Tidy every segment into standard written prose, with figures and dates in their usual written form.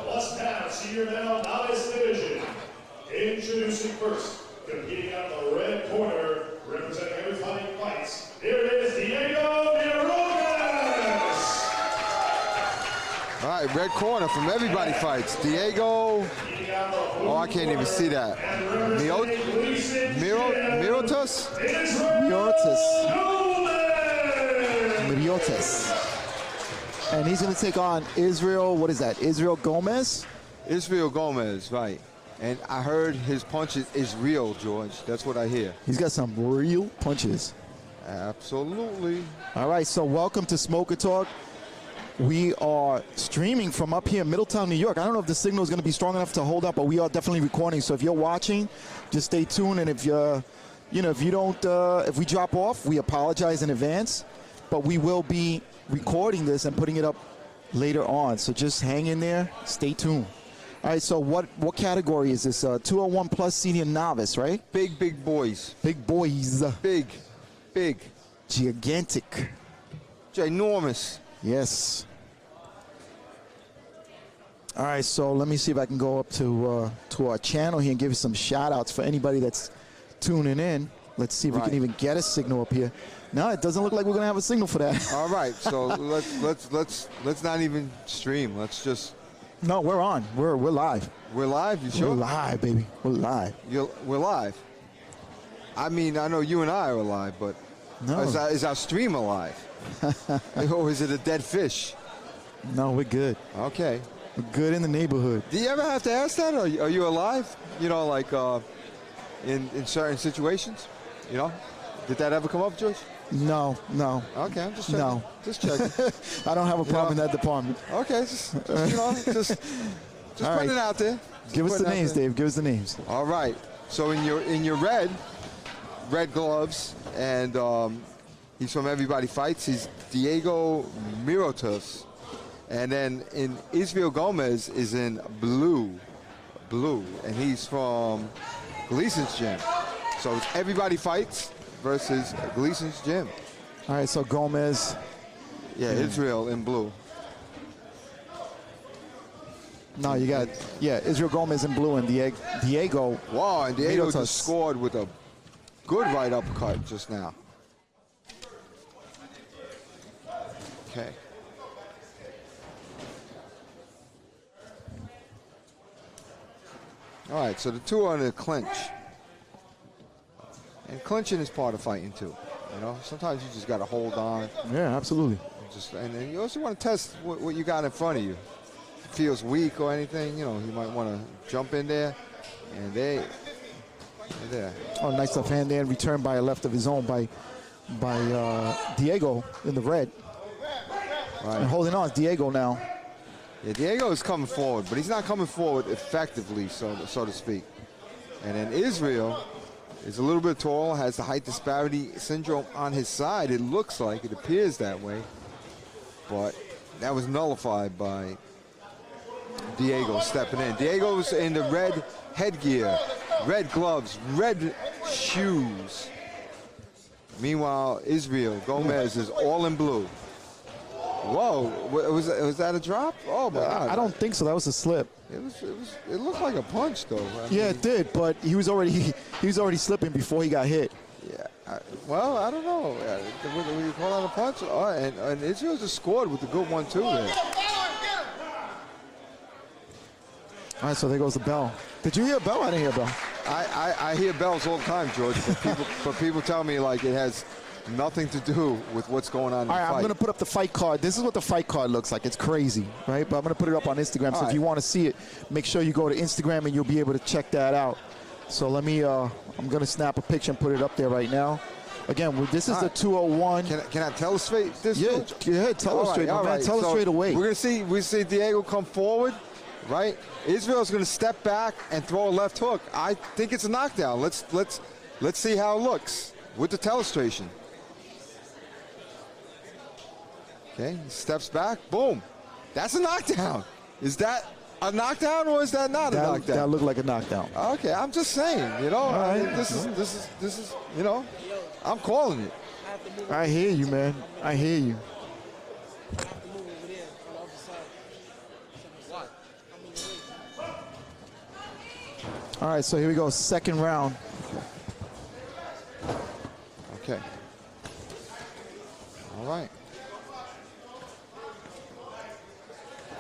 plus now senior male novice division. Introducing first, competing out of the red corner, representing Everybody Fights. Here is Diego Mirotus. All right, red corner from Everybody Fights. Diego. Oh, I can't even see that. Mirotus? Mirotus. And he's going to take on Isreal. What is that? Isreal Gomez? Isreal Gomez, right. And I heard his punches is real, George. That's what I hear. He's got some real punches. Absolutely. All right, so welcome to Smoker Talk. We are streaming from up here in Middletown, New York. I don't know if the signal is going to be strong enough to hold up, but we are definitely recording. So if you're watching, just stay tuned. And if if we drop off, we apologize in advance. But we will be recording this and putting it up later on. So just hang in there, stay tuned. All right, so what category is this? 201 plus senior novice, right? Big boys. Big boys. Big. Gigantic. Ginormous. Yes. All right, so let me see if I can go up to our channel here and give you some shout outs for anybody that's tuning in. Let's see if we can even get a signal up here. No, it doesn't look like we're gonna have a signal for that. All right, so let's not even stream. Let's just. No, we're on. We're live. We're live. You sure? We're live, baby. We're live. We're live. I mean, I know you and I are alive, but no. Is our stream alive? Or is it a dead fish? No, we're good. Okay. We're good in the neighborhood. Do you ever have to ask that? Are you alive? You know, like in certain situations? You know? Did that ever come up, George? No. Okay, I'm just checking. No. Just checking. I don't have a problem in that department. Okay, just putting it out there. Give us the names, Dave. Give us the names. All right. So in your red gloves, and he's from Everybody Fights. He's Diego Mirotus. And then in Isreal Gomez is in blue, and he's from Gleason's gym. So it's Everybody Fights versus Gleason's gym. All right, so Gomez. Yeah, Isreal in blue. No, you got, Isreal Gomez in blue and Diego. Wow, and Diego Mirotus just scored with a good right uppercut just now. Okay. All right, so the two are in a clinch. And clinching is part of fighting too. You know, sometimes you just got to hold on. Yeah, absolutely. And then you also want to test what you got in front of you. If it feels weak or anything, you know, you might want to jump in there. And they're there. Oh, nice left hand there, returned by a left of his own by Diego in the red. Right. And holding on, Diego now. Yeah, Diego is coming forward, but he's not coming forward effectively, so to speak. And then Isreal is a little bit tall, has the height disparity syndrome on his side. It looks like, it appears that way. But that was nullified by Diego stepping in. Diego's in the red headgear, red gloves, red shoes. Meanwhile, Isreal Gomez is all in blue. Whoa, was that a drop? Oh my God! I don't think so. That was a slip. It looked like a punch, though. Yeah, it did, but he was already slipping before he got hit. Yeah. Well, I don't know. When you call out a punch, and Isreal just scored with a good one too. There. All right, so there goes the bell. Did you hear a bell? I didn't hear a bell. I hear bells all the time, George. But people tell me like it has nothing to do with what's going on in the fight. I'm going to put up the fight card. This is what the fight card looks like. It's crazy, right? But I'm going to put it up on Instagram. So if you want to see it, make sure you go to Instagram and you'll be able to check that out. So let me, I'm going to snap a picture and put it up there right now. Again, this is the 201. Can I tell us straight this? Yeah, go ahead. Tell us straight, man. Tell us straight away. We're going to see Diego come forward, right? Isreal's going to step back and throw a left hook. I think it's a knockdown. Let's see how it looks with the telestration. Okay, he steps back, boom. That's a knockdown. Is that a knockdown or is that not a knockdown? That looked like a knockdown. Okay, I'm just saying, you know, All right. this is, you know, I'm calling it. I hear you, man. I hear you. All right, so here we go, second round. Okay. All right.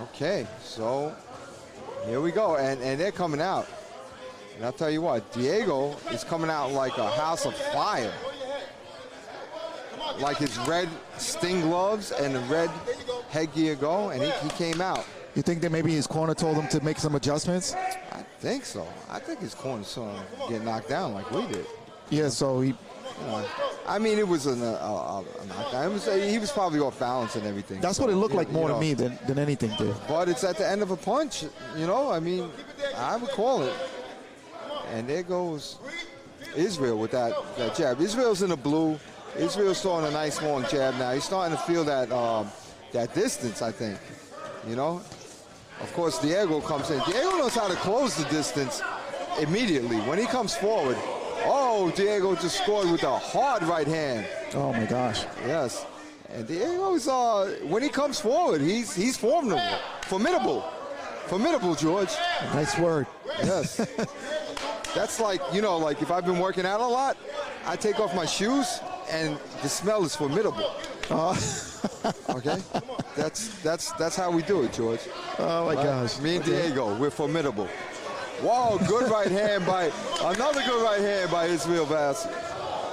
Okay, so here we go, and they're coming out. And I'll tell you what, Diego is coming out like a house of fire. Like his red Sting gloves and the red headgear go, and he came out. You think that maybe his corner told him to make some adjustments? I think so. I think his corner saw him get knocked down like we did. Yeah, so he... I mean, it was a knockdown. He was probably off balance and everything. That's what it looked like more to me than anything did. But it's at the end of a punch, you know? I mean, I would call it. And there goes Isreal with that jab. Israel's in the blue. Israel's throwing a nice long jab now. He's starting to feel that that distance, I think. You know? Of course, Diego comes in. Diego knows how to close the distance immediately. When he comes forward, oh, Diego just scored with a hard right hand. Oh, my gosh. Yes. And Diego's, when he comes forward, he's formidable. Formidable, George. Nice word. Yes. That's like, you know, like if I've been working out a lot, I take off my shoes and the smell is formidable. Okay? That's how we do it, George. Oh, my gosh. Me and Diego, we're formidable. Whoa, good right hand by, another good right hand by Isreal Vass.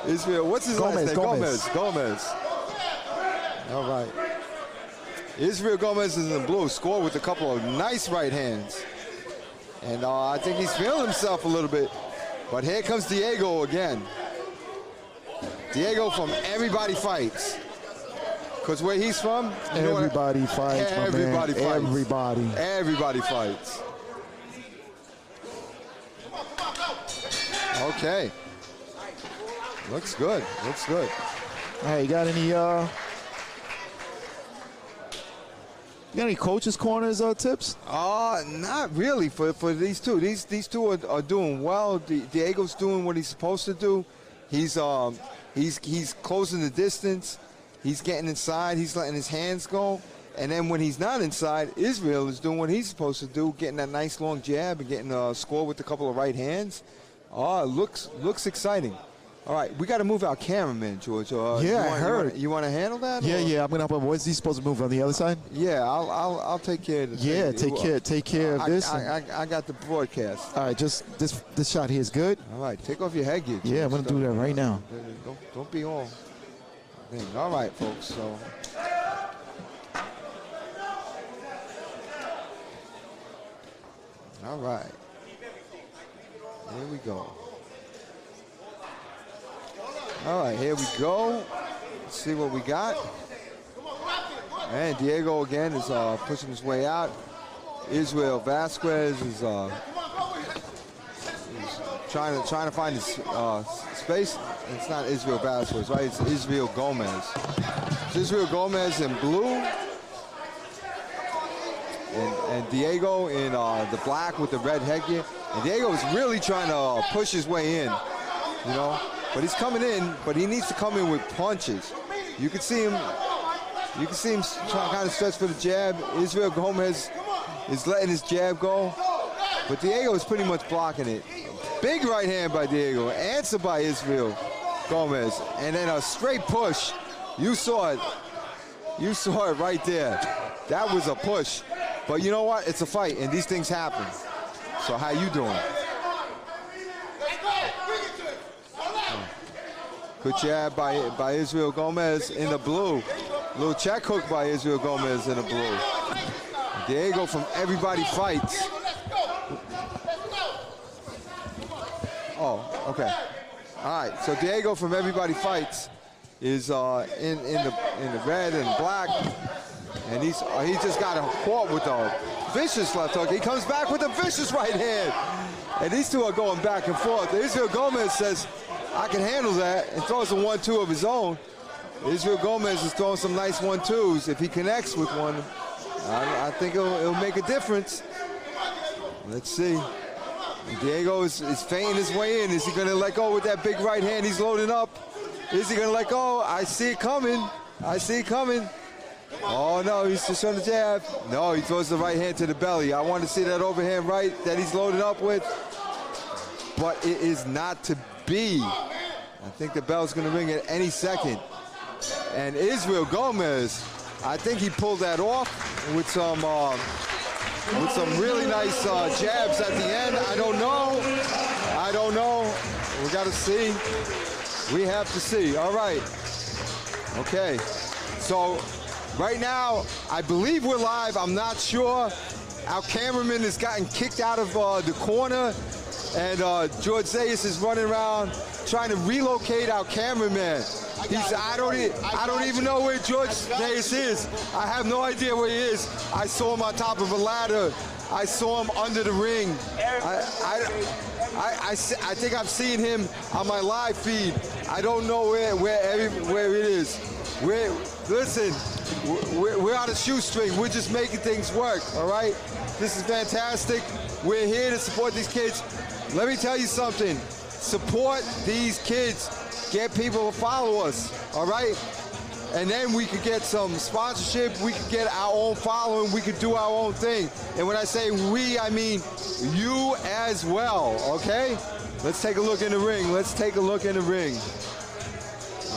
Isreal, what's his last name? Gomez. All right. Isreal Gomez is in blue, scored with a couple of nice right hands. And I think he's feeling himself a little bit. But here comes Diego again. Diego from Everybody Fights. Because where he's from, everybody fights, everybody fights. Everybody fights. Okay. Looks good. All right, you got any coaches' corners tips? Not really for these two. These two are doing well. Diego's doing what he's supposed to do. He's closing the distance. He's getting inside. He's letting his hands go. And then when he's not inside, Isreal is doing what he's supposed to do, getting that nice long jab and getting a score with a couple of right hands. It looks exciting. All right, we got to move our cameraman, George. I heard. You want to handle that? Yeah. I'm gonna. Was he supposed to move on the other side? Yeah, I'll take care of this. Yeah, take care of this. I got the broadcast. All right, just this shot here is good. All right, take off your headgear. George. Yeah, I'm gonna do that right now. Don't be all. All right, folks. So. All right. Here we go. All right, here we go. Let's see what we got. And Diego again is pushing his way out. Isreal Vasquez is trying to find his space. It's not Isreal Vasquez, right? It's Isreal Gomez. It's Isreal Gomez in blue. And Diego in the black with the red headgear. And Diego is really trying to push his way in, you know. But he's coming in, but he needs to come in with punches. You can see him trying to kind of stretch for the jab. Isreal Gomez is letting his jab go. But Diego is pretty much blocking it. Big right hand by Diego, answer by Isreal Gomez. And then a straight push. You saw it. You saw it right there. That was a push. But you know what? It's a fight, and these things happen. So how you doing? Good jab by Isreal Gomez in the blue. Little check hook by Isreal Gomez in the blue. Diego from Everybody Fights. Oh, okay. All right, so Diego from Everybody Fights is in the red and black. And he just got caught with a vicious left hook. He comes back with a vicious right hand. And these two are going back and forth. Isreal Gomez says, I can handle that, and throws a 1-2 of his own. Isreal Gomez is throwing some nice 1-2s. If he connects with one, I think it'll make a difference. Let's see. And Diego is feinting his way in. Is he going to let go with that big right hand he's loading up? Is he going to let go? I see it coming. Oh, no, he's just on the jab. No, he throws the right hand to the belly. I want to see that overhand right that he's loading up with. but it is not to be. I think the bell's going to ring at any second. And Isreal Gomez, I think he pulled that off with some really nice jabs at the end. I don't know. We got to see. We have to see. All right. Okay. So right now, I believe we're live. I'm not sure. Our cameraman has gotten kicked out of the corner, and George Zayas is running around trying to relocate our cameraman. I don't even know where George Zayas is. I have no idea where he is. I saw him on top of a ladder. I saw him under the ring. I think I've seen him on my live feed. I don't know where it is. Listen, we're on a shoestring. We're just making things work, all right? This is fantastic. We're here to support these kids. Let me tell you something. Support these kids. Get people to follow us, all right? And then we could get some sponsorship. We could get our own following. We could do our own thing. And when I say we, I mean you as well, okay? Let's take a look in the ring.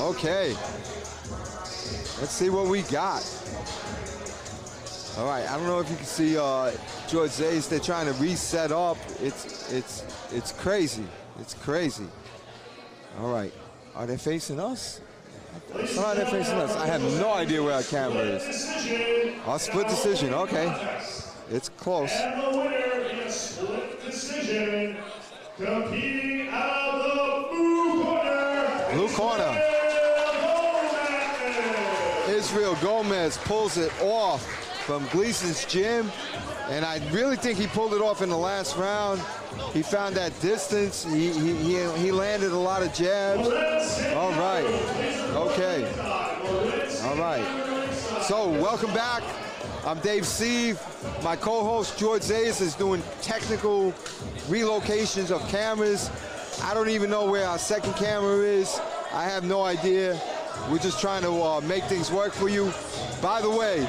Okay. Let's see what we got. All right, I don't know if you can see George Zayas. They're trying to reset up. It's crazy. It's crazy. All right. Are they facing us? No, they're facing us. I have no idea where our camera is. Oh, split decision. Okay. It's close. And the winner in a split decision, competing out of the blue corner. Blue corner. Isreal Gomez pulls it off from Gleason's gym. And I really think he pulled it off in the last round. He found that distance. He landed a lot of jabs. All right. Okay. All right. So welcome back. I'm Dave Steve. My co-host George Zayas is doing technical relocations of cameras. I don't even know where our second camera is. I have no idea. We're just trying to make things work for you. By the way,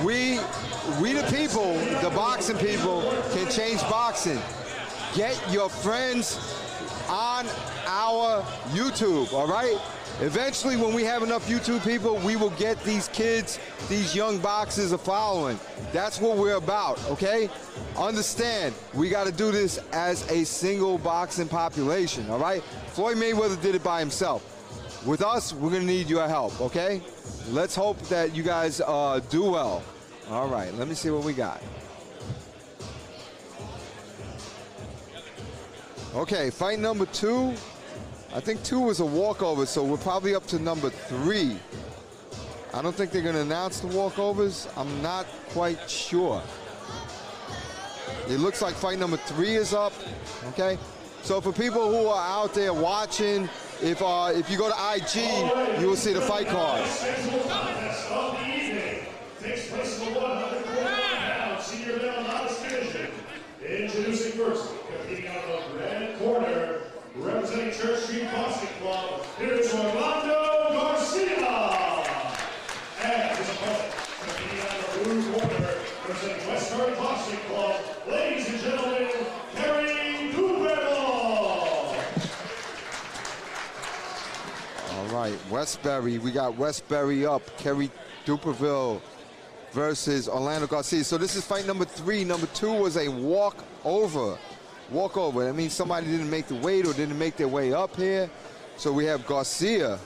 we the people, the boxing people, can change boxing. Get your friends on our YouTube, all right? Eventually, when we have enough YouTube people, we will get these kids, these young boxers a following. That's what we're about, okay? Understand, we got to do this as a single boxing population, all right? Floyd Mayweather did it by himself. With us, we're going to need your help, okay? Let's hope that you guys do well. All right, let me see what we got. Okay, fight number 2. I think 2 was a walkover, so we're probably up to number 3. I don't think they're going to announce the walkovers. I'm not quite sure. It looks like fight number 3 is up, okay? So for people who are out there watching, if you go to IG, you will see the fight card. Takes place in the 141-pound senior male novice division. Introducing first, competing out of the red corner, representing Church Street Boxing Club, here's Orlando Garcia. And his opponent, competing out of the blue corner, representing Westbury Boxing Club, ladies and gentlemen, Kerry Duperval. All right, Westbury. We got Westbury up. Kerry Duperval versus Orlando Garcia. So this is fight number 3. Number 2 was a walkover. That means somebody didn't make the weight or didn't make their way up here. So we have Garcia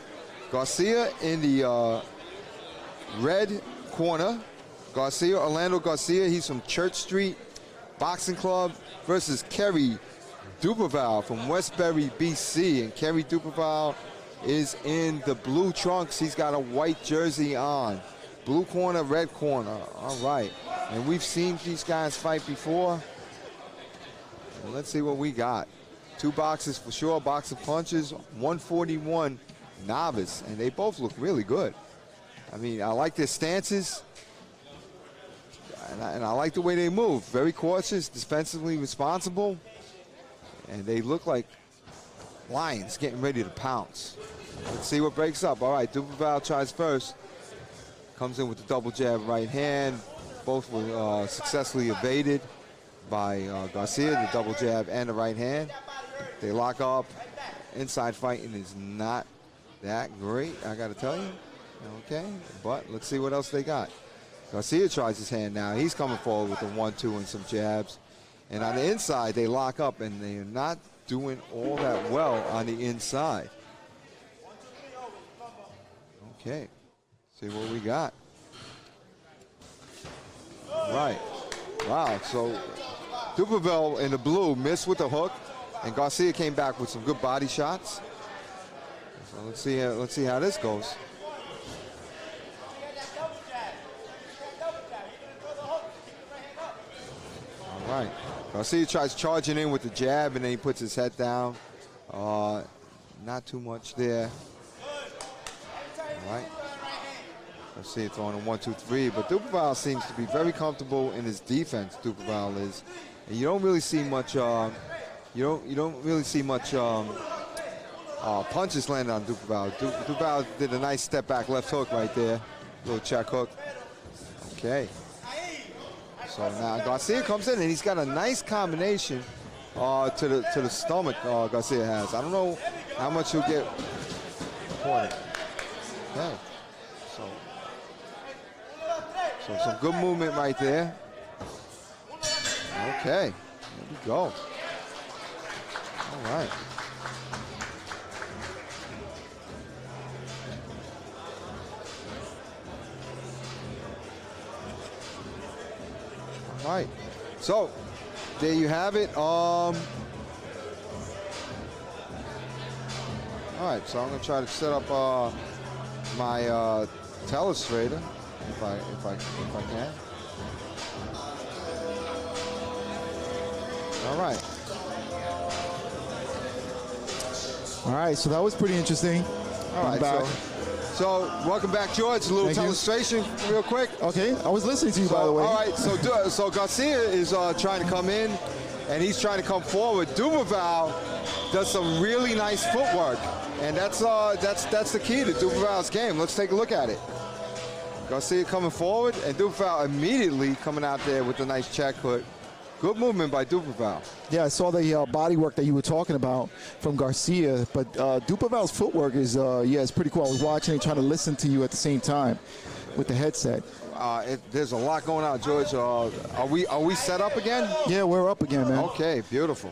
in the red corner. Orlando Garcia, he's from Church Street Boxing Club versus Kerry Duperval from Westbury, BC. And Kerry Duperval is in the blue trunks. He's got a white jersey on. Blue corner, red corner. All right. And we've seen these guys fight before. Well, let's see what we got. 2 boxes for sure, box of punches, 141 novice. And they both look really good. I mean, I like their stances. And I like the way they move. Very cautious, defensively responsible. And they look like lions getting ready to pounce. Let's see what breaks up. All right, Duperval tries first. Comes in with the double jab right hand. Both were successfully evaded. by Garcia, the double jab and the right hand. They lock up. Inside fighting is not that great, I got to tell you. Okay, but let's see what else they got. Garcia tries his hand now. He's coming forward with a 1-2 and some jabs. And on the inside, they lock up, and they're not doing all that well on the inside. Okay, see what we got. Right. Wow, so Duperval in the blue missed with the hook, and Garcia came back with some good body shots. So let's see how this goes. All right. Garcia tries charging in with the jab, and then he puts his head down. Not too much there. All right. Garcia throwing a 1-2-3, but Duperval seems to be very comfortable in his defense. Duperval is, and you don't really see much. You don't really see much punches land on Duperval. Duperval did a nice step back left hook right there, little check hook. Okay. So now Garcia comes in, and he's got a nice combination to the stomach Garcia has. I don't know how much he'll get reported. Okay. So some good movement right there. Okay. There we go. All right. All right. So there you have it. All right. So I'm gonna try to set up my telestrator if I can. All right. All right, so that was pretty interesting. All right, so welcome back, George. A little illustration real quick. Okay, I was listening to you, by the way. All right, so Garcia is trying to come in, and he's trying to come forward. Duperval does some really nice footwork, and that's the key to Duperval's game. Let's take a look at it. Garcia coming forward, and Duperval immediately coming out there with a nice check hook. Good movement by Duperval. Yeah, I saw the body work that you were talking about from Garcia, but Duperval's footwork is, it's pretty cool. I was watching and trying to listen to you at the same time with the headset. There's a lot going on, George. Are we set up again? Yeah, we're up again, man. Okay, beautiful.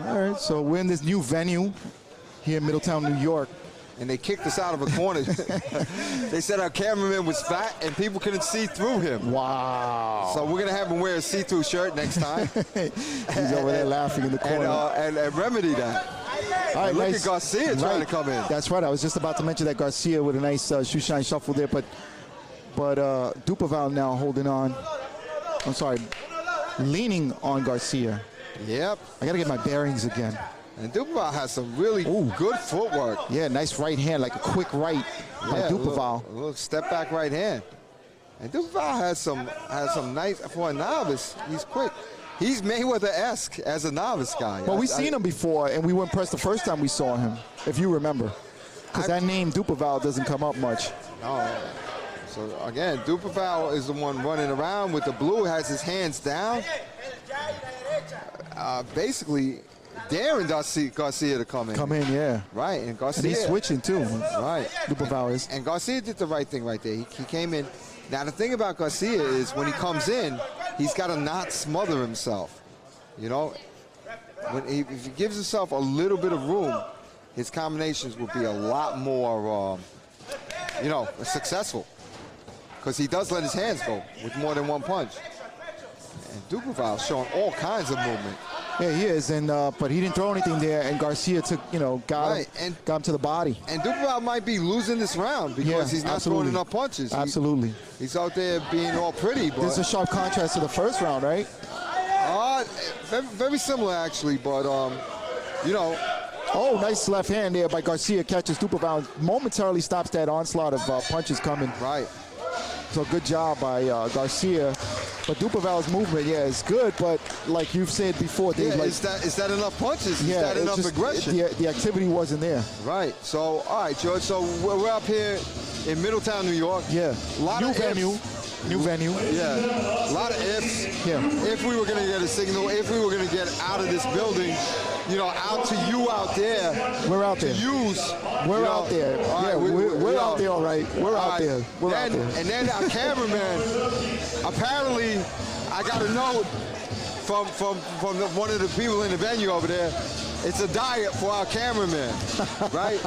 All right, so we're in this new venue here in Middletown, New York. And they kicked us out of a corner. They said our cameraman was fat and people couldn't see through him. Wow. So we're going to have him wear a see-through shirt next time. He's over there laughing in the corner. And remedy that. All right, look at Garcia trying to come in. That's right. I was just about to mention that Garcia with a nice shoe shine shuffle there, but Duperval now holding on. I'm sorry, leaning on Garcia. Yep. I got to get my bearings again. And Duperval has some really good footwork. Yeah, nice right hand, like a quick right by Duperval. A little step back right hand. And Duperval has some nice, for a novice, he's quick. He's Mayweather-esque as a novice guy. Well, we've seen him before, and we were impressed the first time we saw him, if you remember. Because that name, Duperval, doesn't come up much. Oh. So, again, Duperval is the one running around with the blue, has his hands down. Basically daring Garcia to come in. Yeah. Right, and Garcia. And he's switching, too. Right. Duperval is. And Garcia did the right thing right there. He came in. Now, the thing about Garcia is when he comes in, he's got to not smother himself. You know, if he gives himself a little bit of room, his combinations will be a lot more, successful. Because he does let his hands go with more than one punch. And Duperval showing all kinds of movement. Yeah, he is, and but he didn't throw anything there, and Garcia took, got him to the body. And Duperval might be losing this round because he's not throwing enough punches. Absolutely. He's out there being all pretty. But there's a sharp contrast to the first round, right? Very similar, actually, but, Oh, nice left hand there by Garcia, catches Duperval, momentarily stops that onslaught of punches coming. Right. So good job by Garcia. But Duperval's movement, is good, but like you've said before, Dave, is that enough punches? Is that enough aggression? The activity wasn't there. Right. So, all right, George. So we're up here in Middletown, New York. Yeah. New venue. New venue. Yeah, a lot of ifs. Yeah. If we were going to get a signal, if we were going to get out of this building, you know, out to you out there. We're out there. To use. We're out there. Yeah, we're out there, all right. We're out there. We're out there. And then our cameraman, apparently, I got a note from one of the people in the venue over there. It's a diet for our cameraman, right?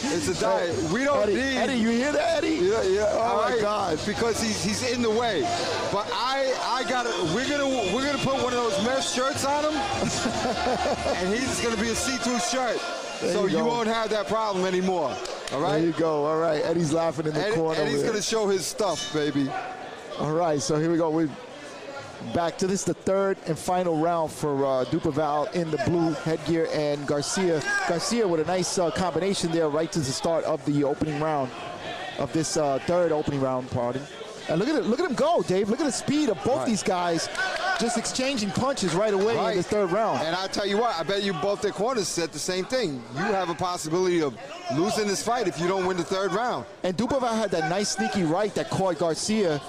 It's a diet. We don't need. Eddie, you hear that, Eddie? Yeah. Oh my God! Because he's in the way. But I got it. We're gonna put one of those mesh shirts on him, and he's gonna be a see-through shirt, so you won't have that problem anymore. All right. There you go. All right. Eddie's laughing in the corner. Eddie's gonna show his stuff, baby. All right. So here we go. We're back to this, the third and final round for Duperval in the blue headgear, and Garcia with a nice combination there right to the start of the opening round of this third opening round, pardon. And look at him go, Dave. Look at the speed of both these guys just exchanging punches right away in the third round. And I tell you what, I bet you both their corners said the same thing. You have a possibility of losing this fight if you don't win the third round. And Duperval had that nice sneaky right that caught Garcia.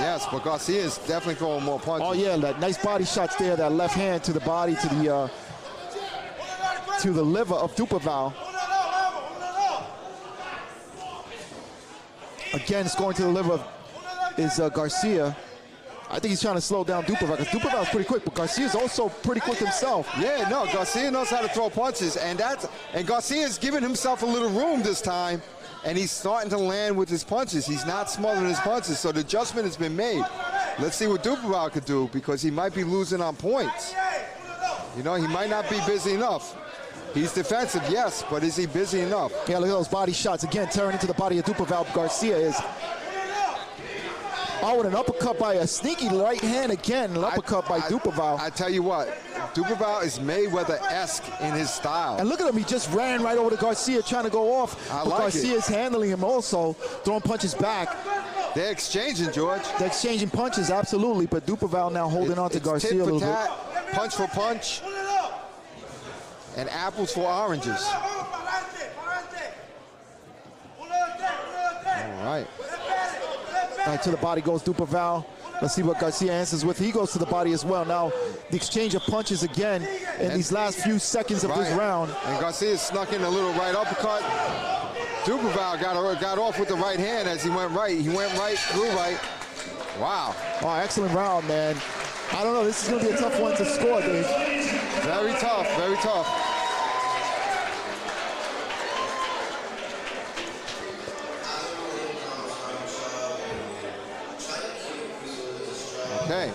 Yes, but Garcia is definitely throwing more punches. Oh yeah, that nice body shots there, that left hand to the body, to the liver of Duperval. Again, scoring to the liver is Garcia. I think he's trying to slow down Duperval, because Duperval's pretty quick, but Garcia's also pretty quick himself. Yeah, no, Garcia knows how to throw punches, and Garcia's giving himself a little room this time. And he's starting to land with his punches. He's not smothering his punches, so the adjustment has been made. Let's see what Duperval could do, because he might be losing on points. You know, he might not be busy enough. He's defensive, yes, but is he busy enough? Yeah, look at those body shots. Again, tearing into the body of Duperval. Garcia is... Oh, with an uppercut by a sneaky right hand again. An uppercut by Duperval. I tell you what, Duperval is Mayweather-esque in his style. And look at him, he just ran right over to Garcia trying to go off. But Garcia's handling him also, throwing punches back. They're exchanging, George. They're exchanging punches, absolutely. But Duperval now holding on to Garcia a little bit. Punch for punch, and apples for oranges. All right. Right to the body goes Duperval. Let's see what Garcia answers with. He goes to the body as well. Now, the exchange of punches again in these last few seconds of this round. And Garcia snuck in a little right uppercut. Duperval got off with the right hand as he went right. He went right, through right. Wow. Oh, excellent round, man. I don't know. This is going to be a tough one to score, Dave. Very tough, very tough. Okay.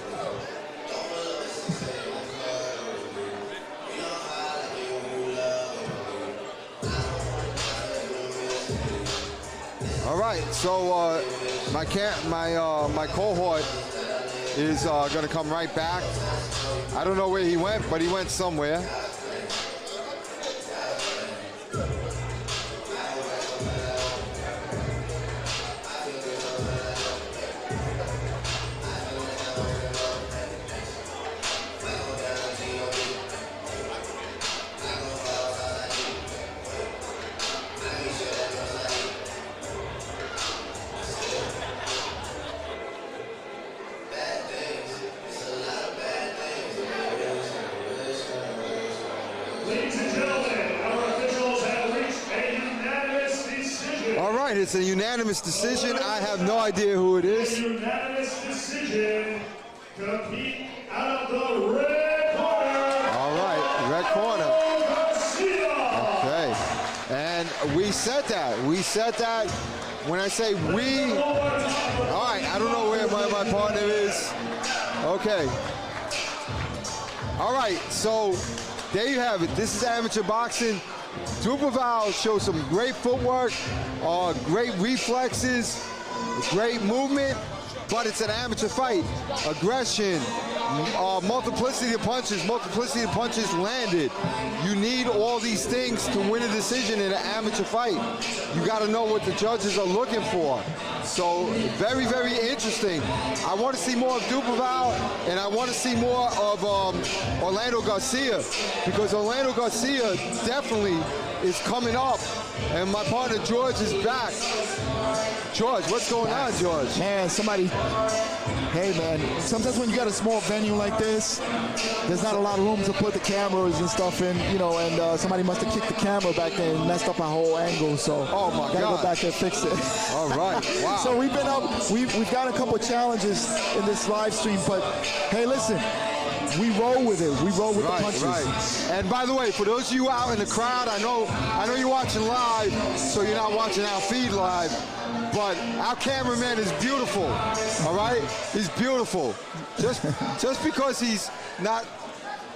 All right, so my cohort is going to come right back. I don't know where he went, but he went somewhere. It's a unanimous decision. I have no idea who it is. Unanimous decision. Compete out of the red corner. All right, red corner. Okay, and we said that. We said that. When I say we, all right, I don't know where my partner is. Okay. All right, so there you have it. This is amateur boxing. Duperval shows some great footwork, great reflexes, great movement, but it's an amateur fight. Aggression, multiplicity of punches landed. You need all these things to win a decision in an amateur fight. You got to know what the judges are looking for. So very, very interesting. I want to see more of Duperval, and I want to see more of Orlando Garcia, because Orlando Garcia definitely is coming up, and my partner George is back. George, what's going on, George? Man, somebody, hey man, sometimes when you got a small venue like this, there's not a lot of room to put the cameras and stuff in, you know, and somebody must have kicked the camera back there and messed up our whole angle, so oh my God. Gotta go back there and fix it. All right, wow. So we've been up, we've got a couple challenges in this live stream, but hey, listen, we roll with it. We roll with the punches. Right. And by the way, for those of you out in the crowd, I know you're watching live, so you're not watching our feed live, but our cameraman is beautiful. All right, he's beautiful. Just because he's not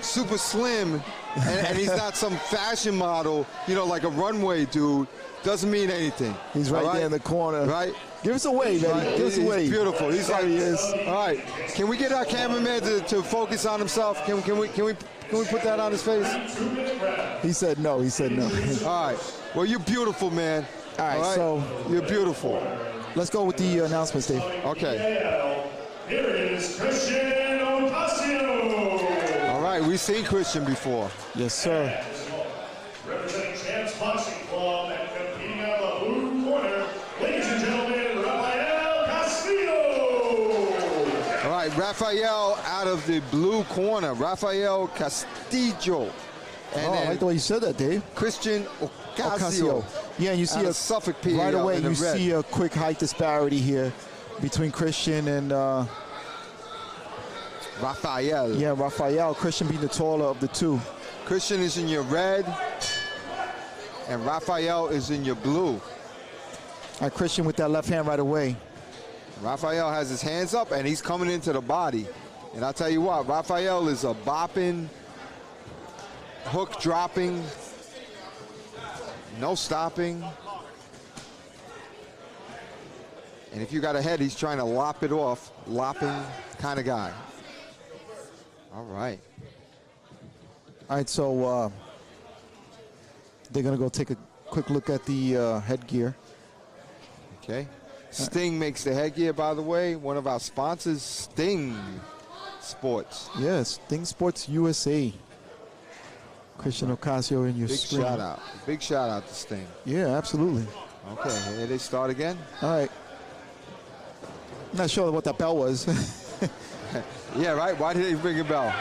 super slim and he's not some fashion model, you know, like a runway dude, doesn't mean anything. He's right there in the corner. Right. Give us a wave, baby. Right. Give us a wave. He's beautiful. He's there like, he is. All right. Can we get our cameraman to focus on himself? Can we put that on his face? He said no. He said no. All right. Well, you're beautiful, man. All right. So you're beautiful. Let's go with the announcements, Dave. Okay. Here is Christian Ocasio. All right. We've seen Christian before. Yes, sir. Representing Champs Boxing Club and competing out of the blue corner, ladies and gentlemen, Rafael Castillo. All right, Rafael out of the blue corner, Rafael Castillo. And I like the way you said that, Dave. Christian Ocasio. Yeah, and you see Suffolk PA right away. You red. see a quick height disparity here between Christian and Rafael. Yeah, Rafael. Christian being the taller of the two. Christian is in your red, and Rafael is in your blue. All right, Christian with that left hand right away. Rafael has his hands up, and he's coming into the body. And I'll tell you what, Rafael is a bopping, hook dropping, no stopping. And if you got a head, he's trying to lop it off, lopping kind of guy. All right. All right, so they're going to go take a quick look at the headgear. Okay. Sting makes the headgear, by the way. One of our sponsors, Sting Sports. Yes, Sting Sports USA. Christian Ocasio in your Big screen. shout out. Big shout out to Sting. Yeah, absolutely. Okay, here they start again. All right. I'm not sure what that bell was. Yeah, right? Why did they ring a bell?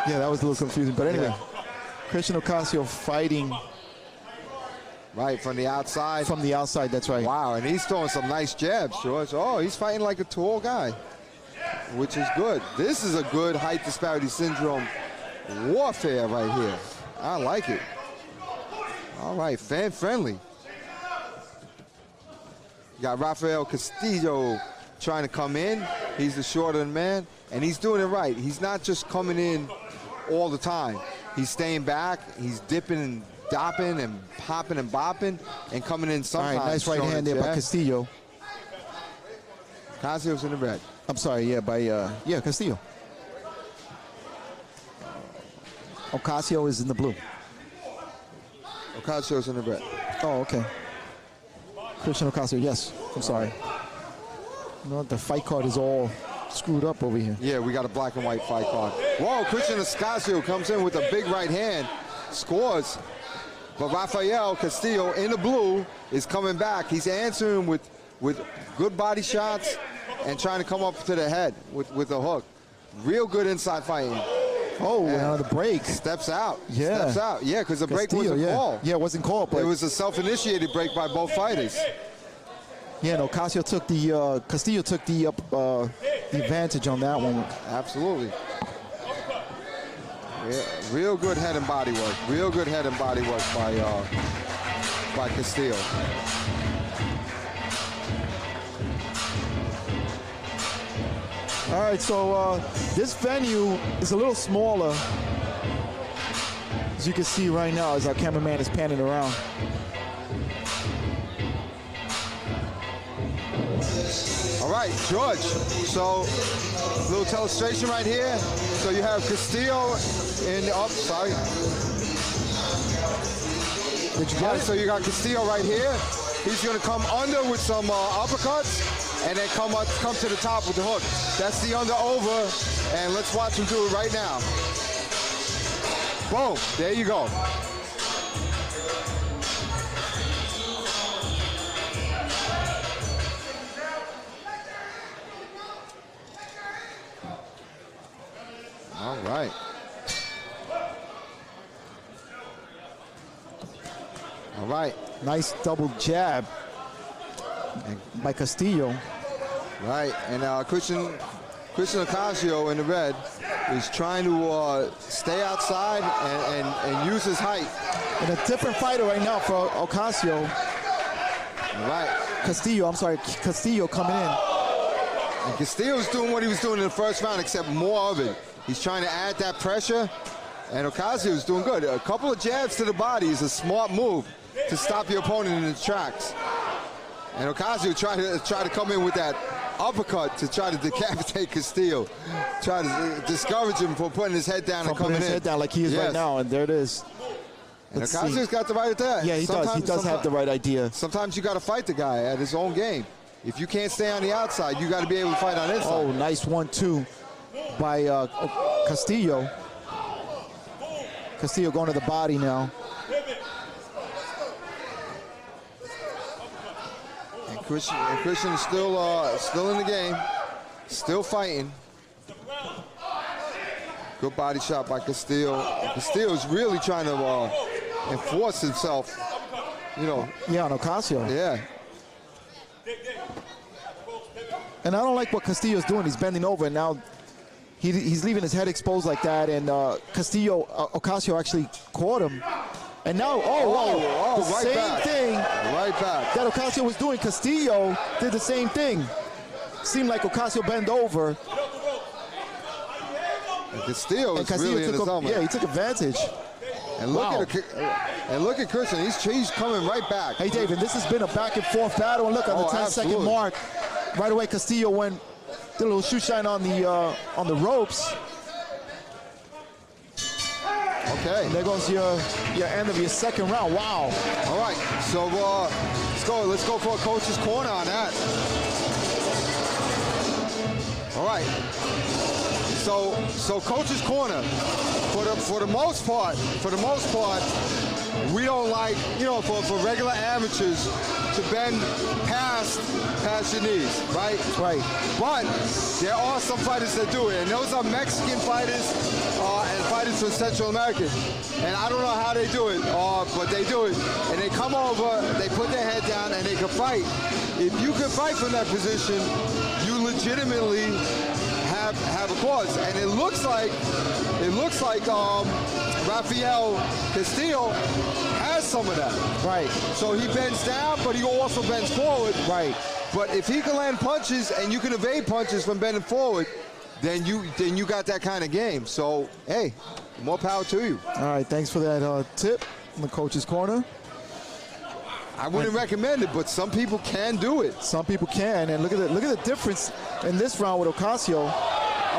Yeah, that was a little confusing. But anyway, Christian Ocasio fighting. Right, from the outside. From the outside, that's right. Wow, and he's throwing some nice jabs, George. Oh, he's fighting like a tall guy, which is good. This is a good height disparity syndrome warfare right here. I like it. All right, fan friendly. You got Rafael Castillo trying to come in. He's the shorter man, and he's doing it right. He's not just coming in all the time. He's staying back. He's dipping and dopping and popping and bopping and coming in sometimes. All right, nice right hand there by Castillo. Casio's in the red. I'm sorry, yeah, by Castillo. Ocasio is in the blue. Ocasio's in the red. Oh, okay. Christian Ocasio, yes. I'm sorry. No, the fight card is all screwed up over here. Yeah, we got a black and white fight card. Whoa, Christian Ocasio comes in with a big right hand, scores. But Rafael Castillo in the blue is coming back. He's answering with good body shots and trying to come up to the head with a hook. Real good inside fighting. Oh, the break. Steps out. Yeah. Steps out. Yeah, because the break wasn't called. Yeah, it wasn't called. But it was a self-initiated break by both fighters. Yeah, no, Castillo took the advantage on that one. Absolutely. Yeah, real good head and body work. Real good head and body work by Castillo. All right, so this venue is a little smaller, as you can see right now as our cameraman is panning around. All right, George. So, little illustration right here. So you have Castillo sorry. Did you get it? So you got Castillo right here. He's going to come under with some uppercuts and then come to the top with the hook. That's the under-over, and let's watch him do it right now. Boom, there you go. All right. All right. Nice double jab by Castillo. Right, and Christian Ocasio in the red is trying to stay outside and use his height. And a different fighter right now for Ocasio. Right. Castillo coming in. And Castillo's doing what he was doing in the first round, except more of it. He's trying to add that pressure, and Ocasio's doing good. A couple of jabs to the body is a smart move to stop your opponent in his tracks. And Ocasio tried to come in with that uppercut to try to decapitate Castillo, try to discourage him from putting his head down and coming in. His head down like he is right now, and there it is. And Ocasio's got the right at that. Yeah, he does. He does have the right idea. Sometimes you got to fight the guy at his own game. If you can't stay on the outside, you got to be able to fight on inside. Oh, nice 1-2 by Castillo. Castillo going to the body now. And Christian is still in the game, still fighting. Good body shot by Castillo. Castillo's really trying to enforce himself, you know. Yeah, on Ocasio. Yeah. And I don't like what Castillo's doing. He's bending over, and now he's leaving his head exposed like that. And Ocasio actually caught him. And now, the right same back. thing Right back. that Ocasio was doing, Castillo did the same thing. Seemed like Ocasio bent over. And Castillo is really in his element. Yeah, he took advantage. And look at Christian. He's coming right back. Hey, David, this has been a back and forth battle. And look, on the 10-second mark, right away Castillo did a little shoe shine on the ropes. Okay. And there goes your end of your second round. Wow. All right. So let's go for a coach's corner on that. All right. So coach's corner. For the most part, we don't like, for regular amateurs to bend past your knees, right? Right. But there are some fighters that do it, and those are Mexican fighters and fighters from Central America. And I don't know how they do it, but they do it. And they come over, they put their head down, and they can fight. If you can fight from that position, you legitimately have a cause. And it looks like Rafael Castillo has some of that. Right. So he bends down, but he also bends forward. Right. But if he can land punches and you can evade punches from bending forward, then you got that kind of game. So, hey, more power to you. All right, thanks for that tip in the coach's corner. I wouldn't recommend it, but some people can do it. Some people can, and look at the difference in this round with Ocasio.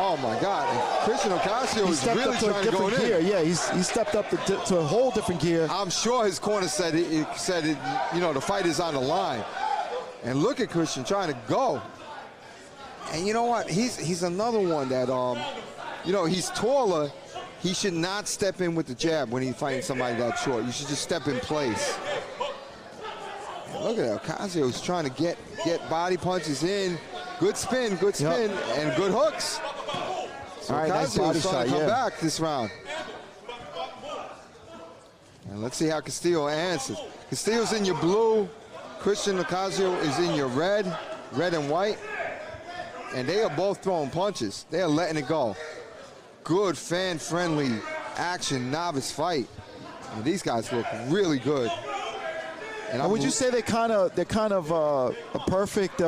Oh my God, Christian Ocasio is really trying to go in. Gear. Yeah, he stepped up to a whole different gear. I'm sure his corner said it. The fight is on the line. And look at Christian trying to go. And you know what? He's another one that he's taller. He should not step in with the jab when he's fighting somebody that short. You should just step in place. And look at that. Ocasio's trying to get body punches in. Good spin, and good hooks. So all right, nice Ocasio's trying to come back this round. And let's see how Castillo answers. Castillo's in your blue. Christian Ocasio is in your red and white. And they are both throwing punches. They are letting it go. Good fan-friendly action novice fight. And these guys look really good. And would you say they're kind of a perfect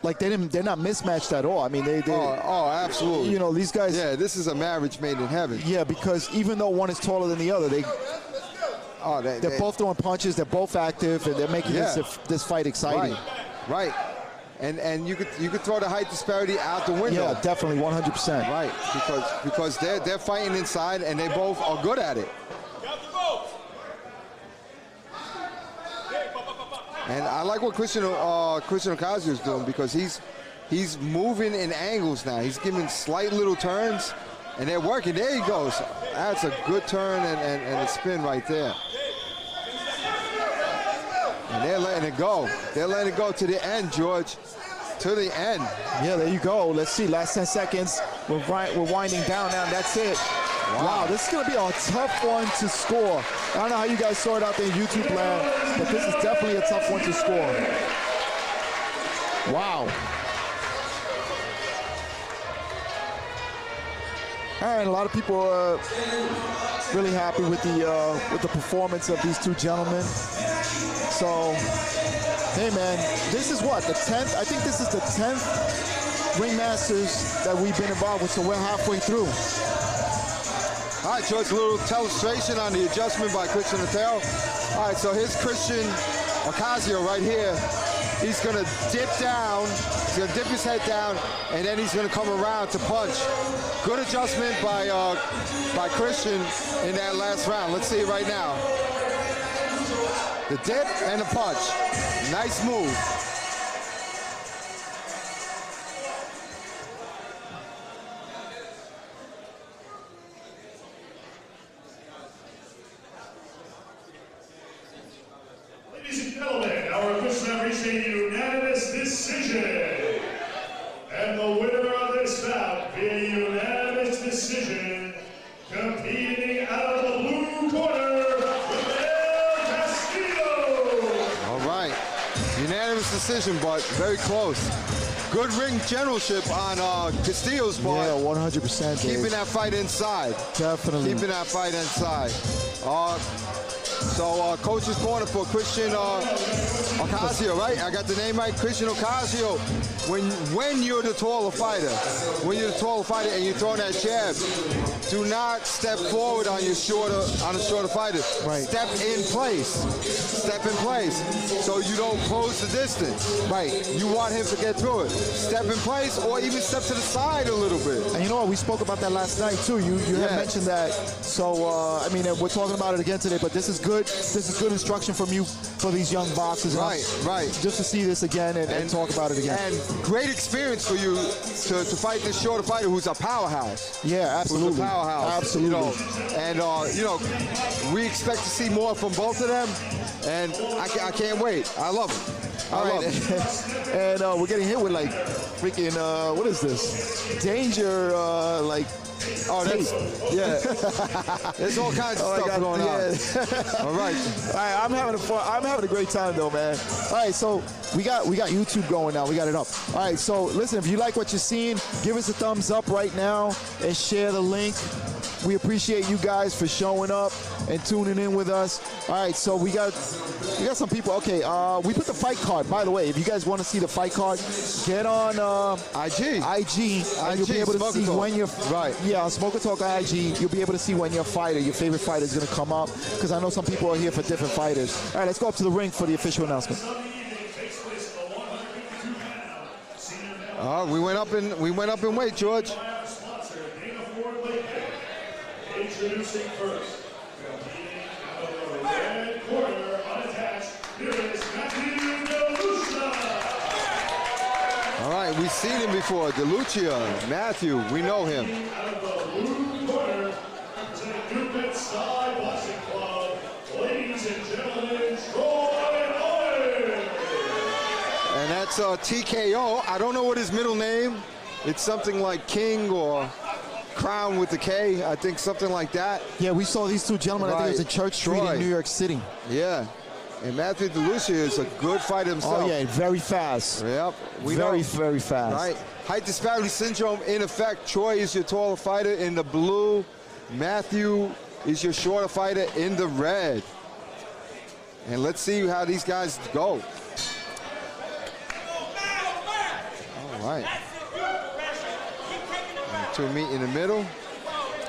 like they're not mismatched at all. I mean they absolutely. These guys. Yeah, this is a marriage made in heaven. Yeah, because even though one is taller than the other, they're both throwing punches. They're both active, and they're making this fight exciting. Right. And you could throw the height disparity out the window. Yeah, definitely 100%. Right, because they're fighting inside, and they both are good at it. And I like what Christian Ocasio is doing, because he's moving in angles now. He's giving slight little turns, and they're working. There he goes. That's a good turn and a spin right there. And they're letting it go. They're letting it go to the end, George. to the end. Yeah, there you go. Let's see, last 10 seconds. We're winding down now, and that's it. Wow, this is going to be a tough one to score. I don't know how you guys saw it out there in YouTube land, but this is definitely a tough one to score. Wow. All right, a lot of people are really happy with the performance of these two gentlemen. So, hey man, this is what, the 10th? I think this is the 10th Ringmasters that we've been involved with, so we're halfway through. All right, George, a little illustration on the adjustment by Christian Otero. All right, so here's Christian Ocasio right here. He's going to dip down, he's going to dip his head down, and then he's going to come around to punch. Good adjustment by Christian in that last round. Let's see it right now. The dip and the punch. Nice move. Ladies and gentlemen, our official have reached a unanimous decision. And the winner of this bout, via unanimous decision, competing out of the blue corner, Rafael Castillo. All right, unanimous decision, but very close. Good ring generalship on Castillo's part. Yeah, 100%. Keeping that fight inside. Definitely. Keeping that fight inside. So coach's corner for Christian Ocasio, right? I got the name right, Christian Ocasio. When you're the taller fighter, and you're throwing that jab, do not step forward on a shorter fighter. Right. Step in place. Step in place. So you don't close the distance. Right. You want him to get through it. Step in place or even step to the side a little bit. And you know what? We spoke about that last night too. You had mentioned that. So I mean, we're talking about it again today. But this is good. This is good instruction from you for these young boxers. Right. Just to see this again and talk about it again. And great experience for you to fight this shorter fighter who's a powerhouse. Yeah, absolutely. Who's a powerhouse. Absolutely. And we expect to see more from both of them. And I can't wait. I love it. All right. And we're getting hit with like freaking what is this? Danger Oh, that's, yeah. There's all kinds of stuff going on. All right. I'm having a great time though, man. All right, so we got YouTube going now. We got it up. All right, so listen, if you like what you're seeing, give us a thumbs up right now and share the link. We appreciate you guys for showing up and tuning in with us. All right, so we got some people. Okay, we put the fight card. By the way, if you guys want to see the fight card, get on IG, and you'll be able to see when you're right. Yeah, on Smoker Talk IG, you'll be able to see when your favorite fighter is going to come up. Because I know some people are here for different fighters. All right, let's go up to the ring for the official announcement. We went up in weight, George. Introducing first, competing out of the red corner, unattached, here is Delucia. All right, we've seen him before. Delucia, Matthew, we know him. Out of the blue corner, representing Duperval Boxing Club, ladies and gentlemen, Owens. And that's TKO. I don't know what his middle name. It's something like King or Crown with the K, I think something like that. Yeah, we saw these two gentlemen, I think it was in Church Street in New York City. Yeah, and Matthew Delucia is a good fighter himself. Oh yeah, very fast. Yep, very fast. Right, height disparity syndrome in effect. Troy is your taller fighter in the blue. Matthew is your shorter fighter in the red. And let's see how these guys go. All right. To meet in the middle.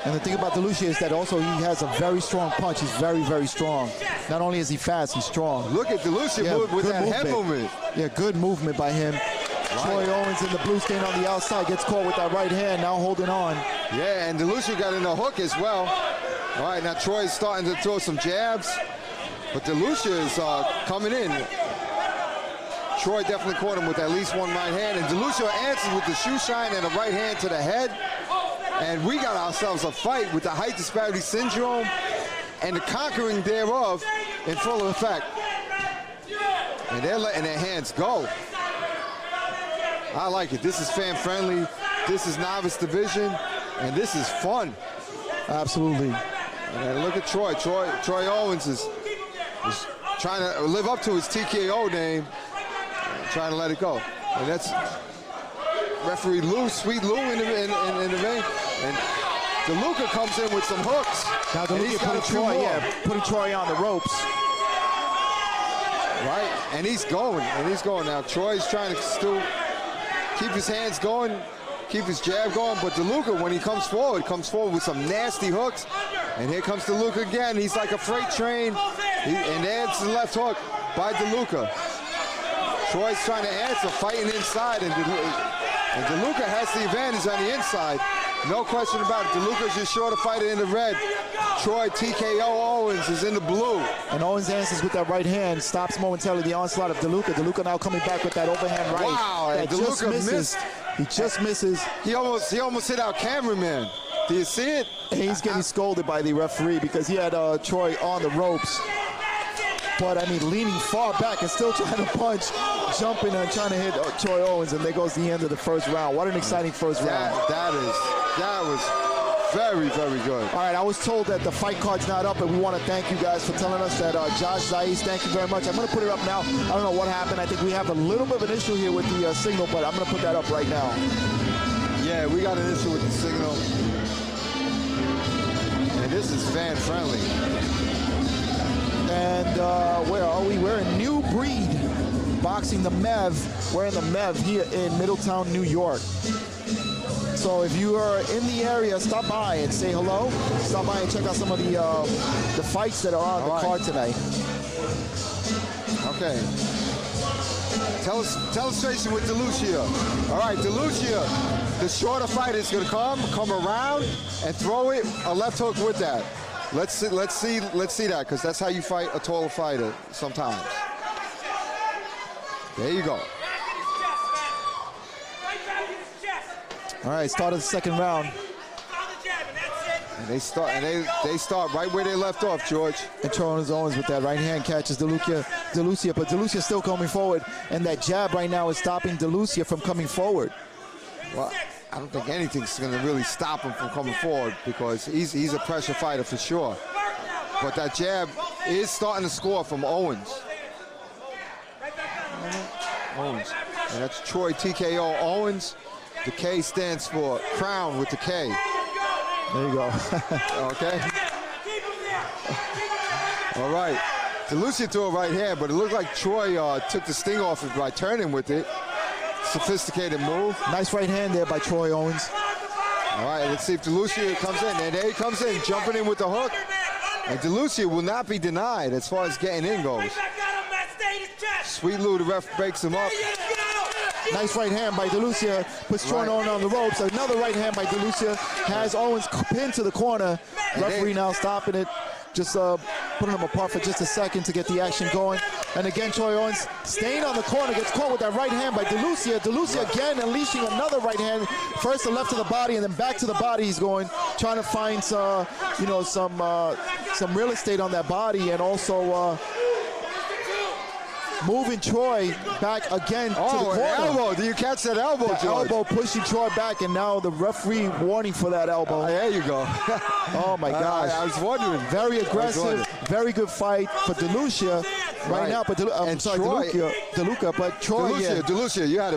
And the thing about Delucia is that also he has a very strong punch. He's very strong. Not only is he fast, he's strong. Look at Delucia with that head movement. Yeah, good movement by him. Right. Troy Owens in the blue staying on the outside, gets caught with that right hand, now holding on. Yeah, and Delucia got in the hook as well. All right, now Troy is starting to throw some jabs, but Delucia is coming in. Troy definitely caught him with at least one right hand, and Delucia answers with the shoe shine and a right hand to the head. And we got ourselves a fight with the height disparity syndrome and the conquering thereof in full effect. And they're letting their hands go. I like it. This is fan-friendly. This is novice division, and this is fun. Absolutely. And look at Troy. Troy Owens is trying to live up to his TKO name, trying to let it go. And that's referee Lou, Sweet Lou in the ring. And Delucia comes in with some hooks. Now Delucia putting Troy on the ropes. Right, and he's going. Now Troy's trying to still keep his hands going, keep his jab going, but Delucia, when he comes forward with some nasty hooks. And here comes Delucia again. He's like a freight train. And there's the left hook by Delucia. Troy's trying to answer, fighting inside, and Delucia has the advantage on the inside. No question about it. Delucia's your shorter fighter in the red. Troy TKO Owens is in the blue. And Owens answers with that right hand, stops momentarily the onslaught of Delucia. Delucia now coming back with that overhand right. Wow, that just misses. He just misses. He almost hit our cameraman. Do you see it? And he's getting scolded by the referee because he had Troy on the ropes. But, I mean, leaning far back and still trying to punch, jumping and trying to hit Troy Owens, and there goes the end of the first round. What an exciting first round. That was very, very good. All right, I was told that the fight card's not up, and we want to thank you guys for telling us that. Josh Zais, thank you very much. I'm going to put it up now. I don't know what happened. I think we have a little bit of an issue here with the signal, but I'm going to put that up right now. Yeah, we got an issue with the signal. And this is fan-friendly. And where are we? We're in Newbreed Boxing, the MEV. We're in the MEV here in Middletown, New York. So if you are in the area, stop by and say hello. Stop by and check out some of the fights that are on the card tonight. Okay. Telestration with Delucia. All right, Delucia, the shorter fighter is going to come around and throw it a left hook with that. Let's see that, because that's how you fight a taller fighter sometimes. There you go. All right, start of the second round. And they start right where they left off, George. And Troy Owens with that right hand catches Delucia, but Delucia still coming forward, and that jab right now is stopping Delucia from coming forward. Well, I don't think anything's going to really stop him from coming forward, because he's a pressure fighter for sure. But that jab is starting to score from Owens. And that's Troy TKO Owens. The K stands for crown with the K. There you go. Okay. All right. Delucia threw a right hand, but it looked like Troy took the sting off it by turning with it. Sophisticated move. Nice right hand there by Troy Owens. All right, let's see if Delucia comes in. And there he comes in, jumping in with the hook. And Delucia will not be denied as far as getting in goes. Sweet Lou, the ref, breaks him up. Nice right hand by Delucia, puts Troy Owens on the ropes. Another right hand by Delucia has Owens pinned to the corner. Referee now stopping it, just putting them apart for just a second to get the action going. And again, Troy Owens staying on the corner, gets caught with that right hand by Delucia. Delucia again unleashing another right hand. First the left to the body and then back to the body he's going, trying to find some real estate on that body, and also moving Troy back again to the corner. Elbow. Do you catch that elbow, George? Elbow pushing Troy back, and now the referee warning for that elbow. There you go. Oh, my gosh. I was wondering. Very aggressive, very good fight for Delucia right now. But Delucia, but Troy, Delucia, you had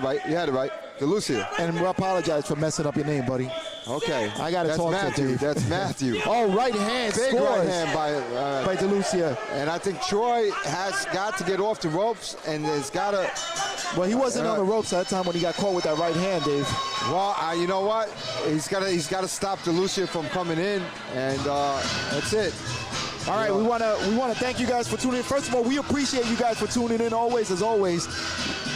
it right. Delucia. And we apologize for messing up your name, buddy. Okay. I got to talk to you. That's Matthew. Oh, right hand. Big scores right hand by Delucia. And I think Troy has got to get off the ropes and has got to. Well, he wasn't on the ropes at that time when he got caught with that right hand, Dave. Well, you know what? He's got to stop Delucia from coming in, and that's it. All right, we want to thank you guys for tuning in. First of all, we appreciate you guys for tuning in always, as always.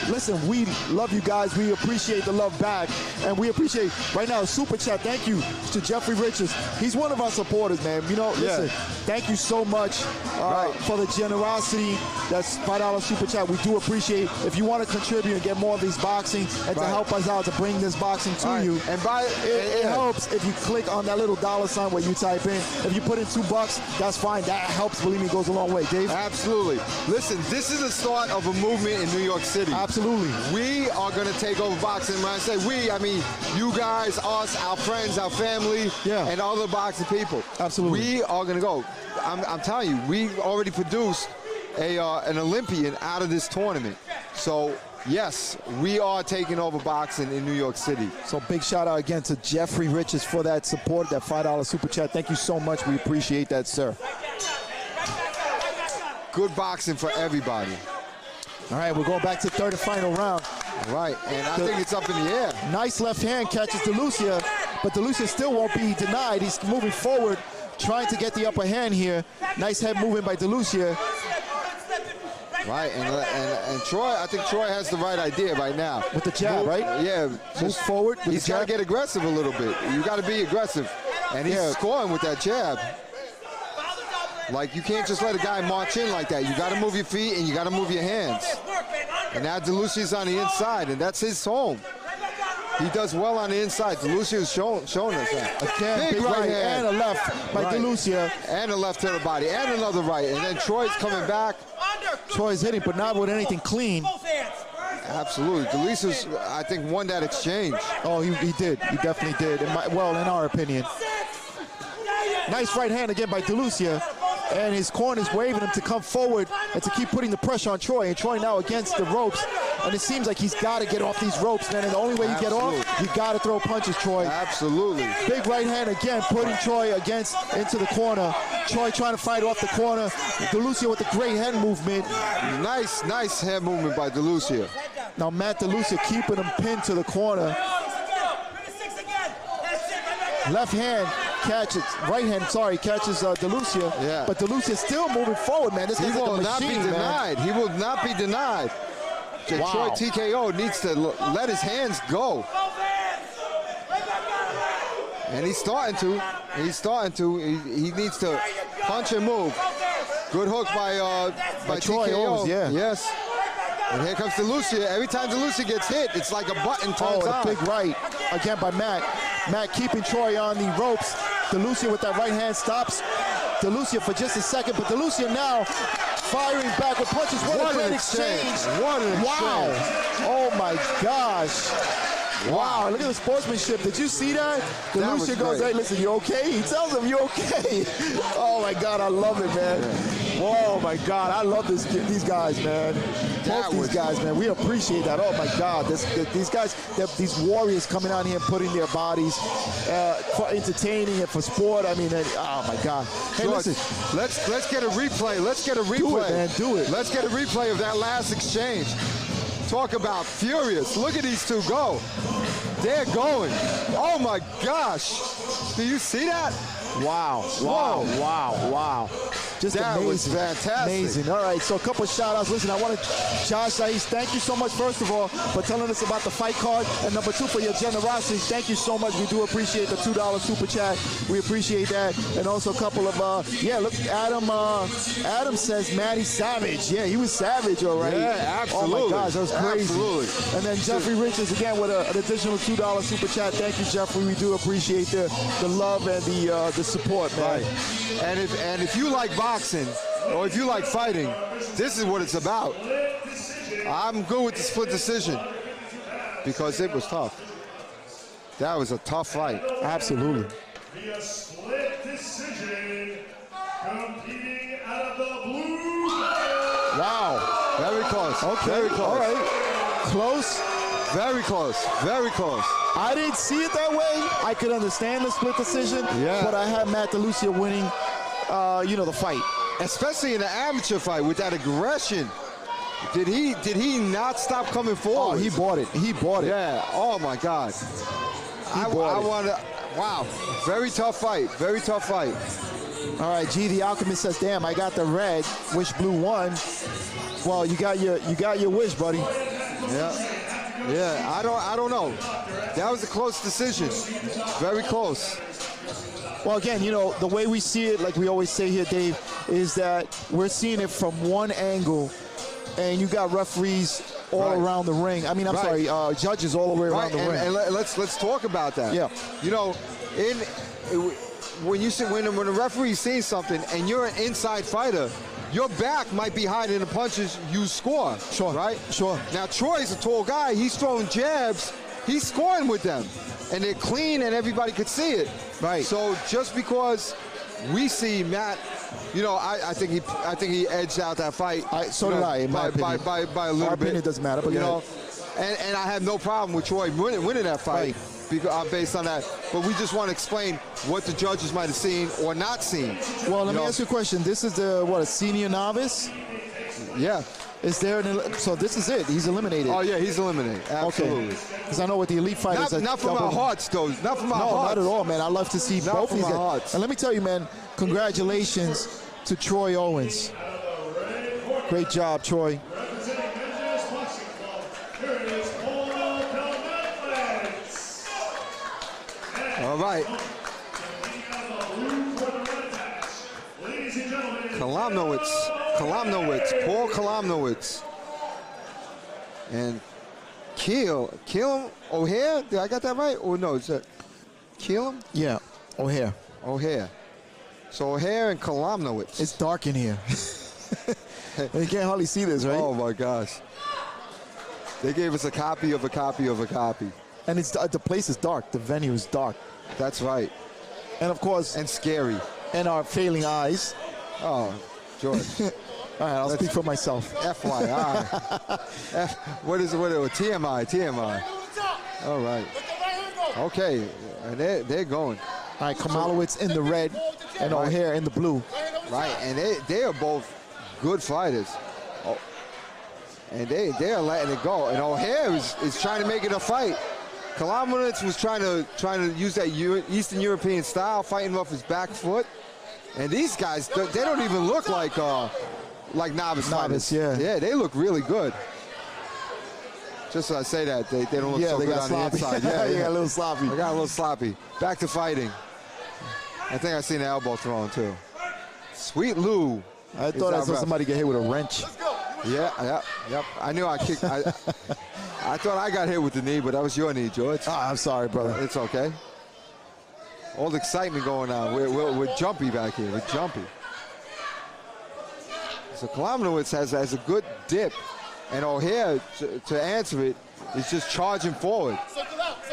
Listen, we love you guys. We appreciate the love back, and we appreciate right now super chat. Thank you to Jeffrey Richards. He's one of our supporters, man. You know, listen, thank you so much for the generosity. That's $5 super chat. We do appreciate. If you want to contribute and get more of these boxing and to help us out to bring this boxing to you, and it helps if you click on that little $ where you type in. If you put in $2, that's fine. That helps. Believe me, goes a long way. Dave. Absolutely. Listen, this is the start of a movement in New York City. Absolutely. Absolutely. We are going to take over boxing. When I say we, I mean you guys, us, our friends, our family, and other boxing people. Absolutely. We are going to go. I'm telling you, we already produced an Olympian out of this tournament. So, yes, we are taking over boxing in New York City. So big shout out again to Jeffrey Riches for that support, that $5 super chat. Thank you so much. We appreciate that, sir. Good boxing for everybody. All right, we're going back to third and final round. All right, and I think it's up in the air. Nice left hand catches Delucia, but Delucia still won't be denied. He's moving forward, trying to get the upper hand here. Nice head movement by Delucia. Right, and Troy, I think Troy has the right idea right now. With the jab, right? Yeah. Move forward. He's got to get aggressive a little bit. You got to be aggressive. And he's scoring with that jab. Like, you can't just let a guy march in like that. You got to move your feet and you got to move your hands. And now Delucia's on the inside, and that's his home. He does well on the inside. Delucia's showing us that. Again, big right hand and a left by Delucia. And a left to the body, and another right. And then Troy's coming back. Troy's hitting, but not with anything clean. Absolutely. Delucia's, I think, won that exchange. Oh, he did. He definitely did. Well, in our opinion. Nice right hand again by Delucia. And his corner's waving him to come forward and to keep putting the pressure on Troy. And Troy now against the ropes. And it seems like he's got to get off these ropes, man. And the only way you get off, you got to throw punches, Troy. Absolutely. Big right hand again, putting Troy into the corner. Troy trying to fight off the corner. Delucia with the great head movement. Nice head movement by Delucia. Now Matt Delucia keeping him pinned to the corner. Left hand catches, right hand, sorry, catches Delucia. Yeah. But Delucia still moving forward, man. This guy's like a machine, not be denied. man. He will not be denied. Wow. Troy TKO needs to let his hands go. And he's starting to. He needs to punch and move. Good hook by Troy TKO. Owens, yeah. Yes. And here comes Delucia. Every time Delucia gets hit, it's like a button turns on. A big right again by Matt. Matt keeping Troy on the ropes. Delucia with that right hand stops Delucia for just a second, but Delucia now firing back with punches. What a great exchange. What an exchange. Wow. Oh my gosh. Wow, look at the sportsmanship. Did you see that? Delucia goes, hey, listen, you okay? He tells him, you okay? Oh my God, I love it, man. Oh my God, I love these guys, man. Both these guys, man. We appreciate that. Oh my God, these guys, these warriors coming out here and putting their bodies for entertaining and for sport. I mean, oh my God. Hey, listen, let's get a replay. Let's get a replay. Do it, man. Do it. Let's get a replay of that last exchange. Talk about furious. Look at these two go. They're going. Oh my gosh. Do you see that? Wow. Wow. Wow. Wow. Just that amazing. Was fantastic. Amazing. All right, so a couple of shout-outs. Listen, I want to, Josh Saiz, thank you so much, first of all, for telling us about the fight card. And number two, for your generosity. Thank you so much. We do appreciate the $2 super chat. We appreciate that. And also a couple of, look, Adam says Matty Savage. Yeah, he was savage already. Yeah, absolutely. Oh, my gosh, that was crazy. Absolutely. And then Jeffrey Richards, again, with an additional $2 super chat. Thank you, Jeffrey. We do appreciate the love and the support, man. Right. And if you like boxing, or if you like fighting, this is what it's about. I'm good with the split decision because it was tough. That was a tough fight. Absolutely. Via split decision, competing out of the blue. Wow. Very close. Okay. Very close. All right. Close. Very close. Very close. I didn't see it that way. I could understand the split decision, but I had Matt Delucia winning, the fight. Especially in an amateur fight with that aggression. Did he not stop coming forward? Oh, he bought it. He bought it. Yeah. Oh my God. Wow. Very tough fight. Very tough fight. All right. G the Alchemist says, "Damn, I got the red. Wish blue won." Well, you got your wish, buddy. Yeah. I don't know. That was a close decision. Very close. Well, again, the way we see it, like we always say here, Dave, is that we're seeing it from one angle, and you got referees all around the ring. I mean, I'm sorry, judges all the way around the ring. And let's talk about that. Yeah. When a referee's seeing something and you're an inside fighter, your back might be hiding the punches you score. Sure. Right? Sure. Now, Troy's a tall guy. He's throwing jabs. He's scoring with them. And they're clean and everybody could see it. Right. So just because we see Matt, you know, I think he edged out that fight. So did I, in my opinion. By a little bit. Our opinion doesn't matter, but you know, and I have no problem with Troy winning that fight. Right. Because, based on that, but we just want to explain what the judges might have seen or not seen. Well, let me ask you a question. This is a senior novice? Yeah. Is there so this is it? He's eliminated. Oh yeah, he's eliminated. Absolutely. Because I know with the elite fighters, not from our hearts, though. Not from our hearts. No, not at all, man. I love to see both of these guys. Hearts. And let me tell you, man, congratulations to Troy Owens. Great job, Troy. All right. Paul Kieimanowicz. And Kealim O'Hare? Did I got that right? Or no, is that Kealim? Yeah, O'Hare. So O'Hare and Kieimanowicz. It's dark in here. You can't hardly see this, right? Oh, my gosh. They gave us a copy of a copy of a copy. And it's the place is dark. The venue is dark. That's right. And, of course. And scary. And our failing eyes. Oh, George. All right, I'll speak for myself. FYI. What is it? TMI. All right. Okay, and they're going. All right, Kieimanowicz in the red and O'Hare in the blue. Right, and they are both good fighters. Oh. And they are letting it go. And O'Hare is trying to make it a fight. Kieimanowicz was trying to use that Eastern European style, fighting off his back foot. And these guys, they don't even look like novice fighters. Yeah, they look really good. Just so I say that, they don't look so good on the inside. Yeah, they got a little sloppy. They got a little sloppy. Back to fighting. I think I seen the elbow thrown too. Sweet Lou. I thought I saw somebody get hit with a wrench. Yep. I knew I kicked. I thought I got hit with the knee, but that was your knee, George. Oh, I'm sorry, brother. It's okay. All the excitement going on. We're jumpy back here. We're jumpy. So Kieimanowicz has a good dip, and O'Hare, to answer it, is just charging forward.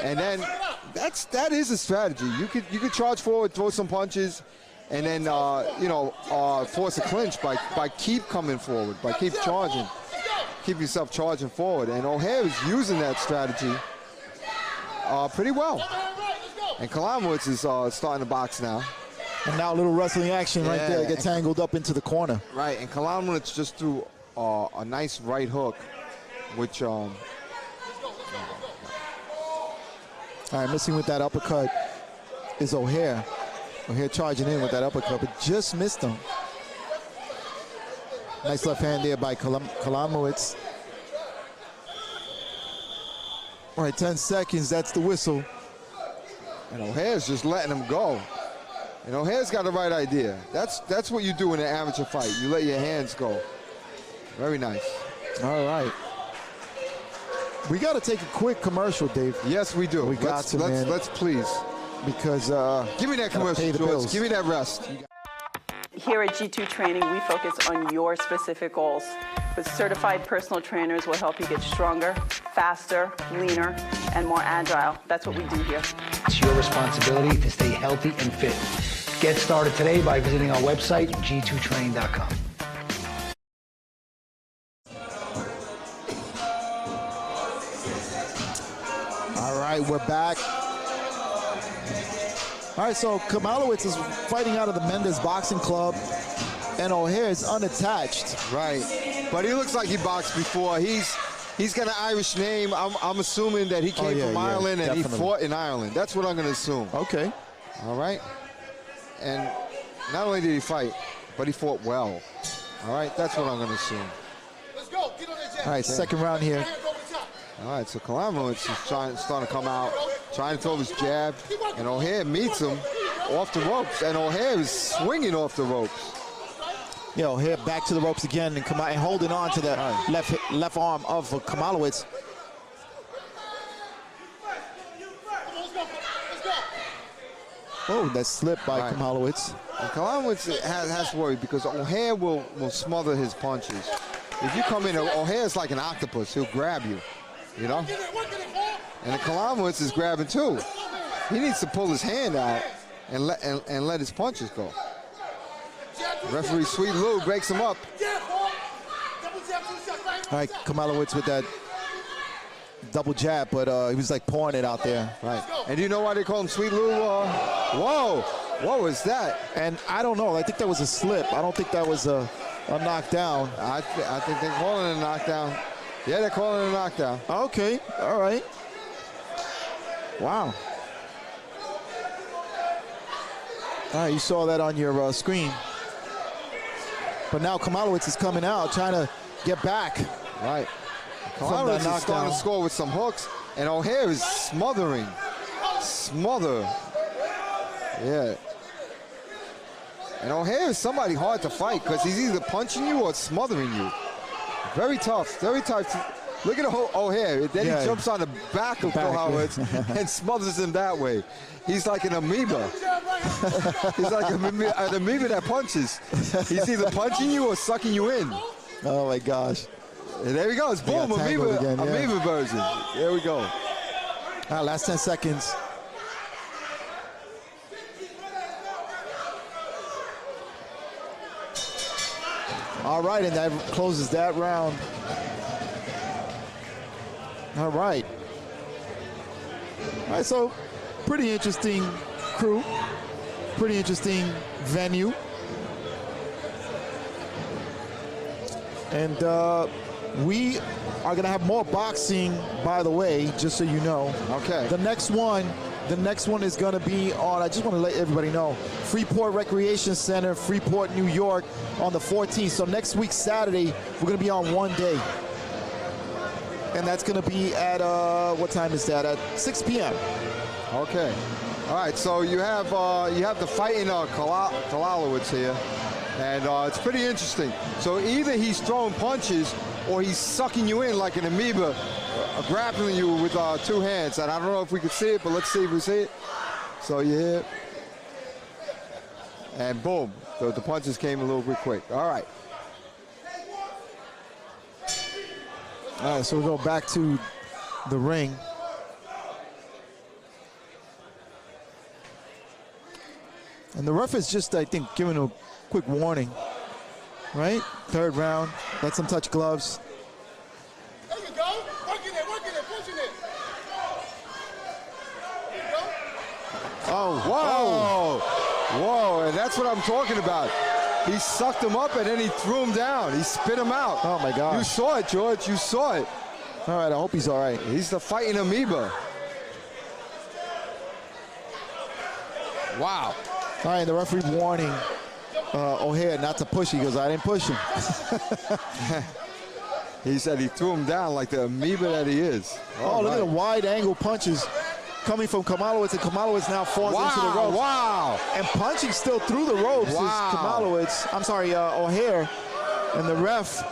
And then that is a strategy. You could charge forward, throw some punches, and then force a clinch by keep coming forward, by keep charging, keep yourself charging forward. And O'Hare is using that strategy pretty well. And Kieimanowicz is starting to box now. And now a little wrestling action right there. Get tangled up into the corner. Right, and Kieimanowicz just threw a nice right hook, which all right, missing with that uppercut is O'Hare. O'Hare charging in with that uppercut, but just missed him. Nice left hand there by Kieimanowicz. All right, 10 seconds, that's the whistle. And O'Hare's just letting him go. And O'Hare's got the right idea. That's what you do in an amateur fight. You let your hands go. Very nice. All right. We got to take a quick commercial, Dave. Yes, we do. Let's please. Because give me that commercial, George. Give me that rest. Here at G2 Training, we focus on your specific goals. With certified personal trainers, we'll help you get stronger, faster, leaner, and more agile. That's what we do here. It's your responsibility to stay healthy and fit. Get started today by visiting our website, g2training.com. All right, we're back. All right, so Kieimanowicz is fighting out of the Mendez Boxing Club, and O'Hare is unattached. Right, but he looks like he boxed before. He's got an Irish name. I'm assuming that he came from Ireland and definitely. he fought in Ireland. That's what I'm going to assume. Okay. All right. And not only did he fight, but he fought well. All right, that's what I'm going to assume. Let's go. Get on that jab. All right, second round here. All right, so Kieimanowicz is starting to come out, trying to throw his jab, and O'Hare meets him off the ropes, and O'Hare is swinging off the ropes. Yeah, O'Hare back to the ropes again and come out and holding on to the left arm of Kieimanowicz. Oh, that slip by Right. Kieimanowicz. And Kieimanowicz has to worry because O'Hare will smother his punches. If you come in, O'Hare's like an octopus. He'll grab you, you know? And Kieimanowicz is grabbing too. He needs to pull his hand out and let his punches go. Referee Sweet Lou breaks him up. All right, Kieimanowicz with that double jab, but he was like pouring it out there. Right. And do you know why they call him Sweet Lou? Whoa, what was that? And I don't know. I think that was a slip. I don't think that was a knockdown. I think they're calling it a knockdown. Yeah, they're calling it a knockdown. Okay, all right. Wow. All right, you saw that on your screen. But now Kieimanowicz is coming out, trying to get back. Right. From that Kieimanowicz is starting knockdown. to score with some hooks, and O'Hare is smothering. Smother. Yeah. And O'Hare is somebody hard to fight because he's either punching you or smothering you. Very tough, very tough. Look at O'Hare. Then he jumps on the back of Kieimanowicz and smothers him that way. He's like an amoeba. He's like an amoeba that punches. He's either punching you or sucking you in. Oh my gosh. And there he goes. Boom, amoeba, again, yeah. amoeba version. There we go. All right, last 10 seconds. All right, and that closes that round. All right. All right, so pretty interesting crew. Pretty interesting venue. And we are going to have more boxing, by the way, just so you know. Okay. The next one is going to be on, I just want to let everybody know, Freeport Recreation Center, Freeport, New York, on the 14th. So next week, Saturday, we're going to be on one day. And that's going to be at, what time is that? At 6 p.m. Okay. All right, so you have the fighting Kieimanowicz here, and it's pretty interesting. So either he's throwing punches or he's sucking you in like an amoeba, grappling you with two hands. And I don't know if we can see it, but let's see if we see it. So you hear it. And boom, the punches came a little bit quick. All right. All right, so we'll go back to the ring. And the ref is just, I think, giving a quick warning, right? Third round, let them touch gloves. There you go. Working it, pushing it. There you go. Oh, whoa. Whoa, and that's what I'm talking about. He sucked him up and then he threw him down. He spit him out. Oh my gosh. You saw it, George. You saw it. All right, I hope he's all right. He's the fighting amoeba. Wow. All right, the referee warning O'Hare not to push. He goes, I didn't push him. He said he threw him down like the amoeba that he is. Oh, look at the wide angle punches coming from Kieimanowicz, and Kieimanowicz now falls into the ropes. Wow. And punching still through the ropes is Kieimanowicz. I'm sorry, O'Hare. And the ref.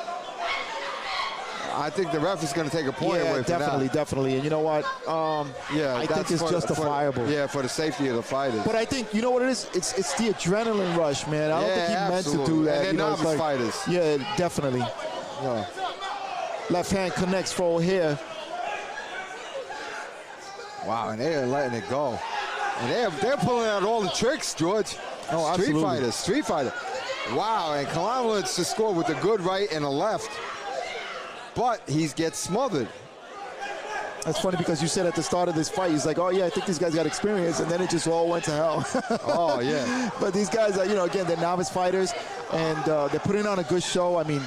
I think the ref is going to take a point away from that. Definitely. And you know what? I think it's justifiable. For the safety of the fighters. But I think, you know what it is? It's the adrenaline rush, man. I don't think he meant to do that. And they're novice fighters. Yeah, definitely. Yeah. Left hand connects for O'Hare. Wow, and they're letting it go. And they're pulling out all the tricks, George. Oh, absolutely. Street fighter. Wow, and Kieimanowicz just scored with a good right and a left. But he gets smothered. That's funny because you said at the start of this fight, he's like, oh yeah, I think these guys got experience, and then it just all went to hell. Oh, yeah. But these guys are, again, they're novice fighters, and they're putting on a good show. I mean,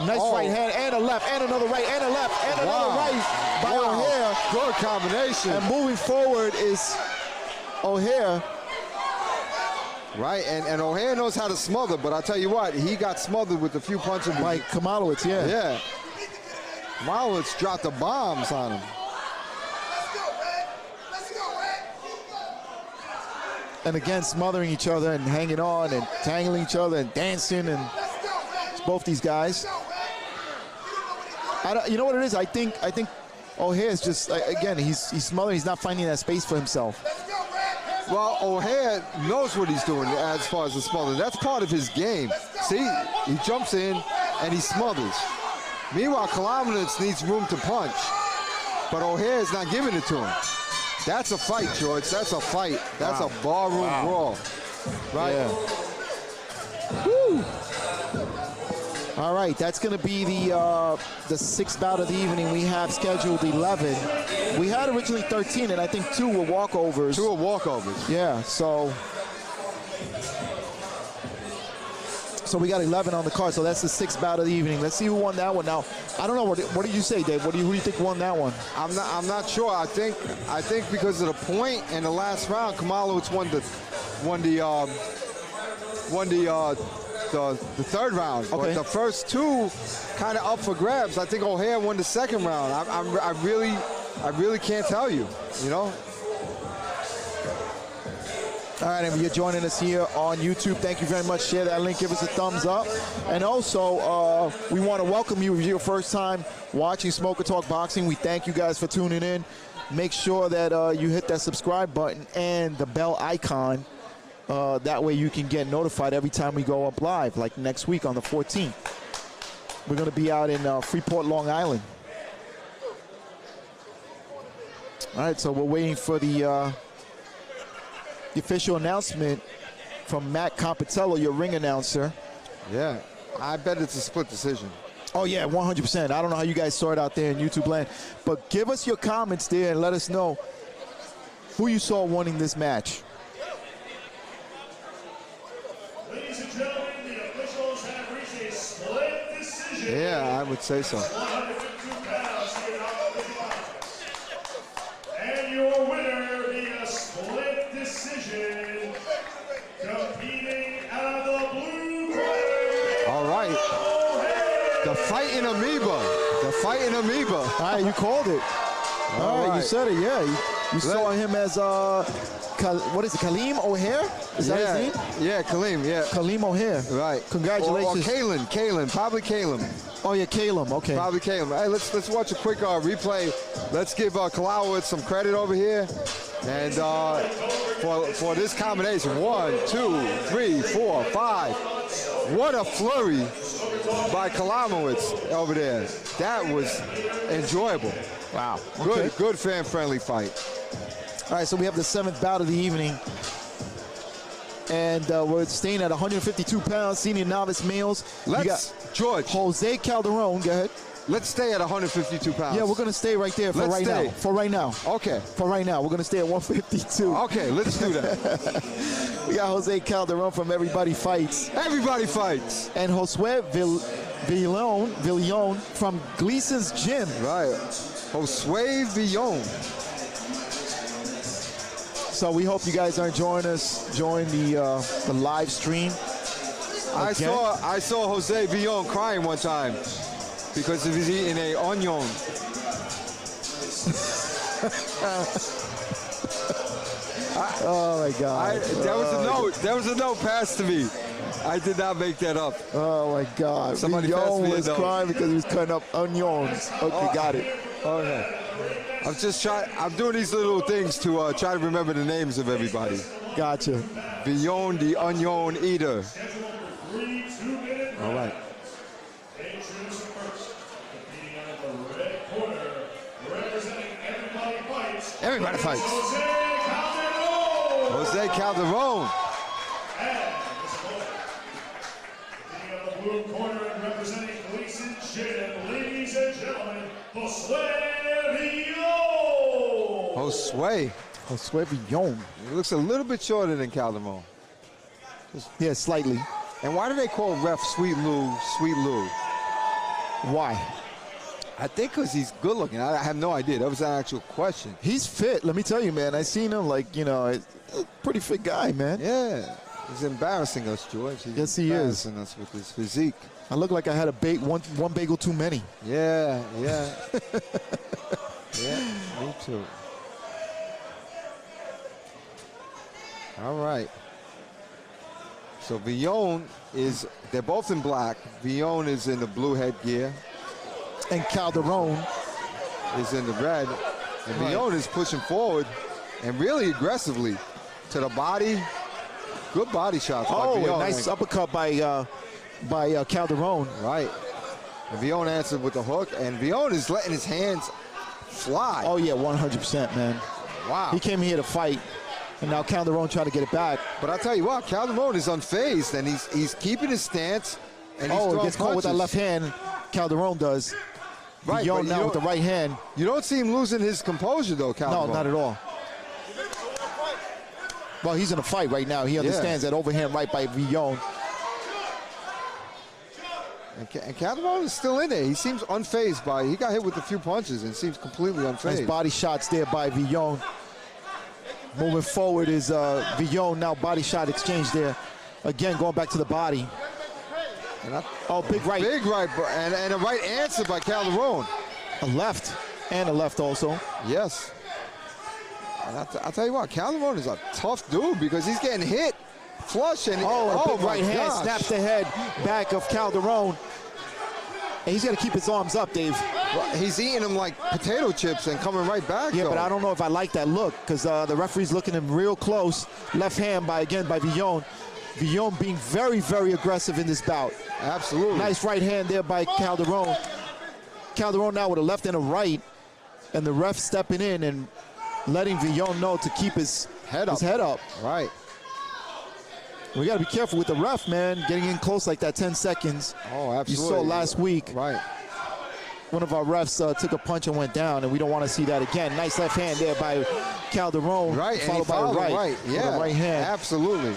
nice right hand, and a left, and another right, and a left, and another right by O'Hare. Good combination. And moving forward is O'Hare. Right, and O'Hare knows how to smother, but I'll tell you what, he got smothered with a few punches. Like Kieimanowicz, yeah. Yeah. Kieimanowicz dropped the bombs on him. Let's go, man. And again, smothering each other and hanging on and tangling each other and dancing, and it's both these guys. You know what it is? I think O'Hare is just, again, he's smothering. He's not finding that space for himself. Let's go, man. Hands Well, O'Hare knows what he's doing as far as the smother. That's part of his game. See, he jumps in and he smothers. Meanwhile, Kieimanowicz needs room to punch, but O'Hare is not giving it to him. That's a fight, George. That's a fight. That's a barroom brawl. Right? Yeah. Woo. All right, that's going to be the sixth bout of the evening. We have scheduled 11. We had originally 13, and I think 2 were walkovers. 2 were walkovers. Yeah, so we got 11 on the card, so that's the sixth bout of the evening. Let's see who won that one. Now, I don't know, what did you say, Dave? Who do you think won that one? I'm not sure. I think because of the point in the last round, Kieimanowicz won the third round. Okay. But the first 2 kind of up for grabs. I think O'Hare won the second round. I really can't tell you, you know? All right, and if you're joining us here on YouTube, thank you very much. Share that link, give us a thumbs up. And also, we want to welcome you if you're your first time watching Smoker Talk Boxing. We thank you guys for tuning in. Make sure that you hit that subscribe button and the bell icon. That way you can get notified every time we go up live, like next week on the 14th. We're going to be out in Freeport, Long Island. All right, so we're waiting for the official announcement from Matt Compitello, your ring announcer. Yeah, I bet it's a split decision. Oh, yeah, 100%. I don't know how you guys saw it out there in YouTube land, but give us your comments there and let us know who you saw winning this match. Ladies and gentlemen, the officials have reached a split decision. Yeah, I would say so. 152 pounds here in and your winner via split decision, competing out of the blue corner. All right. The fighting amoeba. The fighting amoeba. All right, you called it. All right, you said it, yeah. You saw him as, what is it, Kealim O'Hare? Is that his name? Yeah, Kealim, yeah. Kealim O'Hare. Right. Congratulations. Or Kealim, probably Kealim. Oh, yeah, Kealim, okay. Probably Kealim. Hey, let's watch a quick replay. Let's give Kieimanowicz some credit over here. And for this combination, 1, 2, 3, 4, 5. What a flurry by Kieimanowicz over there. That was enjoyable. Wow. Good fan-friendly fight. All right, so we have the 7th bout of the evening. And we're staying at 152 pounds, senior novice males. George. Jose Calderon, go ahead. Let's stay at 152 pounds. Yeah, we're going to stay right there for right now. For right now. Okay. For right now. We're going to stay at 152. Okay, let's do that. We got Jose Calderon from Everybody Fights. Everybody Fights. And Josue Villion from Gleason's Gym. Right. Josue Villion. So we hope you guys are enjoying the live stream. I saw Jose Villion crying one time because he was eating an onion. Oh my God! There was a note passed to me. I did not make that up. Oh my God! Somebody Villion was crying because he was cutting up onions. Okay, got it. Okay. I'm doing these little things to try to remember the names of everybody. Gotcha. Villion, the onion eater. All right. Everybody Fights. Jose Calderon. And the blue corner and representing Gleason's Gym, ladies and gentlemen, Josue Villion. Josue Villion. He looks a little bit shorter than Calderon. Yeah, slightly. And why do they call ref Sweet Lou, Sweet Lou? Why? I think because he's good looking. I have no idea. That was an actual question. He's fit. Let me tell you, man. I seen him a pretty fit guy, man. Yeah. He's embarrassing us, George. Yes, he is. Embarrassing us with his physique. I look like I had one bagel too many. Yeah. Yeah, me too. All right. So Villion they're both in black. Villion is in the blue headgear. And Calderon is in the red. And Villion is pushing forward and really aggressively. to the body. Good body shots. Oh, by Villion. a nice uppercut by Calderon. Right. And Villion answered with the hook, and Villion is letting his hands fly. Oh, yeah, 100%, man. Wow. He came here to fight, and now Calderon trying to get it back. But I'll tell you what, Calderon is unfazed, and he's keeping his stance. And he's He gets caught with that punches. left hand. Calderon does. Right, Villion now with the right hand. You don't see him losing his composure, though, Calderon. No, not at all. Well, he's in a fight right now. He understands that overhand right by Villion. And Calderon is still in there. He seems unfazed by it. He got hit with a few punches and seems completely unfazed. Nice body shots there by Villion. Moving forward is Villion, now body shot exchange there. Again, going back to the body. Big right. Big right, and a right answer by Calderon. A left, and a left also. Yes. And I'll tell you what, Calderon is a tough dude because he's getting hit flush. And a big right hand gosh. snaps the head back of Calderon. And he's got to keep his arms up, Dave. Well, he's eating them like potato chips and coming right back. Yeah, though. but I don't know if I like that look because the referee's looking at him real close. Left hand by Villion. Villion being very, very aggressive in this bout. Absolutely. Nice right hand there by Calderon. Calderon now with a left and a right, and the ref stepping in and letting Villion know to keep his head up. Right. We got to be careful with the ref, man, getting in close like that, 10 seconds. Oh, absolutely. You saw last week. Right. One of our refs took a punch and went down, and we don't want to see that again. Nice left hand there by Calderon. Right, followed by the right. Yeah, the right hand. Absolutely.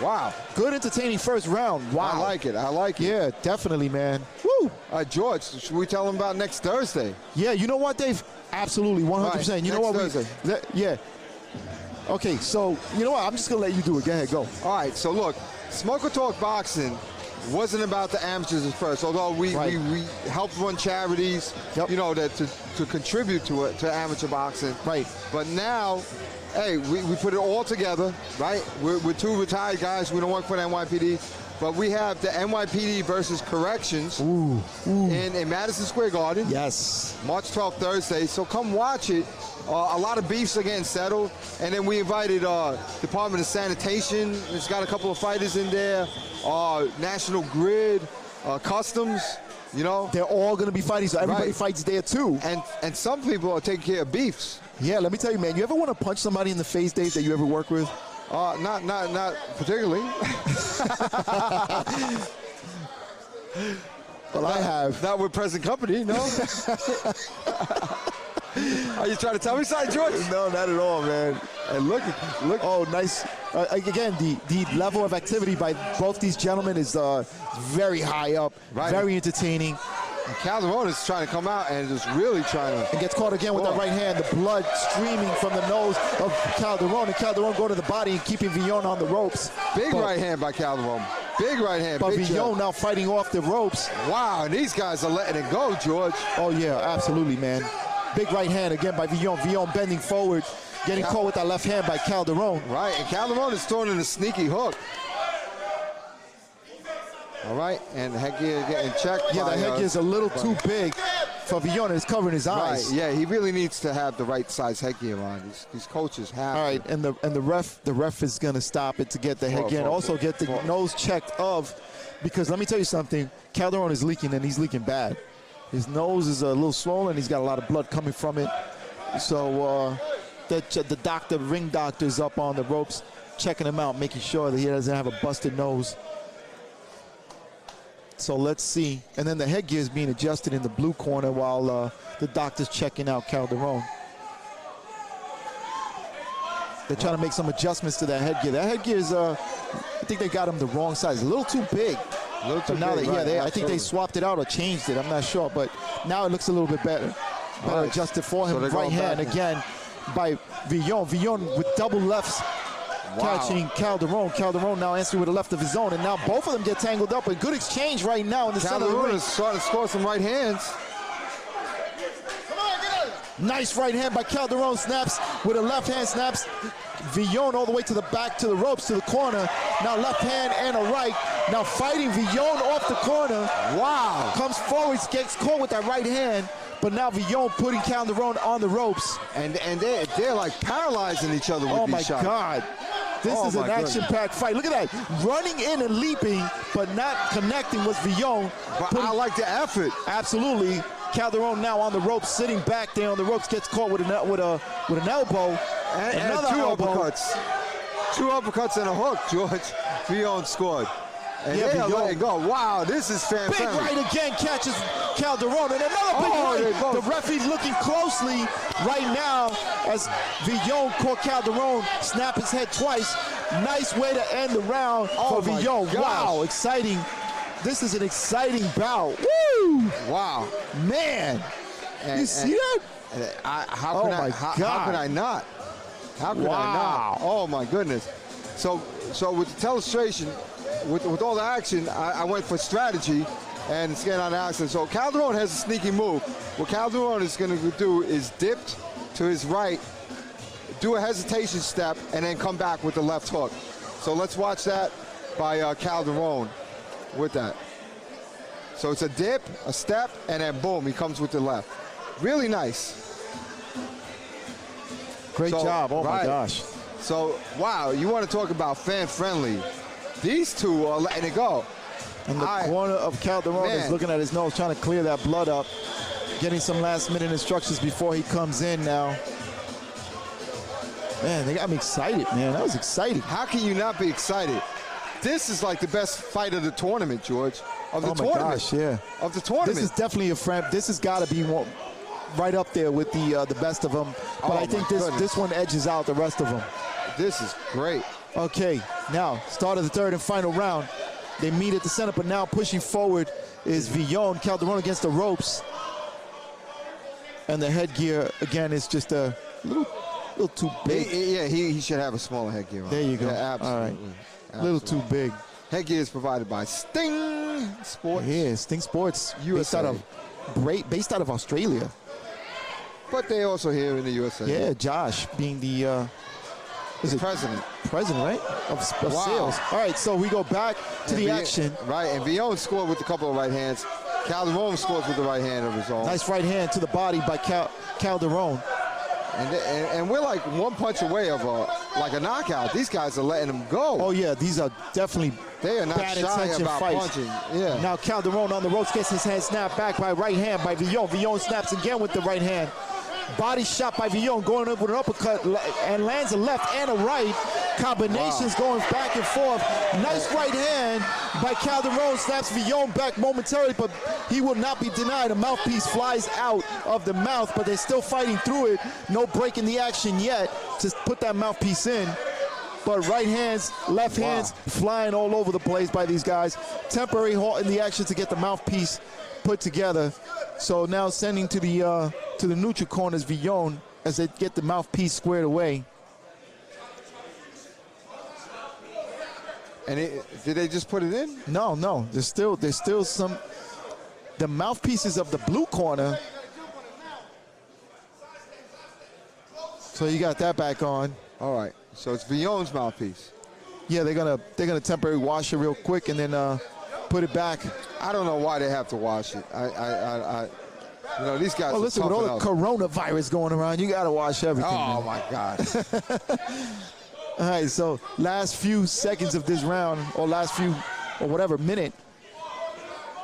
Wow. Good, entertaining first round. Wow. I like it. I like it. Yeah, definitely, man. Woo. George, should we tell him about next Thursday? Yeah, you know what, Dave? Absolutely, 100%. Right, you know what? Thursday. Yeah. Okay, so, you know what? I'm just going to let you do it. Go ahead, go. All right, so look, Smoker Talk Boxing wasn't about the amateurs at first, although we helped run charities, you know, that to contribute to amateur boxing. Right. But now, hey, we put it all together, right? We're two retired guys. We don't work for the NYPD. But we have the NYPD versus Corrections in Madison Square Garden. Yes. March 12th, Thursday. So come watch it. A lot of beefs are getting settled. And then we invited Department of Sanitation. It's got a couple of fighters in there. National Grid, Customs, you know. They're all going to be fighting, so everybody fights there too. And some people are taking care of beefs. Yeah, let me tell you, man, you ever want to punch somebody in the face, Dave, that you ever work with? Not particularly. Well, I have. Not with present company, no. Are you trying to tell me something, George? No, not at all, man. And look. Oh, nice. Again, the level of activity by both these gentlemen is very high up, very entertaining. And Calderon is trying to come out and just really trying to. And gets caught again with that right hand, the blood streaming from the nose of Calderon, and Calderon going to the body and keeping Villion on the ropes. Big right hand by Calderon. Big right hand. But big Villion jab. now fighting off the ropes. Wow, and these guys are letting it go, George. Oh, yeah, absolutely, man. Big right hand again by Villion. Villion bending forward, getting caught with that left hand by Calderon. Right, and Calderon is throwing in a sneaky hook. All right, and the headgear getting checked. Yeah, the headgear is a little too big for Villion. It's covering his eyes. Right, yeah, he really needs to have the right size headgear on. These coaches have. All right, and the ref is going to stop it to get the headgear and also get the nose checked of, because let me tell you something, Calderon is leaking, and he's leaking bad. His nose is a little swollen. He's got a lot of blood coming from it. So the ring doctor is up on the ropes, checking him out, making sure that he doesn't have a busted nose. So let's see. And then the headgear is being adjusted in the blue corner while the doctor's checking out Calderon. They're trying to make some adjustments to that headgear. That headgear is, I think they got him the wrong size. A little too big. A little too now big, I think they swapped it out or changed it. I'm not sure, but now it looks a little bit better. Better adjusted for him. So right hand again by Villion. Villion with double lefts. Catching Calderon. Calderon now answering with a left of his own, and now both of them get tangled up. A good exchange right now in the center of the ring. Calderon is starting to score some right hands. Nice right hand by Calderon, snaps with a left hand, snaps Villion all the way to the back, to the ropes, to the corner. Now left hand and a right. Now fighting Villion off the corner. Wow. Comes forward, gets caught with that right hand. But now Villion putting Calderon on the ropes. And they're like paralyzing each other with these shots. Oh my God. This Oh, is an my goodness. action-packed fight. Look at that. Running in and leaping, but not connecting was Villion. But I like the effort. Absolutely. Calderon now on the ropes, sitting back there on the ropes, gets caught with an elbow. And Another two elbow. uppercuts. 2 uppercuts and a hook, George. Villion scored. And Yeah, they are Villion. letting go. Wow, this is Big fan-friendly. right again catches Calderon, and another big Oh, they right. both- The referee's looking closely right now as Villion caught Calderon, snap his head twice. Nice way to end the round Oh, for my Villion. gosh. Wow, exciting. This is an exciting bout. Woo! Wow. Man, And- you see that? How Oh, can my how God. could I not? How could I Wow. not? Oh my goodness. So with the telestration, with all the action, I went for strategy and scan on action. So Calderon has a sneaky move. What Calderon is going to do is dip to his right, do a hesitation step, and then come back with the left hook. So let's watch that by Calderon with that. So it's a dip, a step, and then boom, he comes with the left. Really nice. Great So, job. Oh, my right. gosh. So, wow, you want to talk about fan-friendly. These two are letting it go. And the corner of Calderon is Man. looking at his nose, trying to clear that blood up. Getting some last-minute instructions before he comes in now. Man, they got me excited, man. That was exciting. How can you not be excited? This is like the best fight of the tournament, George. Of the Oh, my tournament. gosh, yeah. Of the tournament. This is definitely a friend. This has got to be one right up there with the best of them. But Oh, I think my goodness. this one edges out the rest of them. This is great. Okay, now, start of the third and final round. They meet at the center, but now pushing forward is Villion. Calderon against the ropes. And the headgear, again, is just a little too big. He should have a smaller headgear on. There you go. Yeah, absolutely. All right. A little too big. Headgear is provided by Sting Sports. Yeah, Sting Sports, USA. based out of Australia. But they also here in the USA. Yeah, Josh being the president. President, right? Of Wow. sales. All right, so we go back to the And action. Right, and Villion scored with a couple of right hands. Calderon scores with the right hand of his own. Nice right hand to the body by Calderon. And we're like one punch away of a knockout. These guys are letting them go. Oh, yeah, these are definitely They are not bad shy intention about fights. punching. Yeah. Now Calderon on the ropes gets his hand snapped back by right hand by Villion. Villion snaps again with the right hand. Body shot by Villion, going up with an uppercut and lands a left and a right. Combinations going back and forth. Nice right hand by Calderon, snaps Villion back momentarily, but he will not be denied. A mouthpiece flies out of the mouth, but they're still fighting through it. No break in the action yet. Just put that mouthpiece in. But right hands, left hands flying all over the place by these guys. Temporary halt in the action to get the mouthpiece put together. So now sending to the neutral corners Villion as they get the mouthpiece squared away. And did they just put it in? No. There's still some. The mouthpieces of the blue corner. So you got that back on. All right. So it's Villion's mouthpiece. Yeah, they're gonna temporarily wash it real quick and then put it back. I don't know why they have to wash it. These guys. Well, are listen, tough with all enough. the coronavirus going around, you gotta wash everything. Oh man. my God. All right, so last few seconds of this round, or last few, or whatever minute,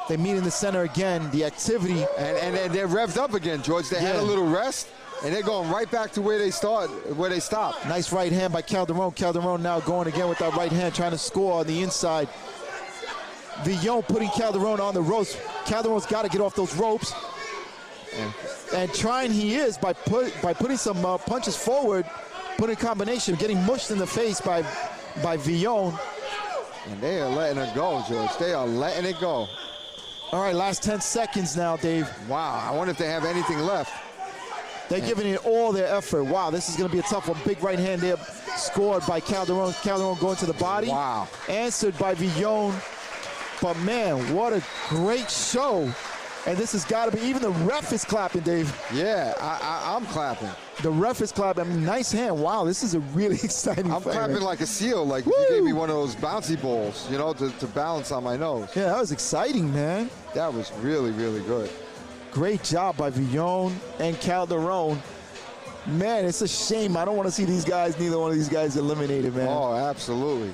they meet in the center again. The activity. and they're revved up again, George. They had a little rest, and they're going right back to where they stopped. Nice right hand by Calderon. Calderon now going again with that right hand, trying to score on the inside. Villion putting Calderon on the ropes. Calderon's got to get off those ropes. And trying he is by putting some punches forward, putting combination, getting mushed in the face by Villion. And they are letting it go, George. They are letting it go. All right, last 10 seconds now, Dave. Wow, I wonder if they have anything left. They're giving it all their effort. Wow, this is going to be a tough one. Big right hand there scored by Calderon. Calderon going to the body. Wow. Answered by Villion. But, man, what a great show. And this has got to be, even the ref is clapping, Dave. Yeah, I'm clapping. The ref is clapping. I mean, nice hand. Wow, this is a really exciting I'm fight, clapping man. like a seal, like if you gave me one of those bouncy balls, to balance on my nose. Yeah, that was exciting, man. That was really, really good. Great job by Villion and Calderon. Man, it's a shame. I don't want to see these guys, neither one of these guys eliminated, man. Oh, absolutely.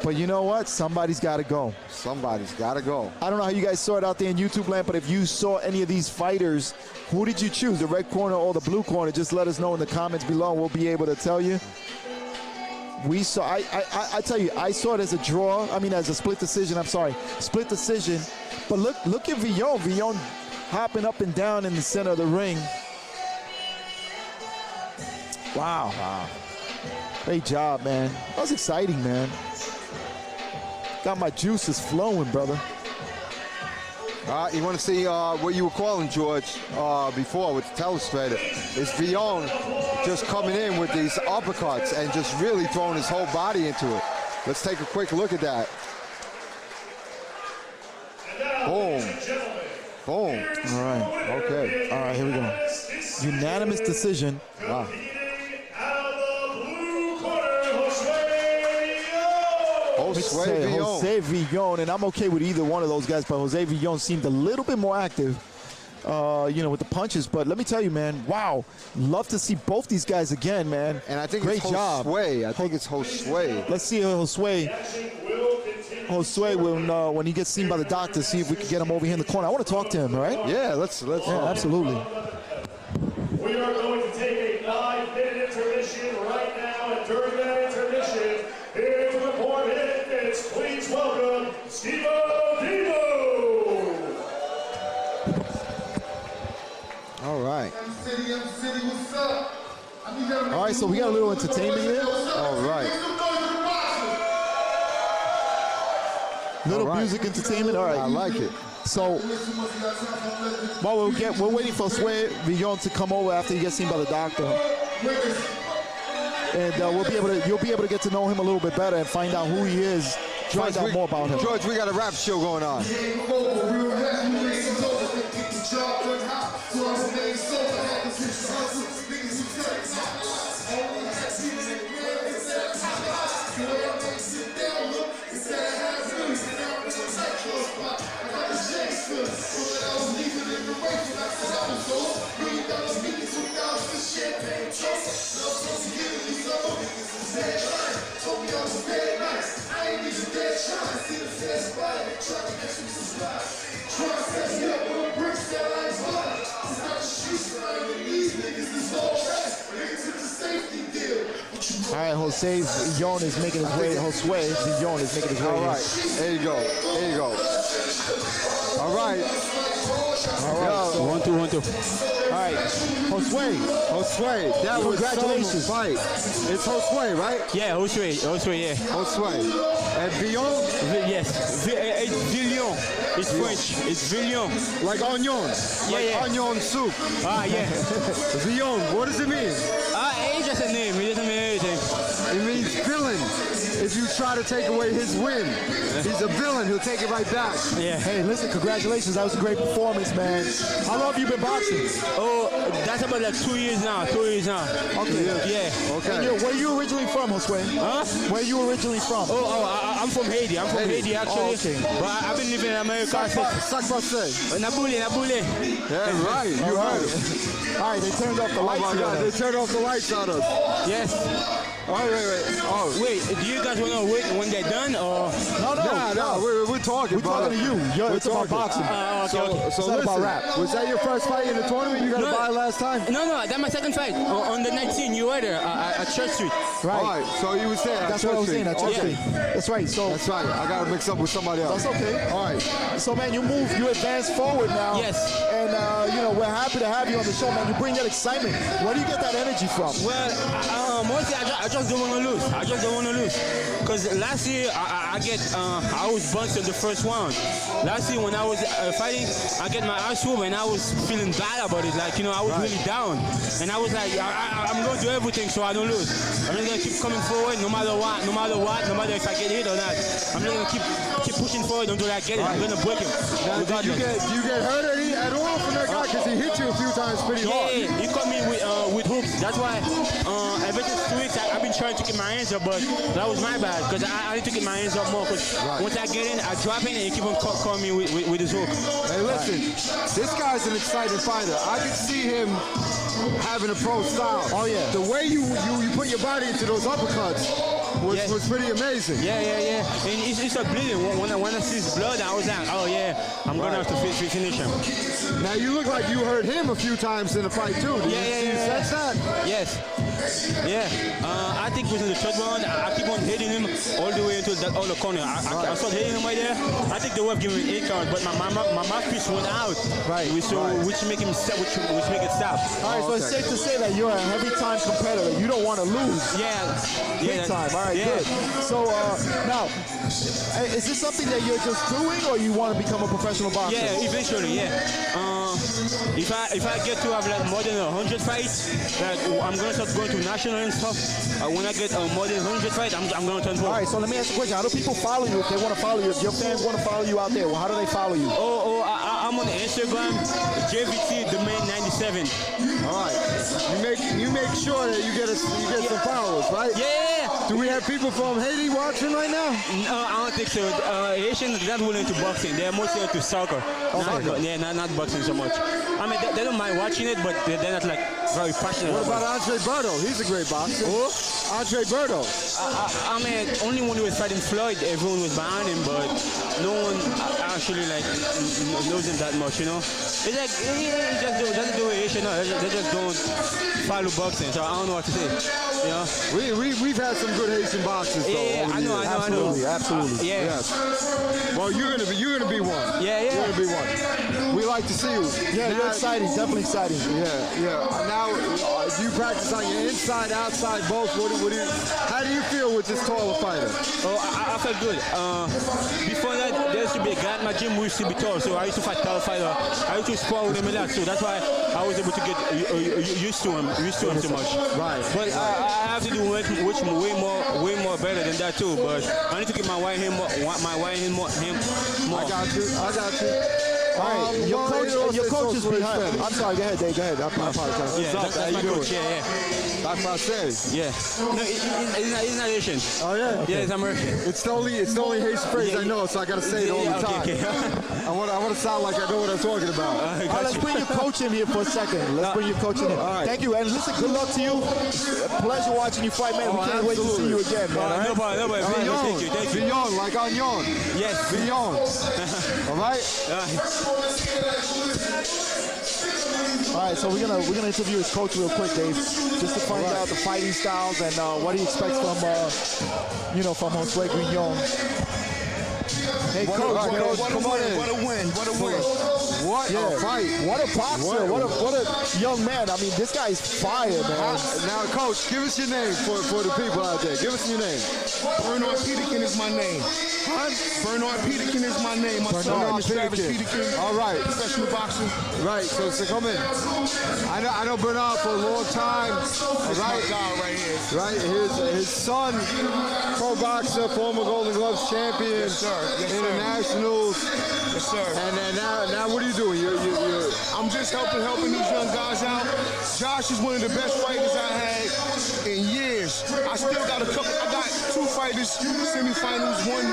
But you know what? Somebody's got to go. Somebody's got to go. I don't know how you guys saw it out there in YouTube land, but if you saw any of these fighters, who did you choose, the red corner or the blue corner? Just let us know in the comments below. We'll be able to tell you. We saw, I tell you, I saw it as a draw. I mean, as a split decision. I'm sorry, split decision. But look at Villion. Villion hopping up and down in the center of the ring. Wow. Great job, man. That was exciting, man. Got my juices flowing, brother. You want to see what you were calling, George, before with the telestrator. Is Villion just coming in with these uppercuts and just really throwing his whole body into it. Let's take a quick look at that. Boom. Boom. All right. Okay. All right, here we go. Unanimous decision. Wow. Jose Villion, and I'm okay with either one of those guys, but Jose Villion seemed a little bit more active, you know, with the punches. But let me tell you, man, wow, love to see both these guys again, man. And I think great it's job. Josue. I think it's Josue. Let's see Josue will, when he gets seen by the doctor, see if we can get him over here in the corner. I want to talk to him, all right? Yeah, let's. Yeah, absolutely. We are going to take a 5-minute intermission right now, and during that intermission, here to report hits, please welcome Steve Devo. All right. All right, so we got a little entertainment here. All right. Little music entertainment. All right. I like it. So, while we're waiting for Villion to come over after he gets seen by the doctor, and you'll be able to get to know him a little bit better and find out who he is, find out more about him. George, we got a rap show going on. All right, Jose Villion is making his way. Josue Villion is making his way. All right, there you go. There you go. All right. All right. So, 1, 2, 1, 2. All right, Josue, that was congratulations. some fight. It's Josue, right? Yeah, Josue, yeah. Josue. And Villion? Yes, it's Villion. It's French. It's Villion. Like onion. Yeah. Onion soup. Yeah. Villion, what does it mean? It's just a name. It doesn't mean anything. It means villain. If you try to take away his win, he's a villain. He'll take it right back. Yeah. Hey, listen, congratulations. That was a great performance, man. How long have you been boxing? Oh, that's about like 2 years now. 2 years now. Okay. Yeah. Okay. And where are you originally from, Josue? Huh? Where are you originally from? I'm from Haiti. I'm from Haiti actually. Oh, okay. But I've been living in America since. Nabule. Yeah, right. You heard him. All right, they turned off the lights. Oh my God, they turned off the lights on us. Yes. Oh, wait. Oh, wait. Do you guys want to wait when they're done, or? No. We're talking about to you. It's about boxing. So It's not listen, about rap. was that your first fight in the tournament? You got to buy last time? No, that's my second fight. On the 19th, you were there at Church Street. Right. All right, so you was there. That's what I was saying. That's Okay. That's right. So That's right. I got to mix up with somebody else. that's okay. All right. So, man, you advance forward now. Yes. And, we're happy to have you on the show, man. You bring that excitement. Where do you get that energy from? Well, mostly I just don't want to lose. I just don't want to lose. Because last year, I was bunched in the first round. Last year, when I was fighting, I get my ass whooped, and I was feeling bad about it. Like, I was really down. And I was like, I'm going to do everything so I don't lose. I'm just going to keep coming forward no matter what, no matter if I get hit or not. I'm just going to keep pushing forward until I get it. I'm going to break him. Now, do you get hurt at all from that guy? Because he hit you a few times pretty hard. Yeah, he caught me with hooks. That's why ever since 2 weeks, I've been trying to get my hands up, but that was my bad, because I need to get my hands up more, because once I get in, I drop in, and he keep on calling me with his hook. Hey, listen, this guy's an exciting fighter. I can see him having a pro style. Oh, yeah. The way you put your body into those uppercuts was pretty amazing. Yeah. And it's a bleeding. When I see his blood, I was like, oh yeah, I'm gonna have to finish him. Now you look like you hurt him a few times in the fight too. Did you sense that? Yes. Yeah. I think it was in the third round. I keep on hitting him all the way until that other corner. I started hitting him right there. I think they were giving me 8 counts, but my mouthpiece went out. Right. Which make him stop. Which make it stop. All right, so it's safe to say that you're a heavy-time competitor. You don't want to lose. Big time. All right, good. So now, is this something that you're just doing, or you want to become a professional boxer? Yeah, eventually. Yeah. If I get to have like more than 100 fights, like I'm gonna start going to national and stuff. When I get more than 100 fights, I'm gonna turn pro. All right, so let me ask you a question. How do people follow you if they want to follow you? If your fans want to follow you out there, well, how do they follow you? I'm on Instagram, JVT Domain 97. All right. You make sure that you get some followers, right? Yeah. Do we have people from Haiti watching right now? No, I don't think so. Haitians are not willing to boxing. They're mostly into soccer. Not boxing so much. I mean, they don't mind watching it, but they're not like very passionate. What about Andre Berto? He's a great boxer. Who? Andre Berto. I mean, only when he was fighting Floyd, everyone was behind him, but no one actually like knows him that much, you know. It's like he just doesn't do Haitian. No, they just don't follow boxing. So I don't know what to say. You know. We've had some good Haitian boxers though. Yeah, I know. Absolutely. Yeah. Yes. Well, you're gonna be one. Yeah. You're gonna be one. We like to see you. Yeah, you're exciting. Definitely exciting. Yeah. Now, do you practice on your inside, outside, both? How do you feel with this taller fighter? Oh, I felt good. Before that, there used to be a guy at my gym who used to be tall, so I used to fight tall fighter. I used to spar with him a lot, so that's why I was able to get used to him so much. Right. But I have to do way more better than that too. But I need to get my right hand more. I got you. All right, your coach is behind. I'm sorry, go ahead, Dave. Go ahead. I apologize. Yeah, that's my coach. Yeah. That's what I said. Yeah. No, he's not Asian. Oh yeah. Yeah, he's American. It's the only Haitian phrase I know, so I gotta say it all the time. Okay. I want to sound like I know what I'm talking about. All right, let's bring your coach in here for a second. All right. Thank you, and listen, good luck to you. Pleasure watching you fight, man. We can't wait to see you again, man. No problem. Thank you. Villion, like onion. Yes. Villion. All right. All right, so we're gonna interview his coach real quick, Dave, just to find out the fighting styles and what he expects from from Josue Grignon. Hey, coach, come on in. What a win. What a fight. What a boxer. What a young man. I mean, this guy's fire, man. Now, coach, give us your name for the people out there. Give us your name. Bernard Peterkin is my name. Bernard Peterkin is my name. My son name is Travis Peterkin. All right. Professional boxer. Right, so come in. I know Bernard for a long time. That's my guy right here. Right, his son, pro boxer, former Golden Gloves champion. Yes, sir. Internationals. Yes, sir. And now what are you doing? I'm just helping these young guys out. Josh is one of the best fighters I had in years. I still got I got 2 fighters, semifinals, 1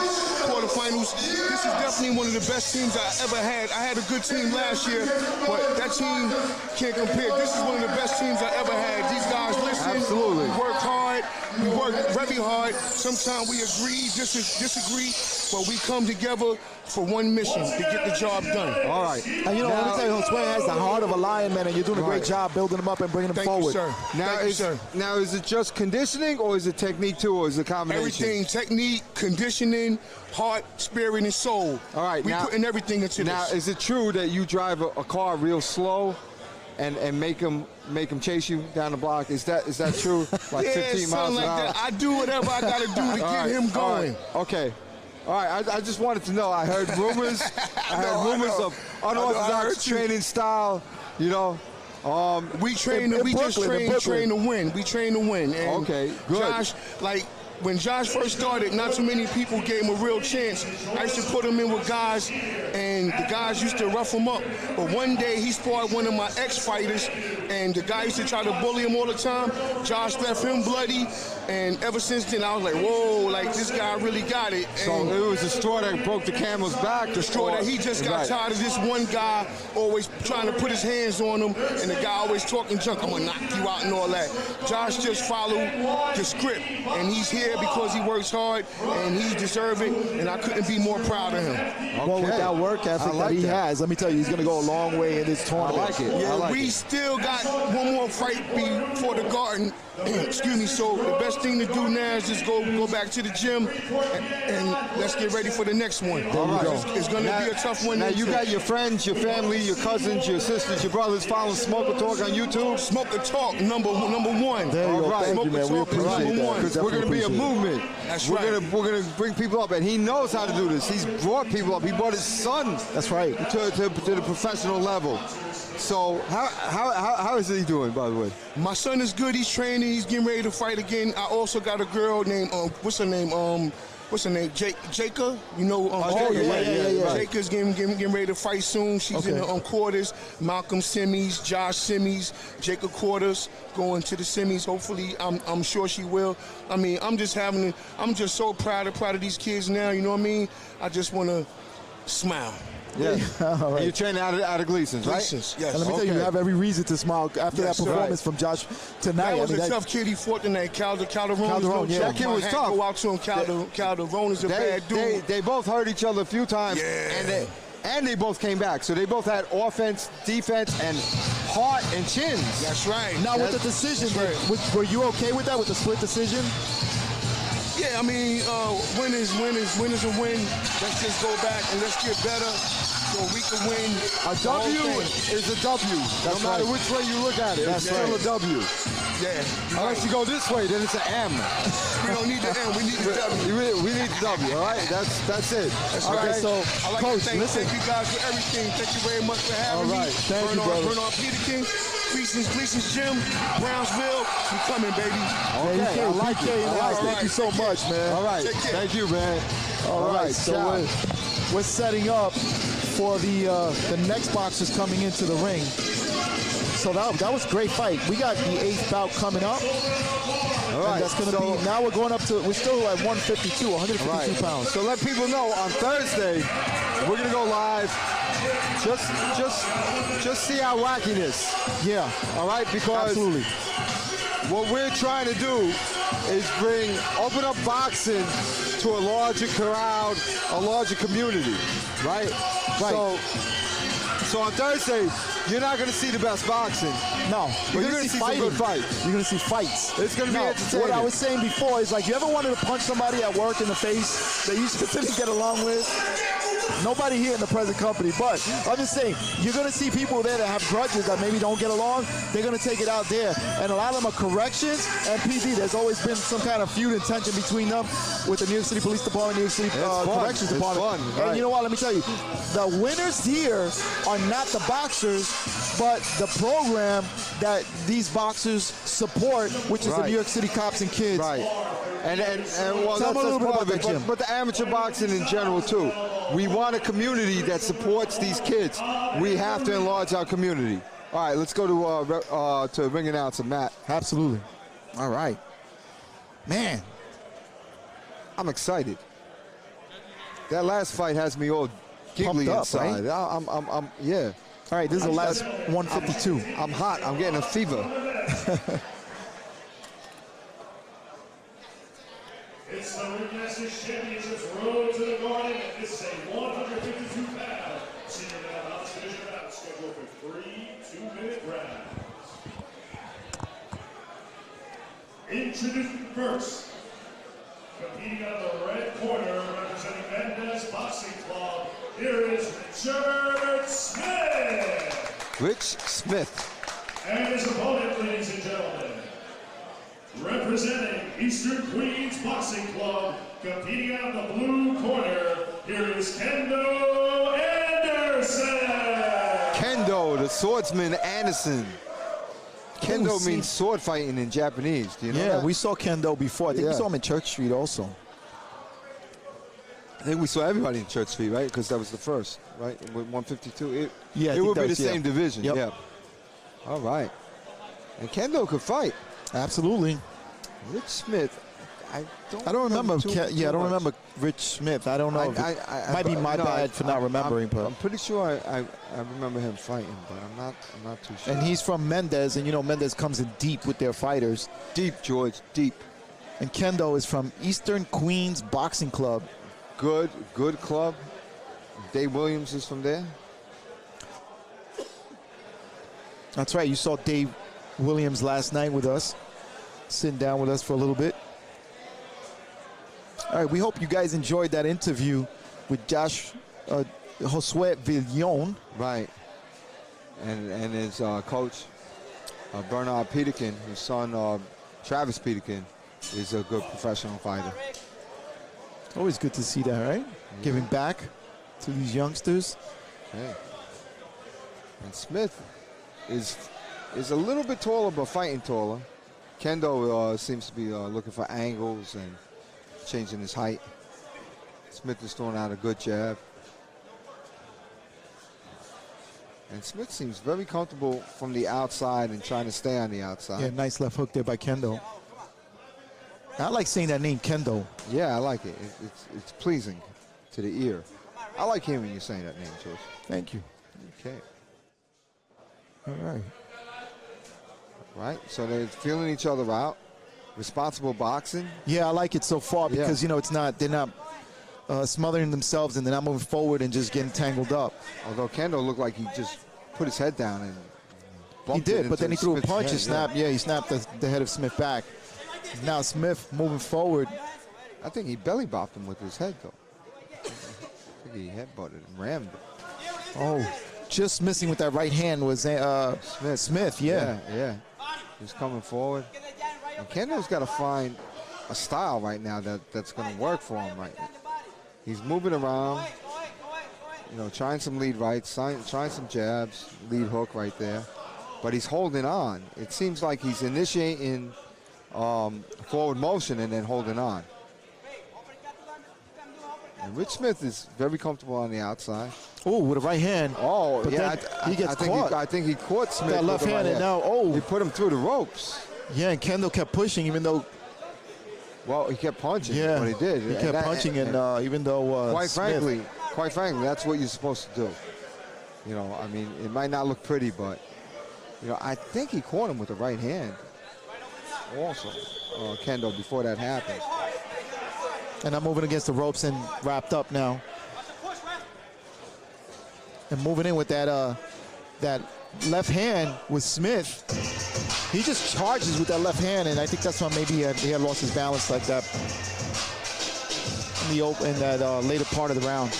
quarterfinals. This is definitely one of the best teams I ever had. I had a good team last year, but that team can't compare. This is one of the best teams I ever had. These guys listen. Absolutely. We work hard. We work very hard. Sometimes we disagree, but we come together for one mission, to get the job done. All right. And let me tell you, Josue has the heart of a lion, man, and you're doing a great job building him up and bringing him forward. Thank you, sir. Now, is it just conditioning, or is it technique too, or is it a combination? Everything, technique, conditioning, heart, spirit, and soul. All right. We're putting everything into this. Now, is it true that you drive a car real slow and make him chase you down the block? Is that true? Like 15 miles an hour? That. I do whatever I got to do to get him going. Okay. All right, I just wanted to know. I heard rumors. Of unorthodox training style. We train to win. We train to win. And okay, good. Josh, when Josh first started, not too many people gave him a real chance. I used to put him in with guys, and the guys used to rough him up. But one day he sparred one of my ex-fighters, and the guy used to try to bully him all the time. Josh left him bloody, and ever since then I was like, whoa, like this guy really got it. And So it was the straw that broke the camel's back? the straw that he just got tired of this one guy always trying to put his hands on him, and the guy always talking junk, I'm gonna knock you out and all that. Josh just followed the script, and he's here because he works hard, and he deserves it, and I couldn't be more proud of him. Well, with that work ethic that he has, let me tell you, he's going to go a long way in this tournament. I like it. Yeah, I like we it. still got one more fight before the Garden. Excuse me. So the best thing to do now is just go back to the gym and let's get ready for the next one. All right. It's going to be a tough one. Now you got your friends, your family, your cousins, your sisters, your brothers following Smoke and Talk on YouTube. Smoke and Talk, number one. There you go. All right. Thank you, man. We appreciate that. Because we're going to be a movement. That's we're right. We're going to bring people up, and he knows how to do this. He's brought people up. He brought his son. That's right. To the professional level. So how is he doing, by the way? My son is good. He's training. He's getting ready to fight again. I also got a girl named what's her name? Jacob. You know? yeah. Jacob's getting ready to fight soon. She's in the quarters. Malcolm semis, Josh semis, Jacob quarters, going to the semis. Hopefully, I'm sure she will. I mean, I'm just so proud of these kids now. You know what I mean? I just want to smile. Yeah. All right. You're training out of Gleason's, right? Gleason's, yes. And let me tell you, you have every reason to smile after that performance from Josh tonight. That was a tough kid. He fought tonight. Calderon. Yeah. That kid was tough. Go out to him. Calderon is a bad dude. They both hurt each other a few times. Yeah. And they both came back. So they both had offense, defense, and heart and chins. That's right. Now with the decision, were you okay with that, with the split decision? Yeah, I mean, win is a win. Let's just go back and let's get better so we can win. A W is a W. No matter which way you look at it, it's still a W. Yeah. Unless you go this way, then it's an M. We don't need the M. We need the W. We need the W. All right, that's it. That's okay, right. So I like Coach, to thank you guys for everything. Thank you very much for having me. All right, thank you, brother. Burn on Peter King, Gleason's Gym, Brownsville. We coming, baby. Okay, I like it. Thank you so much, man. All right, thank you, man. All right, so we're setting up for the next boxers coming into the ring. So that was a great fight. We got the 8th bout coming up. All right, that's going to be, now we're going up to, we're still at 152 pounds. So let people know, on Thursday, we're going to go live. Just see our wackiness. Yeah. All right, because absolutely. What we're trying to do is open up boxing to a larger crowd, a larger community, right? Right. So on Thursday, you're not going to see the best boxing. No. You're going to see some good fights. You're going to see fights. It's going to be entertaining. What I was saying before is, like, you ever wanted to punch somebody at work in the face that you didn't get along with? Nobody here in the present company, but I'm just saying, you're going to see people there that have grudges that maybe don't get along. They're going to take it out there. And a lot of them are corrections and PD. There's always been some kind of feud and tension between them with the New York City Police Department, New York City Corrections Department. And you know what? Let me tell you, the winners here are not the boxers, but the program that these boxers support, which is the New York City Cops and Kids. Right. And well, tell them a little bit about that, Jim. But the amateur boxing in general too. We want a community that supports these kids. We have to enlarge our community. All right, let's go to ring announcer Matt. Absolutely. All right, man. I'm excited. That last fight has me all giggly inside. Right? Yeah. All right, this is the last 152. I'm hot. I'm getting a fever. It's the Ring Masters Championships Road to the Garden, and this is a 152-pound senior male novice division bout scheduled for 3 2-minute rounds. Introducing first, competing out of the red corner, representing Mendez Boxing Club, here is Richard Smith. Rich Smith. And his opponent, ladies and gentlemen, representing Eastern Queens Boxing Club, competing out of the blue corner, here is Kendo Anderson. Kendo, the swordsman Anderson. Kendo means sword fighting in Japanese. Do you know that? Yeah, we saw Kendo before. I think we saw him in Church Street also. I think we saw everybody in Church Street, right? Because that was the first, right? With 152. It would be the same division. Yep. Yeah. All right. And Kendo could fight. Absolutely. Rich Smith, I don't remember. I don't remember Rich Smith. I don't know. Might be my bad for not remembering. But I'm pretty sure I remember him fighting, but I'm not too sure. And he's from Mendez, and you know Mendez comes in deep with their fighters. Deep, George, deep. And Kendo is from Eastern Queens Boxing Club. Good club. Dave Williams is from there. That's right. You saw Dave Williams last night with us, sitting down with us for a little bit. All right, we hope you guys enjoyed that interview with Josue Villion. Right. And his coach, Bernard Peterkin, his son, Travis Peterkin, is a good professional fighter. Always good to see that, right? Yeah. Giving back to these youngsters. Okay. And Smith is a little bit taller, but fighting taller. Kendo seems to be looking for angles and changing his height. Smith is throwing out a good jab. And Smith seems very comfortable from the outside and trying to stay on the outside. Yeah, nice left hook there by Kendo. I like saying that name, Kendo. Yeah, I like it. It's pleasing to the ear. I like hearing you saying that name, George. Thank you. Okay. All right. Right, so they're feeling each other out. Responsible boxing. Yeah, I like it so far because, you know, they're not smothering themselves and they're not moving forward and just getting tangled up. Although Kendo looked like he just put his head down and bumped He did, but then he threw a Smith's punch head, and snapped. Yeah, he snapped the head of Smith back. Now Smith moving forward. I think he belly bopped him with his head, though. I think he headbutted and rammed it. Oh, just missing with that right hand was Smith, yeah. Yeah. He's coming forward. And Kendo's got to find a style right now that's going to work for him right now. He's moving around, you know, trying some lead rights, trying some jabs, lead hook right there. But he's holding on. It seems like he's initiating forward motion and then holding on. And Rich Smith is very comfortable on the outside. Oh, with a right hand. Oh, but yeah. he gets caught. I think he caught Smith. That left hand, and now, he put him through the ropes. Yeah, and Kendo kept pushing, even though. Well, he kept punching. Yeah, but he did. He kept punching, and even though. Quite frankly, that's what you're supposed to do. You know, I mean, it might not look pretty, but you know, I think he caught him with the right hand. Also, Kendo, before that happened. And I'm moving against the ropes and wrapped up now. And moving in with that left hand with Smith. He just charges with that left hand, and I think that's why maybe he had lost his balance like that in that later part of the round.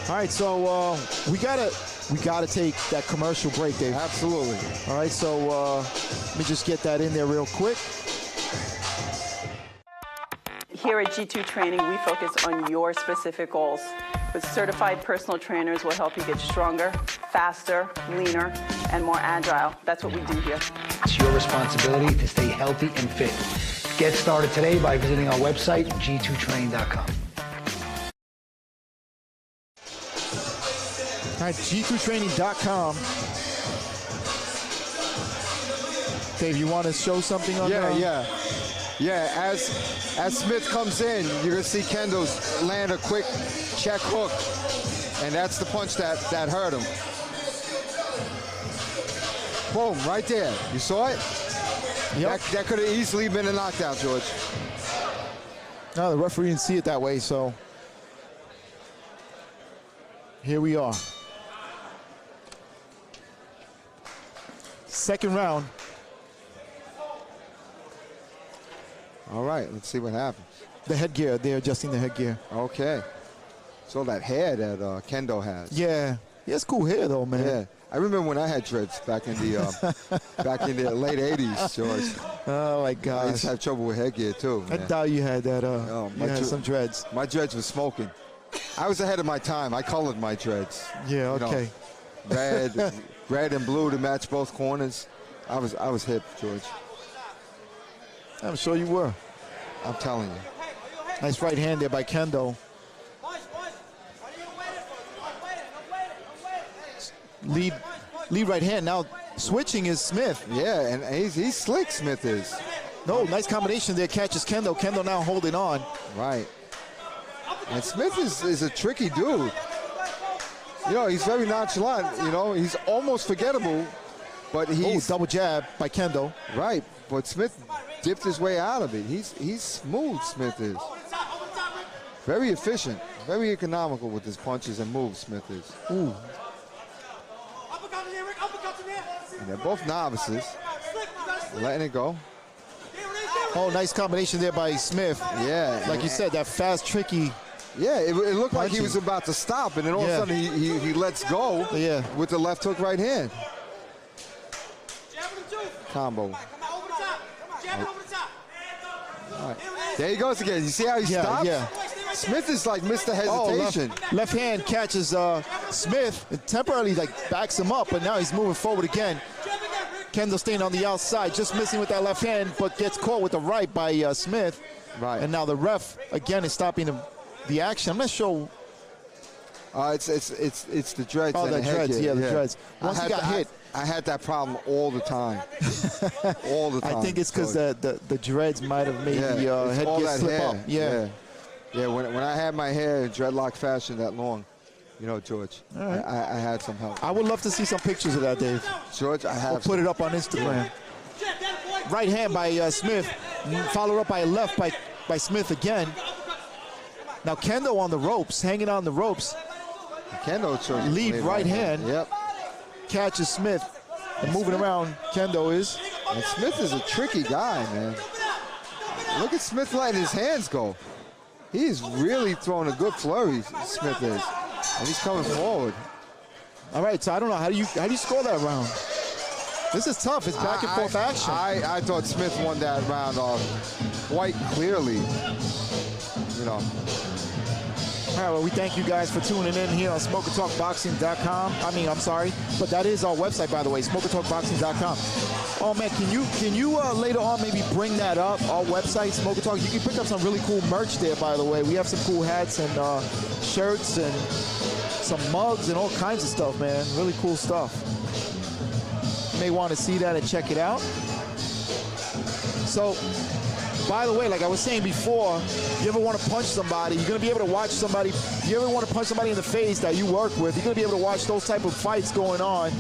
All right, so we gotta take that commercial break, Dave. Absolutely. All right, so let me just get that in there real quick. Here at G2 Training, we focus on your specific goals. With certified personal trainers, we'll help you get stronger, faster, leaner, and more agile. That's what we do here. It's your responsibility to stay healthy and fit. Get started today by visiting our website, g2training.com. All right, g2training.com. Dave, you want to show something on that? Yeah, as Smith comes in, you're going to see Kendo's land a quick check hook. And that's the punch that hurt him. Boom, right there. You saw it? Yep. That could have easily been a knockdown, George. No, the referee didn't see it that way, so here we are. Second round. All right, let's see what happens. The headgear, they're adjusting the headgear. Okay. So that hair that Kendo has. Yeah. He has cool hair, though, man. Yeah. I remember when I had dreads back in the late 80s, George. Oh, my gosh. I used to have trouble with headgear, too, man. I thought you had that, you had some dreads. My dreads were smoking. I was ahead of my time. I colored my dreads. Yeah, okay. You know, red and blue to match both corners. I was hip, George. I'm sure you were. I'm telling you. Nice right hand there by Kendo. Lead right hand. Now switching is Smith. Yeah, and he's slick, Smith is. No, nice combination there. Catches Kendo. Kendo now holding on. Right. And Smith is a tricky dude. You know, he's very nonchalant. You know, he's almost forgettable, but he's double jab by Kendo. Right, but Smith dipped his way out of it. He's smooth, Smith is. Very efficient, very economical with his punches and moves, Smith is. Ooh. And they're both novices. Letting it go. Oh, nice combination there by Smith. Yeah. Like you said, that fast, tricky. Yeah, it looked like he punching. was about to stop, and then all of a sudden he lets go with the left hook right hand. Combo. All right. There he goes again. You see how he stops? Yeah. Smith is like Mr. Hesitation. Left hand catches Smith and temporarily like backs him up, but now he's moving forward again. Kendo staying on the outside, just missing with that left hand, but gets caught with the right by Smith. Right. And now the ref again is stopping the action. I'm not sure. It's the dreads. Oh, and the dreads. headgear. The dreads. Once he got hit. I had that problem all the time. All the time. I think it's because the dreads might have made the it's all headgear that slip hair. up. Yeah. When I had my hair in dreadlock fashion that long, you know, George, right. I had some help. I would love to see some pictures of that, Dave. George, I have. We'll put it up on Instagram. Right hand by Smith, followed up by a left by Smith again. Now Kendo on the ropes, hanging on the ropes. Kendo lead right hand. Yep. Catches Smith and moving around. Kendo is. And Smith is a tricky guy, man. Look at Smith letting his hands go. He is really throwing a good flurry, Smith is. And he's coming forward. All right, so I don't know, how do you score that round? This is tough. It's back and forth action. I thought Smith won that round quite clearly. You know. All right, well, we thank you guys for tuning in here on SmokerTalkBoxing.com. But that is our website, by the way, SmokerTalkBoxing.com. Oh, man, can you later on maybe bring that up, our website, Smoker Talk? You can pick up some really cool merch there, by the way. We have some cool hats and shirts and some mugs and all kinds of stuff, man. Really cool stuff. You may want to see that and check it out. So, by the way, like I was saying before, you ever want to punch somebody, you're going to be able to watch somebody, you ever want to punch somebody in the face that you work with, you're going to be able to watch those type of fights going on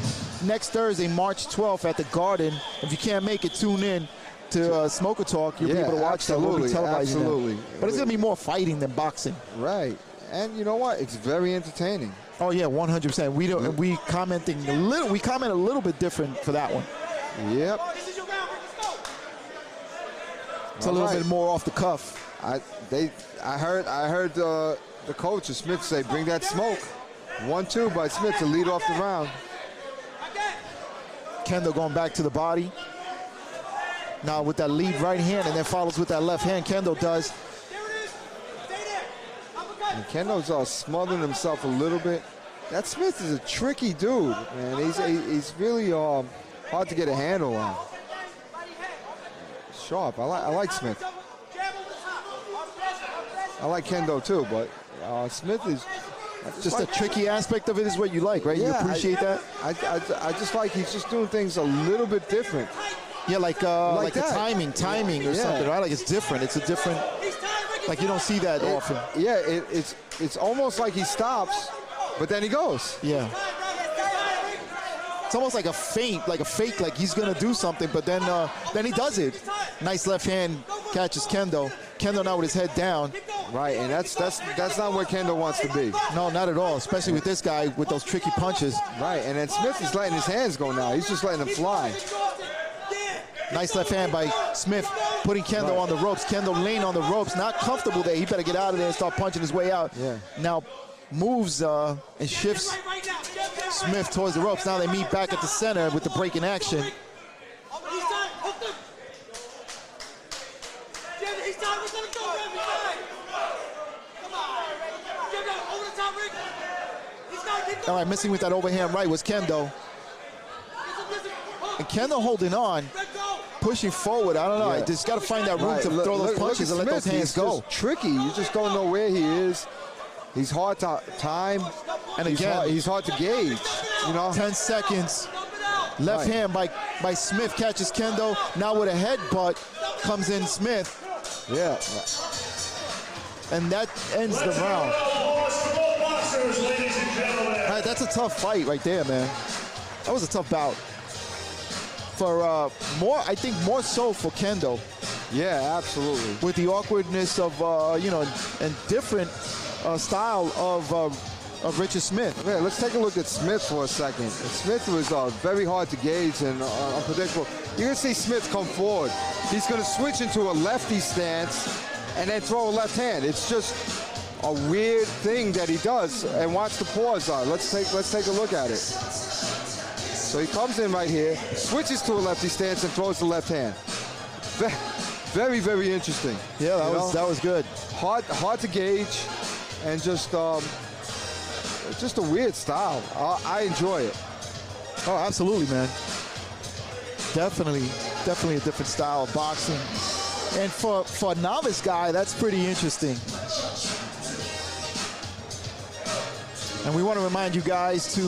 next Thursday, March 12th at the Garden. If you can't make it, tune in to Smoker Talk. You'll be able to watch that. We'll be televising that. But it's going to be more fighting than boxing. Right. And you know what? It's very entertaining. Oh, yeah, 100%. We comment a little bit different for that one. Yep. It's a little bit more off the cuff. I heard the coach of Smith say, bring that smoke. 1-2 by Smith to lead off the round. Kendo going back to the body. Now with that lead right hand and then follows with that left hand. Kendo does. And Kendo's smothering himself a little bit. That Smith is a tricky dude, man. He's really hard to get a handle on. Sharp. I like Smith. I like Kendo too, but Smith is just a tricky aspect of it is what you like, right? Yeah, you appreciate that? I just like he's just doing things a little bit different. Yeah, like the timing or something, right? Like it's different. It's a different. Like you don't see that often. Yeah, it's almost like he stops, but then he goes. Yeah. It's almost like a feint, like a fake, like he's gonna do something, but then he does it. Nice left hand catches Kendo. Kendo now with his head down. Right, and that's not where Kendo wants to be. No, not at all, especially with this guy with those tricky punches. Right, and then Smith is letting his hands go now. He's just letting them fly. Nice left hand by Smith, putting Kendo on the ropes. Kendo laying on the ropes, not comfortable there. He better get out of there and start punching his way out. Yeah. Now moves and shifts Smith towards the ropes. Now they meet back at the center with the break in action. All right, missing with that overhand right was Kendo. And Kendo holding on, pushing forward. I don't know. Yeah. Just got to find that room to throw those punches and let those hands go. It's tricky. You just don't know where he is. He's hard to time. And he's hard to gauge. You know, 10 seconds. Left hand by Smith catches Kendo. Now with a headbutt comes in Smith. Yeah. And that ends the round. All right, that's a tough fight right there, man. That was a tough bout. For I think more so for Kendo. Yeah, absolutely. With the awkwardness of, and different style of Richard Smith. Yeah, let's take a look at Smith for a second. Smith was very hard to gauge and unpredictable. You're going to see Smith come forward. He's going to switch into a lefty stance and then throw a left hand. It's just a weird thing that he does. And watch the pause on. Let's take a look at it. So he comes in right here, switches to a lefty stance and throws the left hand. Very, very interesting. Yeah, that was good. Hard to gauge, and just a weird style. I enjoy it. Oh, absolutely, man. Definitely a different style of boxing. And for a novice guy, that's pretty interesting. And we want to remind you guys to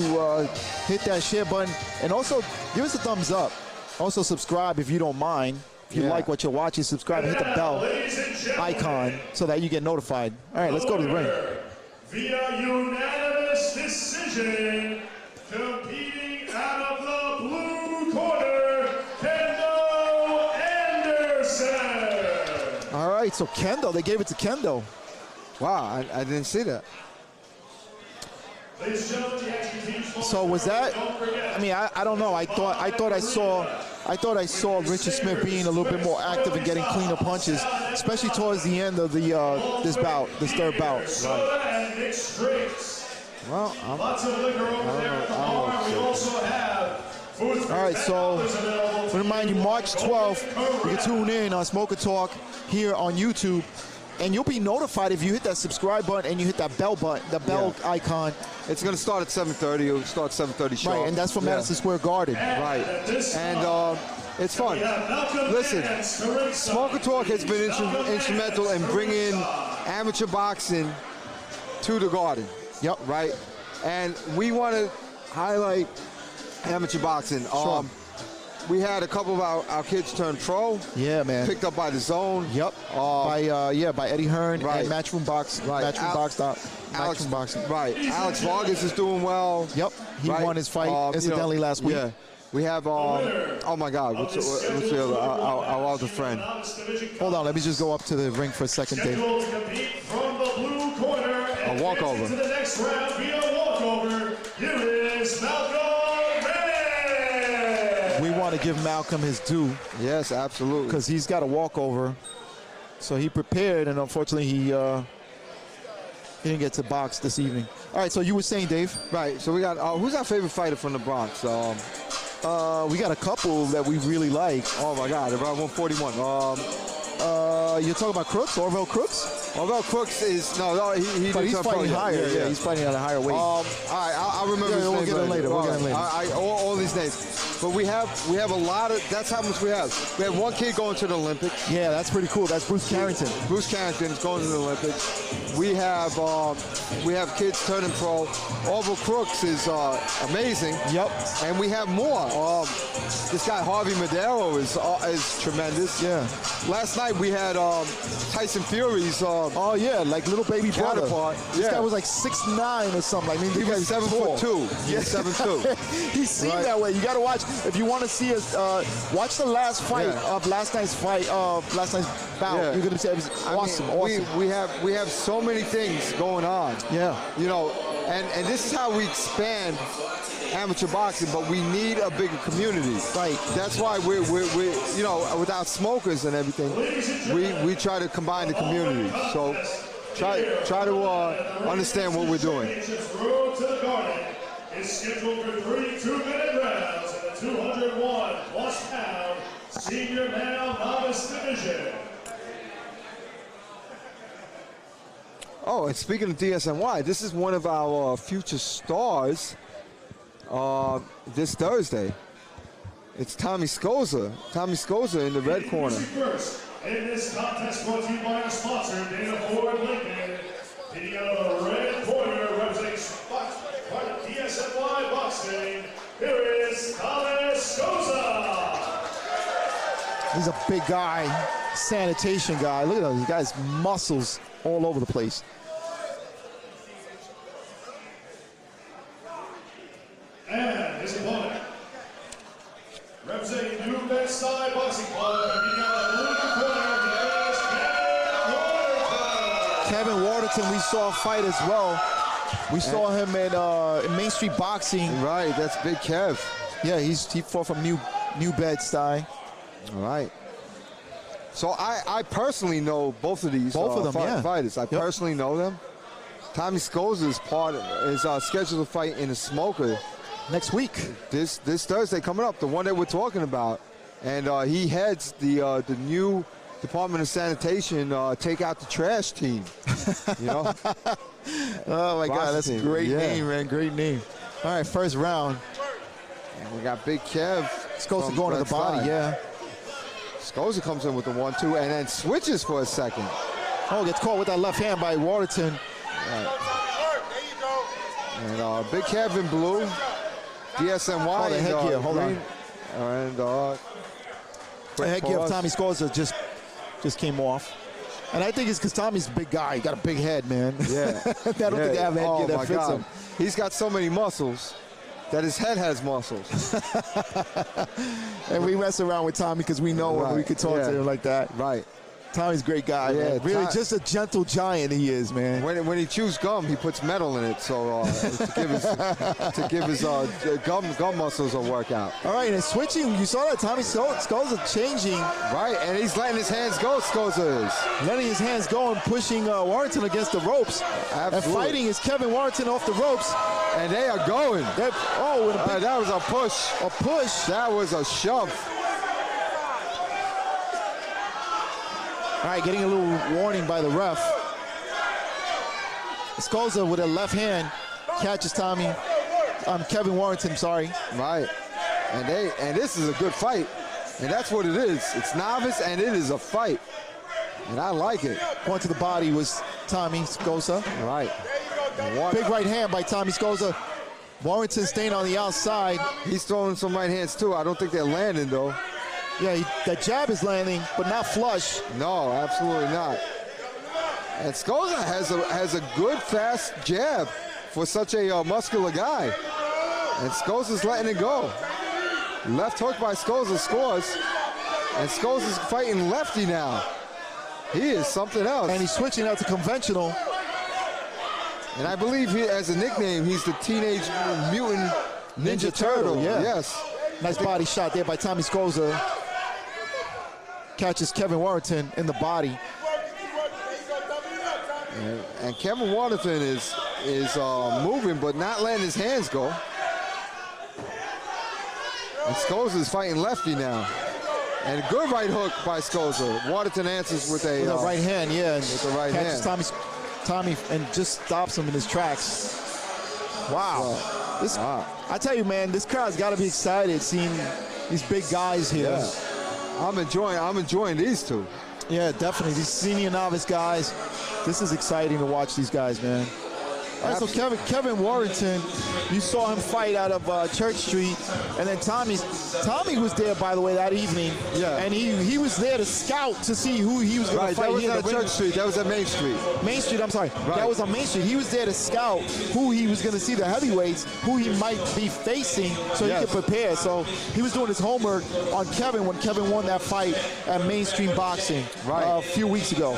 hit that share button and also give us a thumbs up. Also subscribe if you don't mind. If you like what you're watching, subscribe and hit the bell icon so that you get notified. All right, let's go to the ring. Via unanimous decision, competing out of the blue corner, Kendo Anderson. All right, so Kendo, they gave it to Kendo. Wow, I didn't see that. So was that? I mean, I don't know. I thought I saw Richard Smith being a little bit more active and getting cleaner punches, especially towards the end of the this third bout. Right. Well, all right, so remind you, March 12th, you can tune in on Smoker Talk here on YouTube. And you'll be notified if you hit that subscribe button and you hit that bell button, the bell icon. It's going to start at 7:30. It'll start 7:30 sharp. Right, and that's from Madison Square Garden. Right, and it's fun. Listen, Smoker Talk has been instrumental in bringing amateur boxing to the Garden. Yep. Right, and we want to highlight amateur boxing. Sure. We had a couple of our kids turn pro. Yeah, man. Picked up by the Zone. Yep. By Eddie Hearn and Matchroom Boxing. Right. Matchroom Boxing. Right. Alex Vargas is doing well. Yep. He won his fight incidentally last week. Yeah. We have oh my God, what's the other our other friend? Hold on, let me just go up to the ring for a second, Dave. From the blue corner, a walkover. To the next round via walkover. Here is Malcolm. We want to give Malcolm his due. Yes, absolutely. Because he's got a walkover. So he prepared, and unfortunately he didn't get to box this evening. All right, so you were saying, Dave? Right, so we got, who's our favorite fighter from the Bronx? We got a couple that we really like. Oh my God, around 141. You're talking about Crooks, Orville Crooks? Orville Crooks is, but he's fighting higher. Yeah, he's fighting at a higher weight. All right, I'll remember his name. We'll get him later. We'll get him later. All these names. But we have a lot of, that's how much we have. We have one kid going to the Olympics. Yeah, that's pretty cool. That's Bruce Carrington. Bruce Carrington is going to the Olympics. We have kids turning pro. Orville Crooks is amazing. Yep. And we have more. This guy Harvey Madero is tremendous. Yeah. Last night we had Tyson Fury's. Oh yeah, like little baby brother. This guy was like 6'9" or something. I mean, he was 7'2". Yeah, 7'2". He seemed that way. You got to watch. If you want to see us, watch the last fight of last night's fight. Last night's bout. Yeah. You're gonna see it was awesome. We have so many things going on. Yeah. You know, and this is how we expand amateur boxing, but we need a bigger community. Right. That's why we're without smokers and everything, we try to combine the community. So try to understand what we're doing. Road to the Garden is scheduled for 3 2-minute rounds in the 201+ senior male novice division. Oh, and speaking of DSNY, this is one of our future stars this Thursday. It's Tommy Scoza. Tommy Scoza in the red corner. First, in this contest brought to you by our sponsor, Dana Ford Lincoln. Hitting out of the red corner, representing DSNY Boxing. Here is Tommy Scoza. He's a big guy, sanitation guy. Look at those guys, muscles all over the place. And his opponent, representing Newbreed Boxing Club, competing out of the blue corner, Kevin Waterton, we saw fight as well. We saw him at Main Street Boxing. Right, that's Big Kev. Yeah, he fought from New Bed-Stuy. All right. So I personally know both of these fighters. I personally know them. Tommy Scoza is scheduled to fight in a smoker next week. This Thursday coming up, the one that we're talking about. And he heads the new Department of Sanitation take out the trash team. You know? Oh my God, that's a great name, man. Great name. All right, first round. And we got Big Kev. Scoza going to the body, yeah. Scoza comes in with the 1-2 and then switches for a second. Oh, gets caught with that left hand by Waterton. Right. And Big Kev in blue. DSNY. Oh, the headgear, hold on. And the headgear of Tommy Scoza just came off. And I think it's because Tommy's a big guy. He got a big head, man. Yeah. I don't think they have a headgear that fits him. He's got so many muscles that his head has muscles. And we mess around with Tommy because we know him. We could talk to him like that. Right. Tommy's a great guy, man. Really, just a gentle giant he is, man. When he chews gum, he puts metal in it, so to give his gum muscles a workout. All right, and switching, you saw that Tommy Scoza changing. Right, and he's letting his hands go, Scoza is. Letting his hands go and pushing Waterton against the ropes. Absolutely. And fighting is Kevin Waterton off the ropes. And they are going. That was a push. A push. That was a shove. All right, getting a little warning by the ref. Scoza with a left hand catches Kevin Waterton, sorry. Right, and this is a good fight, and that's what it is. It's novice, and it is a fight, and I like it. Going to the body was Tommy Scoza. Right. Big right hand by Tommy Scoza. Waterton staying on the outside. He's throwing some right hands too. I don't think they're landing though. Yeah, that jab is landing, but not flush. No, absolutely not. And Scoza has a good, fast jab for such a muscular guy. And Scoza's letting it go. Left hook by Scoza scores. And Scoza's fighting lefty now. He is something else. And he's switching out to conventional. And I believe he, as a nickname, he's the Teenage Mutant Ninja Turtle. Yeah. Yes. Nice body shot there by Tommy Scoza. Catches Kevin Waterton in the body. And Kevin Waterton is moving, but not letting his hands go. And Scoza is fighting lefty now. And a good right hook by Scoza. Waterton answers with a right hand, yeah. With the right hand. Catches Tommy and just stops him in his tracks. Wow. I tell you, man, this crowd's got to be excited seeing these big guys here. Yeah. I'm enjoying these two. Yeah, definitely. These senior novice guys. This is exciting to watch these guys, man. All right, so Kevin Waterton, you saw him fight out of Church Street, and then Tommy was there, by the way, that evening. Yeah. And he was there to scout to see who he was going to fight. That was here at Church Street. That was at Main Street. Main Street, I'm sorry. Right. That was on Main Street. He was there to scout who he was going to see, the heavyweights, who he might be facing, so he could prepare. So he was doing his homework on Kevin when Kevin won that fight at Main Street Boxing a few weeks ago.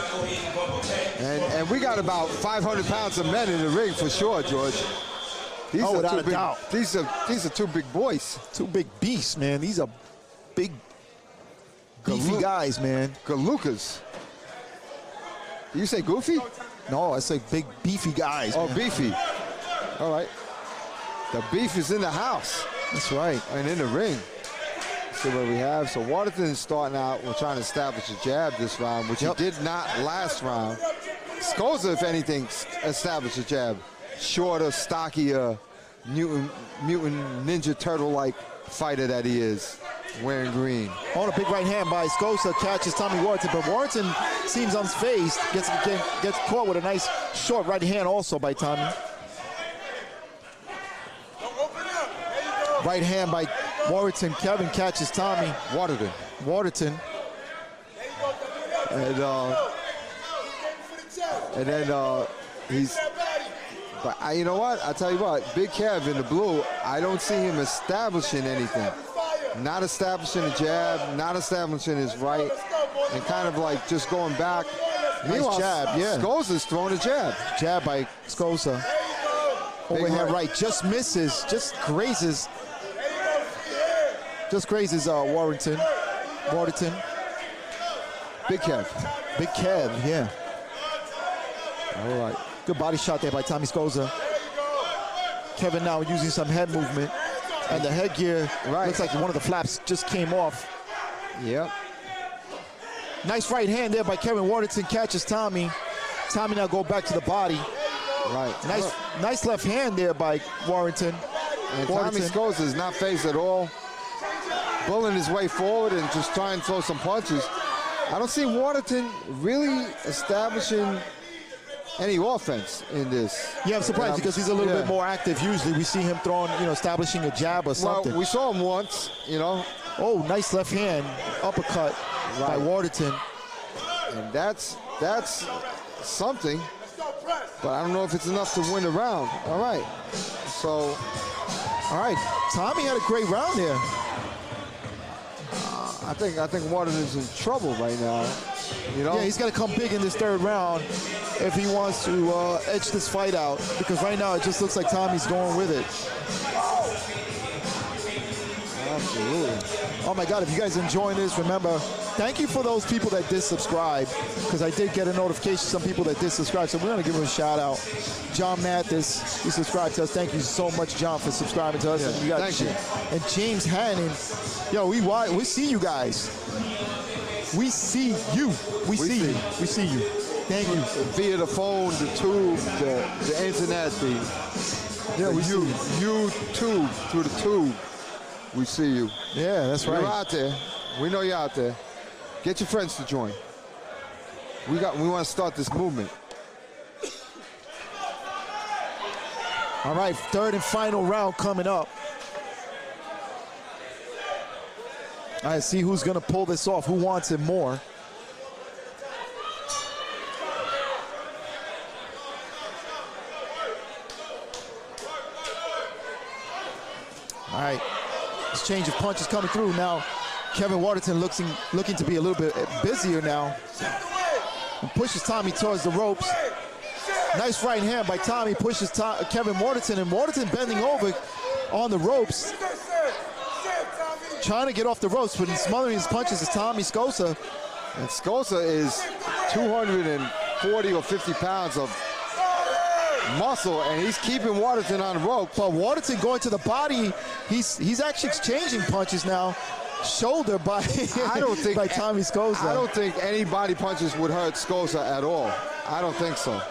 And we got about 500 pounds of men in the ring for sure, George. Without a doubt. These are two big boys. Two big beasts, man. These are big, beefy guys, man. Galukas. Did you say goofy? No, I say big, beefy guys. Oh, man. beefy. All right. The beef is in the house. That's right. And in the ring. See what we have. So Waterton is starting out. We're trying to establish a jab this round, which he did not last round. Scoza, if anything, established a jab. Shorter, stockier, mutant Ninja Turtle-like fighter that he is. wearing green. On a big right hand by Scoza, catches Tommy Waterton, but Waterton seems unfazed, gets caught with a nice short right hand also by Tommy. Right hand by Waterton. Kevin catches Tommy. Waterton. And then he's, but you know what? I tell you what, Big Kev in the blue, I don't see him establishing anything. Not establishing a jab, not establishing his right, and kind of like just going back. Nice jab, yeah. Scoza's throwing a jab. Jab by Scoza. Overhand right, just misses, just grazes Waterton. Big Kev, yeah. All right. Good body shot there by Tommy Scoza. Kevin now using some head movement. And the headgear looks like one of the flaps just came off. Yep. Nice right hand there by Kevin. Waterton catches Tommy. Tommy now go back to the body. Right. Nice left hand there by Waterton. And Tommy Scoza is not phased at all. Pulling his way forward and just trying to throw some punches. I don't see Waterton really establishing any offense in this. Yeah, I'm surprised because he's a little bit more active. Usually we see him throwing, establishing a jab or something. Well, we saw him once, Oh, nice left hand uppercut by Waterton. And that's something, but I don't know if it's enough to win the round. All right. So, all right, Tommy had a great round there. I think Waterton's in trouble right now. Yeah, he's got to come big in this third round if he wants to edge this fight out, because right now it just looks like Tommy's going with it. Absolutely. Oh my God, if you guys are enjoying this, remember, thank you for those people that did subscribe, because I did get a notification, some people that did subscribe, so we're going to give him a shout out. John Mathis, he subscribed to us. Thank you so much, John, for subscribing to us. Yeah, and we got thank you. And James Hannon, yo, we see you guys. We see you. We see you. We see you. Thank you. Via the phone, the tube, the internet, YouTube, through the tube. We see you. Yeah, that's right. You're out there. We know you're out there. Get your friends to join. We want to start this movement. All right, third and final round coming up. All right, see who's going to pull this off. Who wants it more? All right, this change of punches coming through now. Kevin Waterton looking to be a little bit busier now. And pushes Tommy towards the ropes. Nice right hand by Tommy, pushes Kevin Waterton, and Waterton bending over on the ropes. Trying to get off the ropes, but smothering his punches is Tommy Scoza. And Scoza is 240 or 50 pounds of muscle, and he's keeping Waterton on the rope. But Waterton going to the body, he's actually exchanging punches now. Shoulder by by Tommy Scoza. I don't think any body punches would hurt Scoza at all. I don't think so.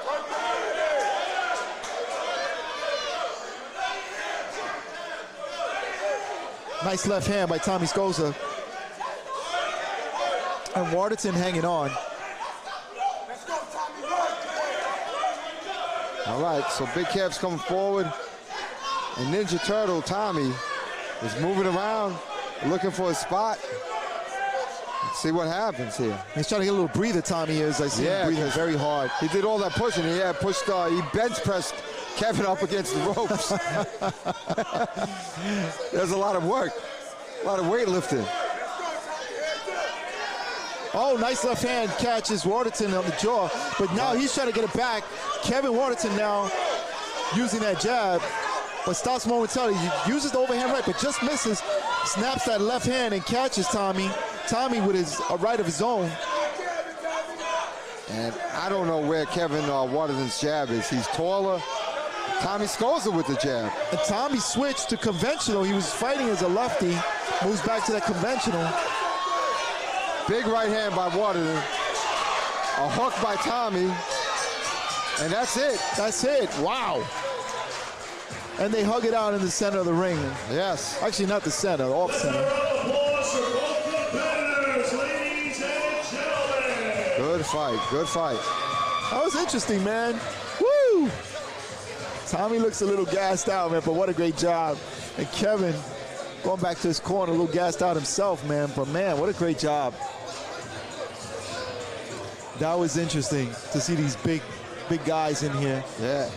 Nice left hand by Tommy Scoza. And Waterton hanging on. All right, so Big Kev's coming forward. And Ninja Turtle Tommy is moving around, looking for a spot. Let's see what happens here. He's trying to get a little breather, Tommy is. I see him breathing very hard. He did all that pushing. He bench pressed Kevin up against the ropes. There's a lot of work, a lot of weightlifting. Oh, nice left hand catches Waterton on the jaw, but now he's trying to get it back. Kevin Waterton now using that jab, but stops momentarily. He uses the overhand right, but just misses. Snaps that left hand and catches Tommy. Tommy with a right of his own. And I don't know where Kevin Waterton's jab is. He's taller. Tommy Scoza with the jab. And Tommy switched to conventional. He was fighting as a lefty. Moves back to that conventional. Big right hand by Waterton. A hook by Tommy. And that's it. That's it. Wow. And they hug it out in the center of the ring. Yes. Actually, not the center, off center. applause for both competitors, ladies and gentlemen. Good fight. Good fight. That was interesting, man. Woo! Tommy looks a little gassed out, man, but what a great job. And Kevin, going back to his corner, a little gassed out himself, man. But, man, what a great job. That was interesting to see these big guys in here. Yeah,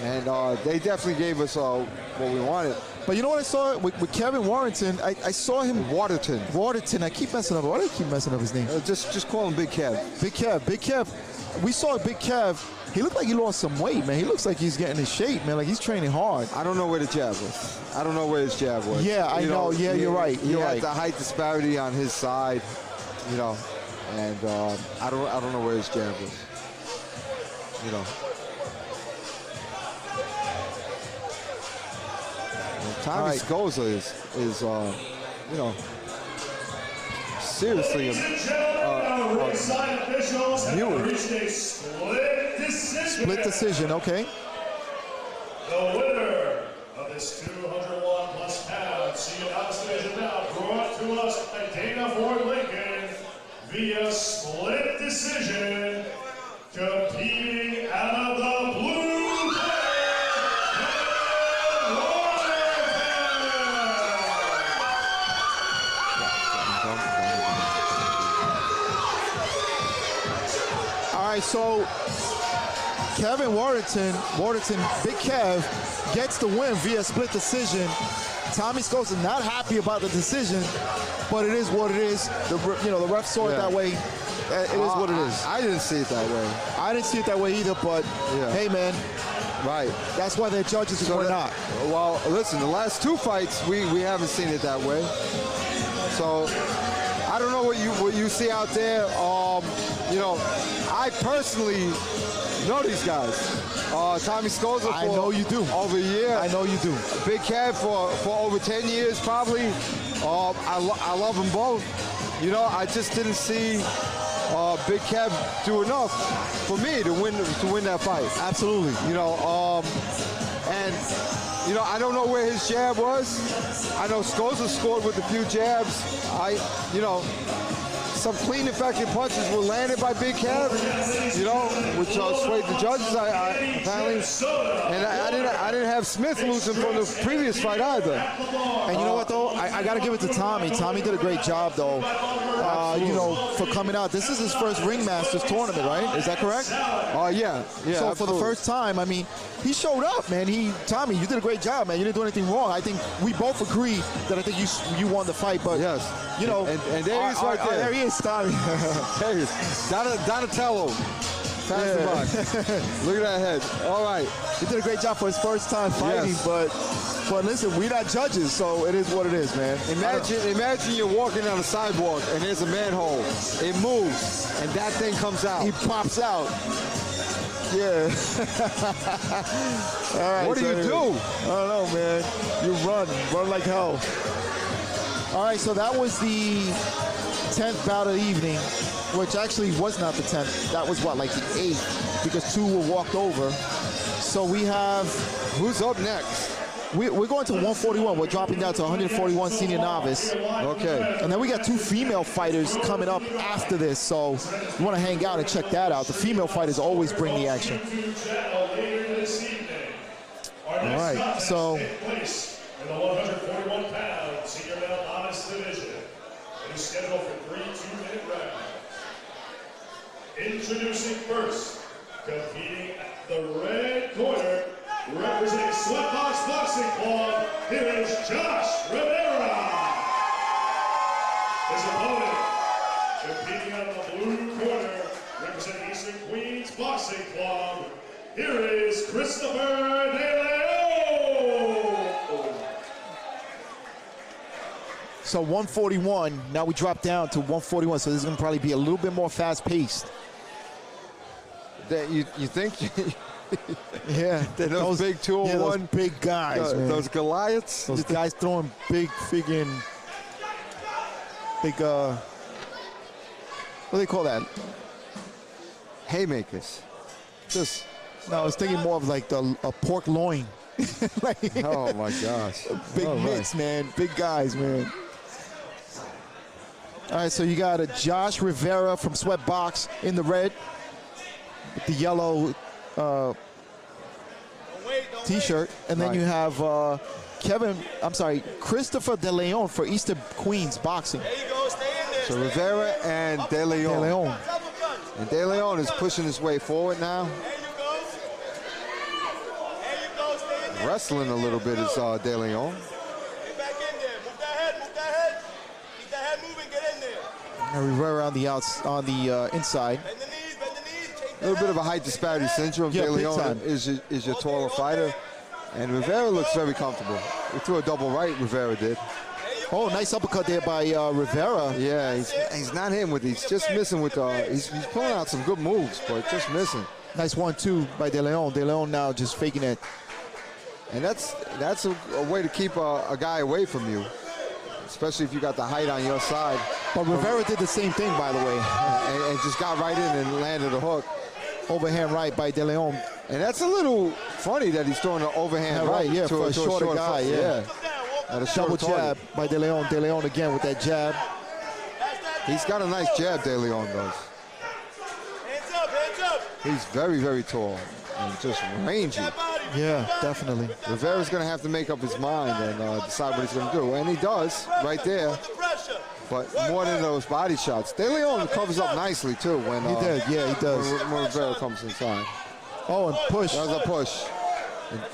and they definitely gave us what we wanted. But you know what I saw with Kevin Warrington? I saw him. Waterton. I keep messing up. Why do I keep messing up his name? Just call him Big Kev. Big Kev. We saw Big Kev. He looked like he lost some weight, man. He looks like he's getting in shape, man. Like he's training hard. I don't know where the jab was. I don't know where his jab was. Yeah, I know. Yeah, you're right. He had the height disparity on his side, you know, and I don't know where his jab was. You know. Tommy Scoza is you know, seriously split decision, okay. The winner of this 201 plus pound senior novice division now brought to us by Dana Ford Lincoln via split decision, competing out of the blue. All right, so Kevin Waterton, Big Kev, gets the win via split decision. Tommy Scoza not happy about the decision, but it is what it is. The ref saw it that way. It is what it is. I didn't see it that way. I didn't see it that way either, but hey, man. Right. That's why they're judges and we're not. Well, listen, the last two fights, we haven't seen it that way. So I don't know what you see out there. You know, I personally know these guys. Tommy Scoza I know you do. Over a year. I know you do. Big Kev for over 10 years probably. I love them both. You know, I just didn't see Big Kev do enough for me to win that fight. Absolutely. You know, and you know, I don't know where his jab was. I know Scoza scored with a few jabs. You know, some clean, effective punches were landed by Big Kev, you know, which swayed the judges, apparently. And I didn't have Smith losing from the previous fight either. And you know what, though? I got to give it to Tommy. Tommy did a great job, though, you know, for coming out. This is his first Ringmasters tournament, right? Is that correct? Yeah. So absolutely. for the first time, I mean, he showed up, man. Tommy, you did a great job, man. You didn't do anything wrong. I think we both agree that I think you won the fight, but yes, you know, and there he is right there. There he is, Tommy. There he is. Donatello. Pass the box. Look at that head. All right. He did a great job for his first time fighting, yes. but listen, we're not judges, so it is what it is, man. Imagine you're walking on a sidewalk and there's a manhole. It moves, and that thing comes out. He pops out. Yeah. All right, what do you do? I don't know, man. You run like hell. All right, so that was the 10th bout of the evening, which actually was not the 10th. That was what, like the 8th, because 2 were walked over. So we have, who's up next? We're going to 141. We're dropping down to 141 senior novice. Okay. And then we got 2 female fighters coming up after this, so you want to hang out and check that out. The female fighters always bring the action. All right, so. In the 141-pound senior male novice division, it is scheduled for 3 2-minute rounds. Introducing first, competing at the red corner, representing Sweatbox Boxing Club, here is Josh Rivera. His opponent, competing out of the blue corner, representing Eastern Queens Boxing Club, here is Christopher Deleon. So 141, now we drop down to 141, so this is going to probably be a little bit more fast-paced. That you think? Yeah. Those big 201. Yeah, those big guys, man. Those Goliaths. Those guys throwing big friggin', what do they call that? Haymakers. No, I was thinking more of like a pork loin. Oh my gosh. Big mitts, man. Big guys, man. All right, so you got a Josh Rivera from Sweatbox in the red with the yellow T-shirt, and then you have Christopher Deleon for Eastern Queens Boxing. So Rivera and Deleon. And Deleon is pushing his way forward now. Wrestling a little bit is Deleon. And Rivera on the inside. A little bit of a height disparity syndrome. Yeah, Deleon is your taller fighter. And Rivera looks very comfortable. He threw a double right, Rivera did. Oh, nice uppercut there by Rivera. Yeah, he's not hitting with, he's just missing with, he's pulling out some good moves, but just missing. Nice 1-2 by Deleon. Deleon now just faking it. And that's a way to keep a guy away from you, especially if you got the height on your side. But Rivera did the same thing, by the way. And just got right in and landed a hook. Overhand right by Deleon. And that's a little funny that he's throwing an overhand right, yeah, to for a shorter guy, yeah. At a double jab by Deleon. Deleon again with that jab. He's got a nice jab, Deleon does. Hands up. He's very, very tall and just rangy. Yeah, definitely. Rivera's going to have to make up his mind and decide what he's going to do. And he does, right there. But more than those body shots. Deleon covers up nicely, too. When he does. When Rivera comes inside. Oh, and push. That was a push.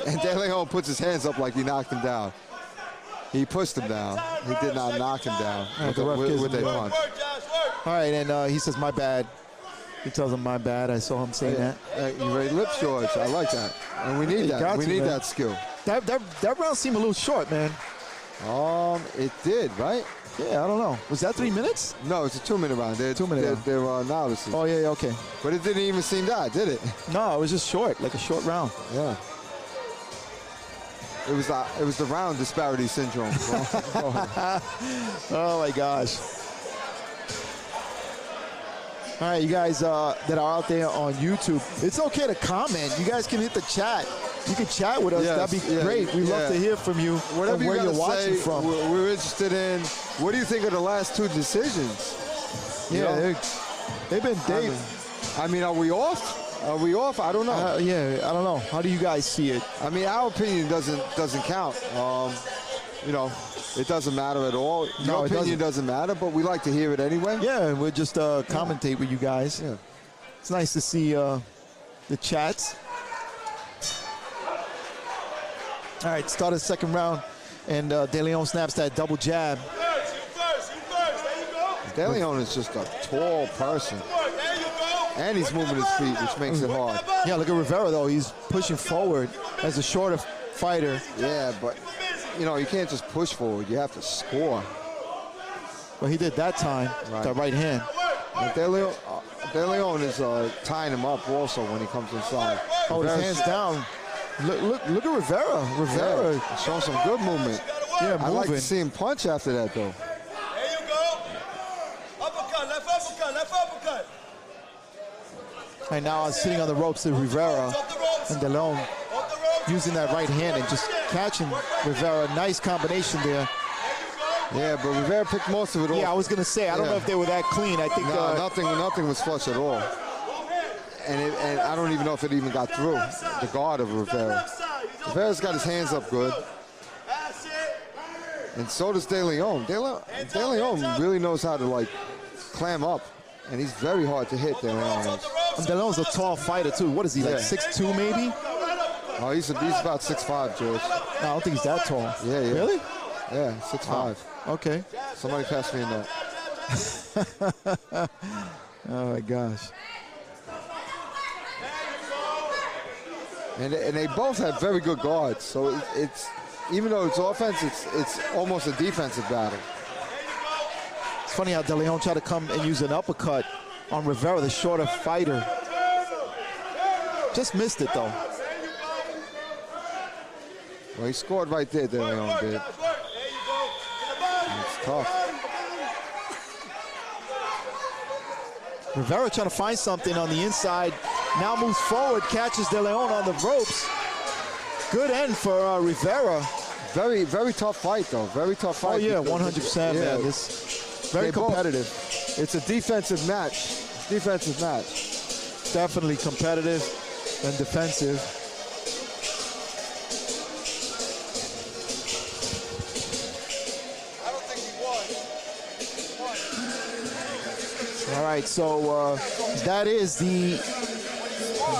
And Deleon puts his hands up like he knocked him down. He pushed him down. He did not knock him down with a punch. All right, and he says, my bad. He tells him, my bad. I saw him saying that. You ready lips, George. I like that. And we need that. We need that skill. That round seemed a little short, man. It did, right? Yeah, I don't know. Was that 3 minutes? No, it's a 2-minute round. They're 2-minute round. They're novices. Oh, yeah, okay. But it didn't even seem that, did it? No, it was just short, like a short round. Yeah. It was the round disparity syndrome. Oh my gosh. All right, you guys that are out there on YouTube, it's okay to comment. You guys can hit the chat. You can chat with us. That'd be great. We love to hear from you. Whatever where you're watching say, from. We're interested in. What do you think of the last 2 decisions? Yeah, they've been days. I mean, are we off? Are we off? I don't know. I don't know. How do you guys see it? I mean, our opinion doesn't count. You know, it doesn't matter at all. Your opinion doesn't matter, but we like to hear it anyway. Yeah, we'll just commentate with you guys. Yeah. It's nice to see the chats. All right, start of the second round, and Deleon snaps that double jab. You first. There you go. Deleon is just a tall person. And he's moving his feet, which makes it hard. Yeah, look at Rivera, though. He's pushing forward as a shorter fighter. Yeah, but, you know, you can't just push forward. You have to score. Well, he did that time, that right hand. And Deleon is tying him up also when he comes inside. Oh, his hands down. Look at Rivera. Rivera showing some good movement. Yeah, I like to see him punch after that, though. There you go. Uppercut, left uppercut. And now I'm sitting on the ropes to Rivera, and Deleon using that right hand and just catching Rivera. Nice combination there. Yeah, but Rivera picked most of it off. Yeah, I was gonna say, I don't know if they were that clean. I think nothing was flush at all. And I don't even know if it even got through the guard of Rivera. Rivera's got his hands up good. And so does Deleon. Deleon really knows how to, like, clam up. And he's very hard to hit, Deleon. And Deleon's a tall fighter, too. What is he, like 6'2", maybe? Oh, he's about 6'5", George. No, I don't think he's that tall. Yeah. Really? Yeah, 6'5". Oh, okay. Somebody pass me a note. Oh, my gosh. And they both have very good guards. So it's even though it's offense, it's almost a defensive battle. It's funny how Deleon tried to come and use an uppercut on Rivera, the shorter fighter. Just missed it, though. Well, he scored right there, Deleon did. It's tough. Rivera trying to find something on the inside. Now moves forward, catches Deleon on the ropes. Good end for Rivera. Very, very tough fight, though. Very tough fight. Oh, yeah, 100%, man. Very competitive. It's a defensive match. Defensive match. Definitely competitive and defensive. All right, so that is the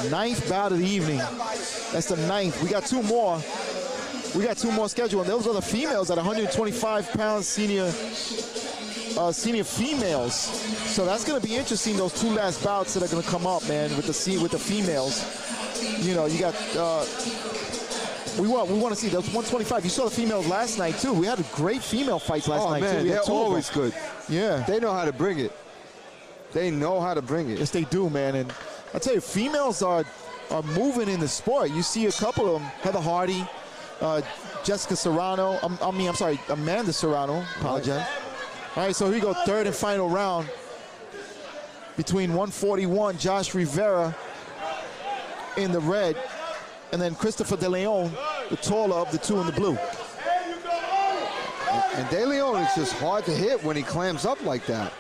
9th bout of the evening. That's the 9th. We got 2 more. We got 2 more scheduled. And those are the females at 125 pounds senior females. So that's going to be interesting. Those 2 last bouts that are going to come up, man, with the females. You know, you got. We want to see those 125. You saw the females last night too. We had great female fights last night man, too. They're always good. Yeah, they know how to bring it. They know how to bring it. Yes, they do, man. And I tell you, females are moving in the sport. You see a couple of them. Heather Hardy, Jessica Serrano. I'm sorry, Amanda Serrano. Apologize. All right, so here we go, 3rd and final round between 141, Josh Rivera in the red, and then Christopher Deleon, the taller of the 2 in the blue. And Deleon is just hard to hit when he clams up like that.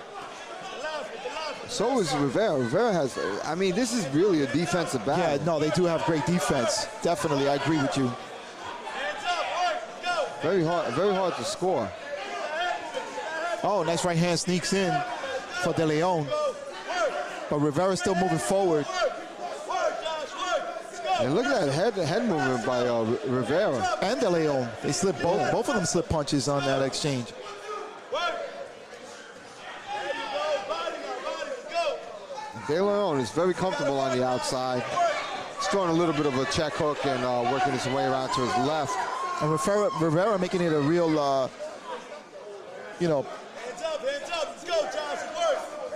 So is Rivera. Rivera has, I mean, this is really a defensive battle. Yeah, no, they do have great defense. Definitely, I agree with you. Very hard to score. Oh, nice right hand sneaks in for Deleon. But Rivera's still moving forward. And look at that head movement by Rivera. And Deleon. They slipped both of them slip punches on that exchange. Deleon is very comfortable on the outside. He's throwing a little bit of a check hook and working his way around to his left. And Rivera making it a real, you know,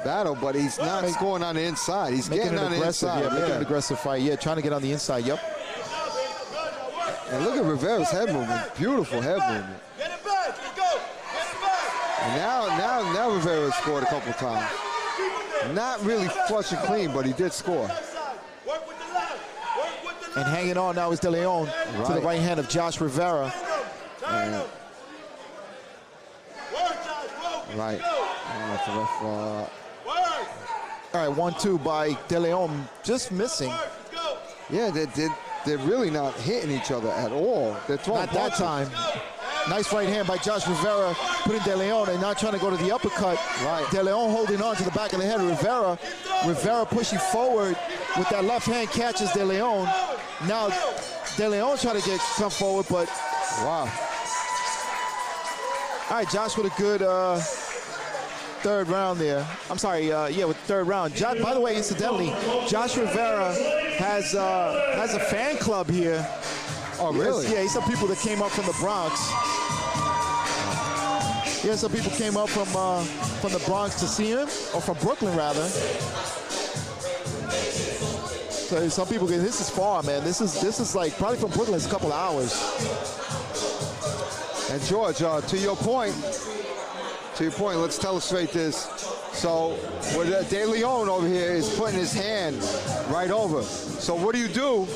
battle, but he's not scoring on the inside. He's getting on the inside. Yeah, making an aggressive fight. Yeah, trying to get on the inside. Yep. And look at Rivera's head movement. Beautiful head movement. And now Rivera scored a couple times. Not really flush and clean, but he did score. And hanging on now is Deleon to the right hand of Josh Rivera. Right. All right, 1-2 by Deleon, just missing. Yeah, they're really not hitting each other at all. They're throwing not that time. Nice right hand by Josh Rivera, putting Deleon and not trying to go to the uppercut. Right. Deleon holding on to the back of the head of Rivera pushing forward with that left hand, catches Deleon. Now Deleon trying to come forward, but wow. All right, Josh with a good 3rd round there. I'm sorry, yeah, with 3rd round. Josh, by the way, incidentally, Josh Rivera has a fan club here. Oh, really? Yeah, he's some people that came up from the Bronx. Yeah, some people came up from the Bronx to see him, or from Brooklyn rather. So some people, this is far, man. This is like probably from Brooklyn. It's a couple of hours. And George, to your point, let's illustrate this. So, with Deleon over here is putting his hand right over. So what do?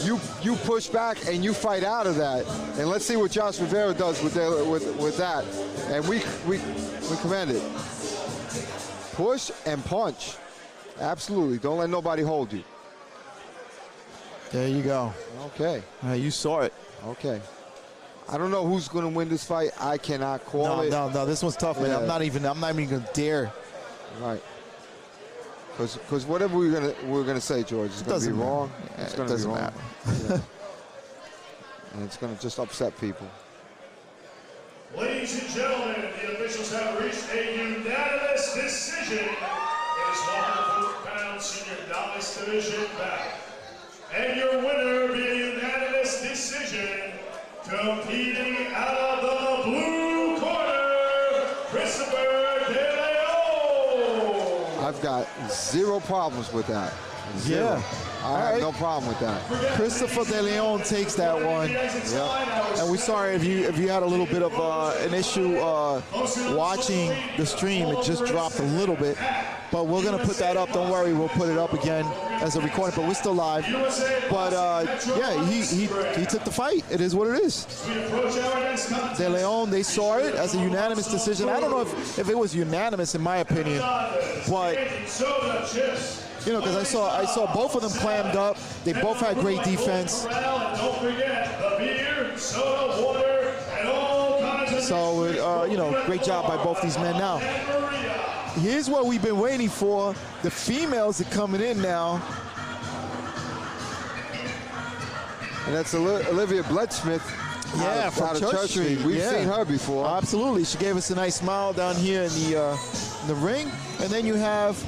You push back and you fight out of that. And let's see what Josh Rivera does with that. And we commend it. Push and punch. Absolutely. Don't let nobody hold you. There you go. Okay. You saw it. Okay. I don't know who's going to win this fight. I cannot call it. No. This one's tough, man. Yeah. I'm not even going to dare. Right. Because whatever we're gonna say, George, is going to be wrong. Yeah, it's going to be wrong. matter. Yeah. And it's going to just upset people. Ladies and gentlemen, the officials have reached a unanimous decision in this 140-pound senior novice division bout. And your winner via unanimous decision, competing out of the blue corner, Christopher Deleon. I've got zero problems with that. 0. I have no problem with that. Christopher Deleon takes that one. Yep. And we're sorry if you had a little bit of an issue watching the stream. It just dropped a little bit. But we're going to put that up. Don't worry, we'll put it up again as a recording. But we're still live. But, yeah, he took the fight. It is what it is. Deleon, they saw it as a unanimous decision. I don't know if it was unanimous, in my opinion. But, you know, because I saw both of them clammed up. They both had great defense. So, you know, great job by both these men. Now, here's what we've been waiting for. The females are coming in now. And that's Olivia Bletchmith. Yeah, out of Church Street. We've seen her before. Absolutely. She gave us a nice smile down here in the ring. And then you have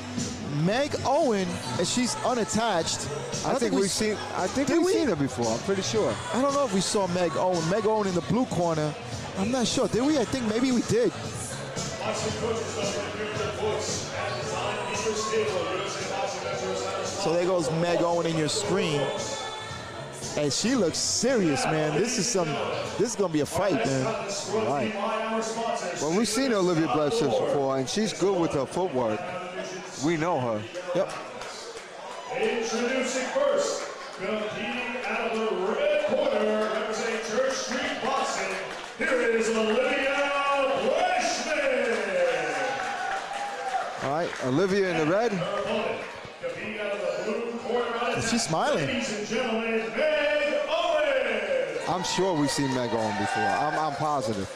Meg Owen, and she's unattached. I think we've seen her before. I'm pretty sure. I don't know if we saw Meg Owen. Meg Owen in the blue corner. I'm not sure. Did we? I think maybe we did. So there goes Meg Owen in your screen. And she looks serious, man. This is gonna be a fight, man. All right. Well, we've seen Olivia Bletchmith before, and she's good with her footwork. We know her. Yep. Introducing first, competing out of the red corner, representing Church Street Boxing. Here is Olivia Bletchmith. All right, Olivia in the red. Competing out of the blue corner, she's smiling. Ladies and gentlemen, Meg Owens. I'm sure we've seen Meg Owen before. I'm positive.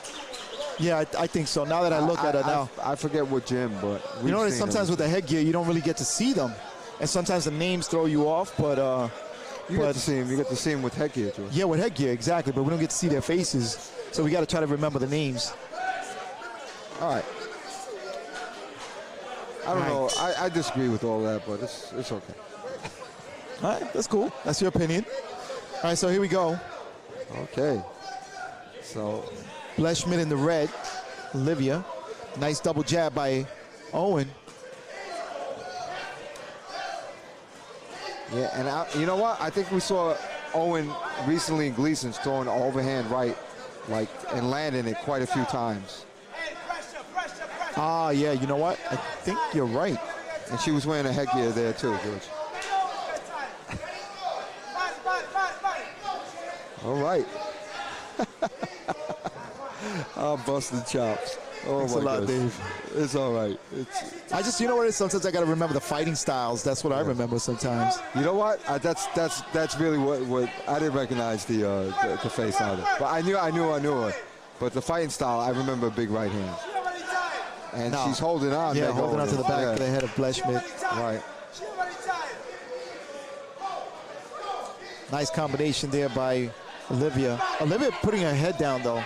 Yeah, I think so. Now that I look at her now. I forget what gym, but you know, sometimes with the headgear, you don't really get to see them. And sometimes the names throw you off, but you get to see them. You get to see them with headgear, too. Yeah, with headgear, exactly. But we don't get to see their faces, so we got to try to remember the names. All right. I don't know. I disagree with all that, but it's okay. All right, that's cool. That's your opinion. All right, so here we go. Okay. So Bletchmith in the red. Olivia. Nice double jab by Owen. Yeah, and you know what? I think we saw Owen recently in Gleason's throwing an overhand right, and landing it quite a few times. Ah, yeah, you know what? I think you're right. And she was wearing a headgear there too, George. All right. I'm busting chops. Oh, thanks a lot, Dave. It's all right. You know what it is? Sometimes I got to remember the fighting styles. That's what I remember sometimes. You know what? That's really what I didn't recognize the face either. But I knew her. But the fighting style, I remember big right hand. And she's holding on. Yeah, holding on to the back of the head of Bletchmith. Right. Nice combination there by Olivia. Olivia putting her head down, though.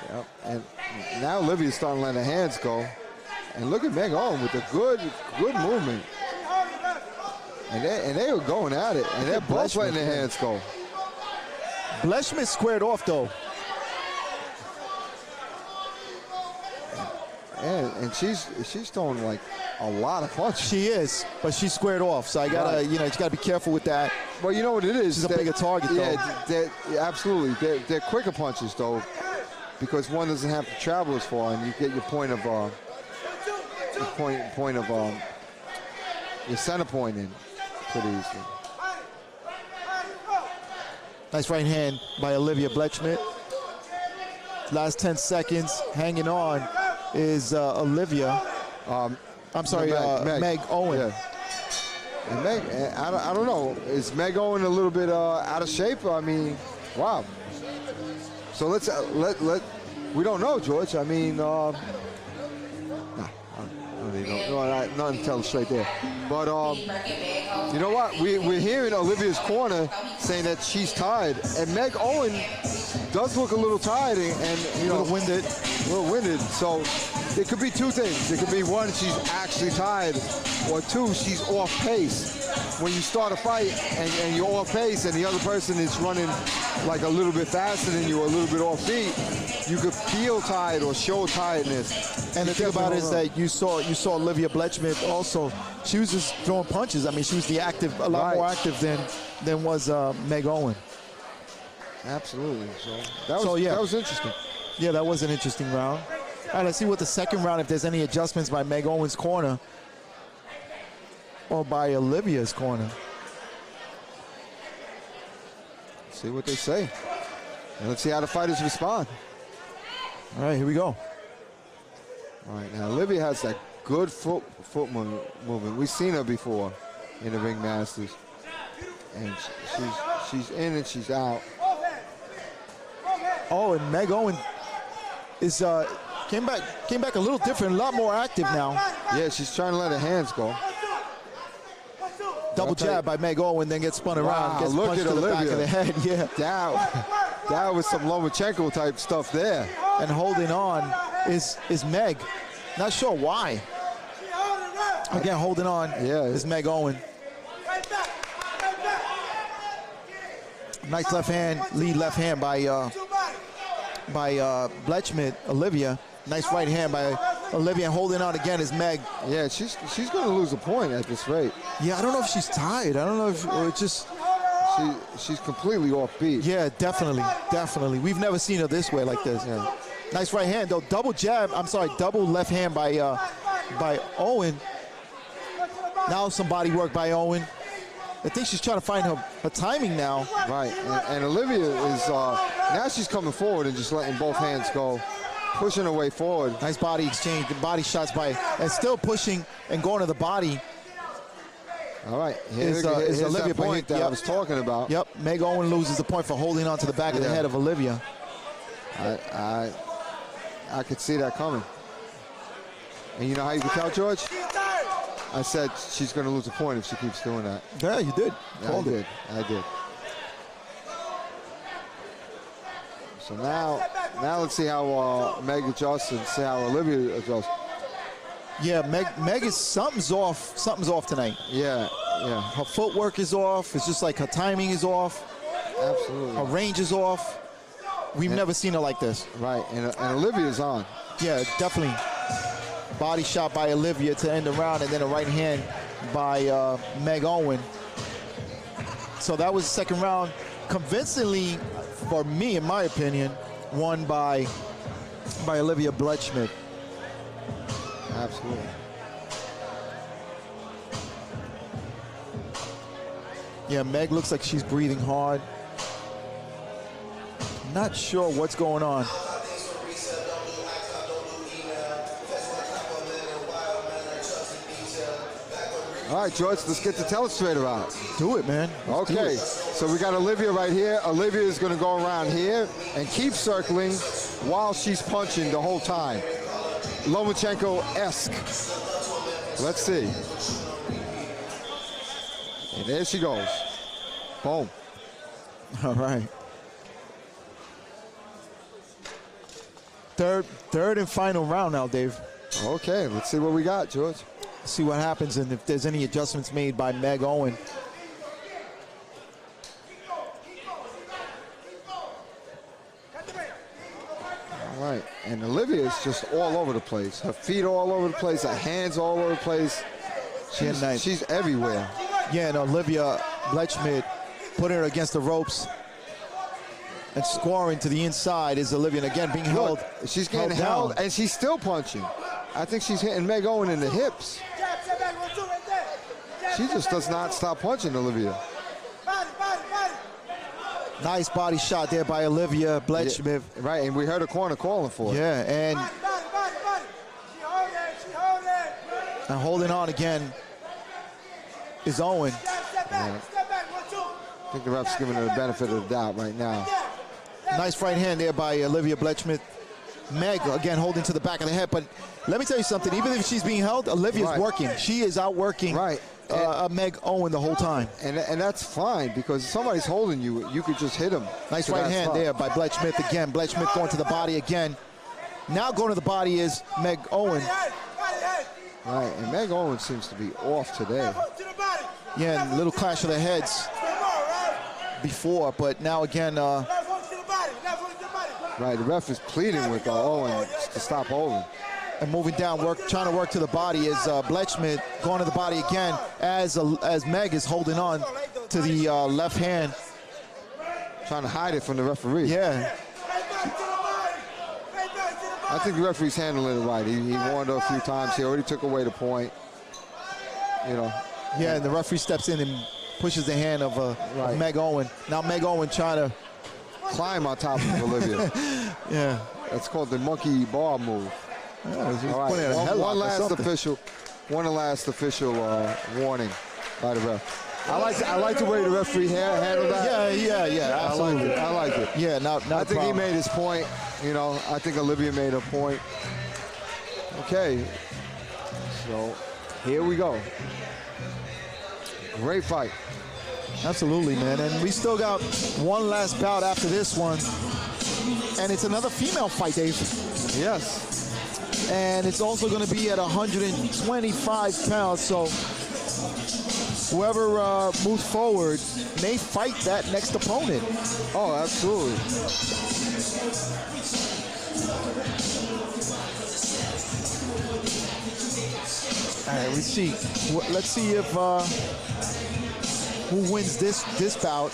Yep. And now Olivia's starting to let her hands go. And look at Meg Owen with a good movement. And they were going at it. And they're both letting their hands go. Bletchmith squared off, though. And she's throwing like a lot of punches. She is, but she squared off. So I gotta, you gotta be careful with that. Well, you know what it is. She's a bigger target, though. Yeah, absolutely. They're quicker punches, though, because one doesn't have to travel as far, and you get your point of your center point in pretty easily. Nice right hand by Olivia Bletchmith. Last 10 seconds, hanging on is Olivia. I'm sorry, Meg Owen. Yeah. And Meg, I don't know. Is Meg Owen a little bit out of shape? I mean, wow. So let's we don't know, George. I mean, nothing to tell straight there. But you know what? We're hearing Olivia's corner saying that she's tired, and Meg Owen does look a little tired and a little winded. So it could be two things. It could be one, she's actually tired, or two, she's off pace. when you start a fight and you're off pace and the other person is running like a little bit faster than you or a little bit off beat, you could feel tired or show tiredness. And the thing about it is that you saw Olivia Bletchmith also. She was just throwing punches. I mean, she was a lot more active than was Meg Owen. Absolutely. So that was interesting. Yeah, that was an interesting round. All right, let's see what the second round, if there's any adjustments by Meg Owen's corner or by Olivia's corner. See what they say. And let's see how the fighters respond. All right, here we go. All right, now Olivia has that good foot movement. We've seen her before in the Ring Masters. And she's in and she's out. Oh, and Meg Owen is came back a little different, a lot more active now. Yeah, she's trying to let her hands go. Double jab by Meg Owen, then gets spun around, gets look punched at to the Olivia. back of the head. Yeah, that was some Lomachenko type stuff there. And holding on is Meg. Not sure why. Again, holding on is Meg Owen. Nice left hand, lead left hand by Bletchmith, Olivia. Nice right hand by Olivia, holding on again is Meg. Yeah, she's going to lose a point at this rate. Yeah, I don't know if she's tired. I don't know if or it's just she's completely off beat. Yeah, definitely. We've never seen her this way like this. Yeah. Nice right hand though. Double left hand by Owen. Now some body work by Owen. I think she's trying to find her timing now. Right, and Olivia is, now she's coming forward and just letting both hands go, pushing her way forward. Nice body exchange, the body shots and still pushing and going to the body. All right, here's Olivia that point that I was talking about. Yep, Meg Owen loses the point for holding on to the back of the head of Olivia. I could see that coming. And you know how you can tell, George? I said she's going to lose a point if she keeps doing that. Yeah, you did. I did. So now let's see how Meg adjusts and see how Olivia adjusts. Yeah, Meg is something's off tonight. Yeah. Her footwork is off. It's just like her timing is off. Absolutely. Her range is off. We've never seen her like this. Right, and Olivia's on. Yeah, definitely. Body shot by Olivia to end the round, and then a right hand by Meg Owen. So that was the second round. Convincingly, for me, in my opinion, won by Olivia Bletchmith. Absolutely. Yeah, Meg looks like she's breathing hard. Not sure what's going on. All right, George, let's get the telestrator out. Do it, man. Okay, so we got Olivia right here. Olivia is going to go around here and keep circling while she's punching the whole time. Lomachenko-esque. Let's see. And there she goes. Boom. All right. Third and final round now, Dave. Okay, let's see what we got, George. See what happens and if there's any adjustments made by Meg Owen. All right, and Olivia is just all over the place. Her feet are all over the place, her hands all over the place. She's everywhere. Yeah, and Olivia Bletchmith putting her against the ropes and scoring to the inside is Olivia, and again being held. She's getting held, and she's still punching. I think she's hitting Meg Owen in the hips. She just does not stop punching, Olivia. Nice body shot there by Olivia Bletchmith. Yeah, right, and we heard a corner calling for it. Yeah, and holding on again is Owen. Yeah. I think the ref's giving her the benefit of the doubt right now. Nice right hand there by Olivia Bletchmith. Meg, again, holding to the back of the head. But let me tell you something. Even if she's being held, Olivia's working. She is outworking Meg Owen the whole time. And that's fine, because if somebody's holding you, you could just hit him. Nice right hand there by Bletchmith again. Bletchmith going to the body again. Now going to the body is Meg Owen. Right, and Meg Owen seems to be off today. Yeah, and a little clash of the heads before, but now again. Right, the ref is pleading with Owens to stop holding. And moving down, trying to work to the body is Blechschmidt going to the body again as Meg is holding on to the left hand. Trying to hide it from the referee. Yeah. I think the referee's handling it right. He warned her a few times. He already took away the point. You know. Yeah, and the referee steps in and pushes the hand of Meg Owen. Now Meg Owen trying to climb on top of Olivia. Yeah. That's called the monkey bar move. Yeah, all right, one last official warning by the ref. I like the way the referee handled that. Yeah, absolutely. I like it. Yeah, not I think he made his point. You know, I think Olivia made her point. Okay, so here we go. Great fight. Absolutely, man. And we still got one last bout after this one. And it's another female fight, Dave. Yes. And it's also going to be at 125 pounds. So whoever moves forward may fight that next opponent. Oh, absolutely. All right, let's see. Let's see if who wins this bout.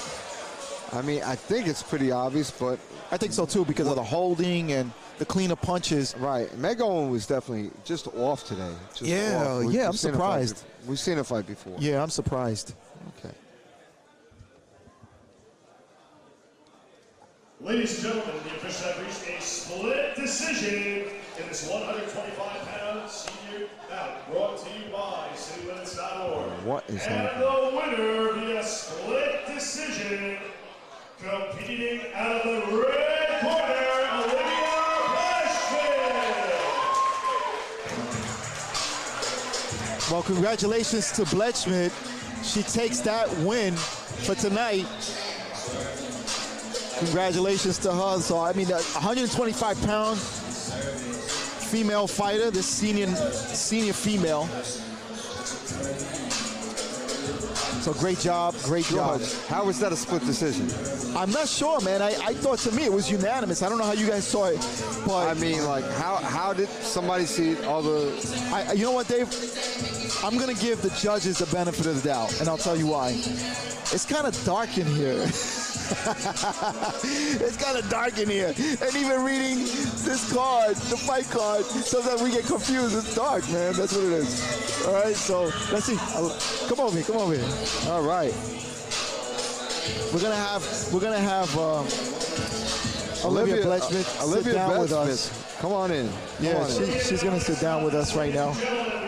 I mean, I think it's pretty obvious, but I think so too because of the holding and the cleaner punches. Right. Meg Owen was definitely just off today. I'm surprised. We've seen a fight before. Yeah, I'm surprised. Okay. Ladies and gentlemen, the officials have reached a split decision in this 125-pound senior bout, brought to you by citylimits.org. What is happening? And the winner via split decision, competing out of the red corner, Olivia Blechschmidt. Well, congratulations to Blechschmidt. She takes that win for tonight. Congratulations to her. So, I mean, 125-pound female fighter, this senior female. So great job. How was that a split decision? I'm not sure, man. I thought to me it was unanimous. I don't know how you guys saw it, but I mean, like, how did somebody see all the? You know what, Dave? I'm gonna give the judges the benefit of the doubt, and I'll tell you why. It's kind of dark in here. It's kind of dark in here. And even reading this card, the fight card, sometimes we get confused. It's dark, man. That's what it is. All right, so let's see. Come over here. All right. We're gonna have Olivia Blechschmidt sit down with us. Come on in. She's gonna sit down with us right now.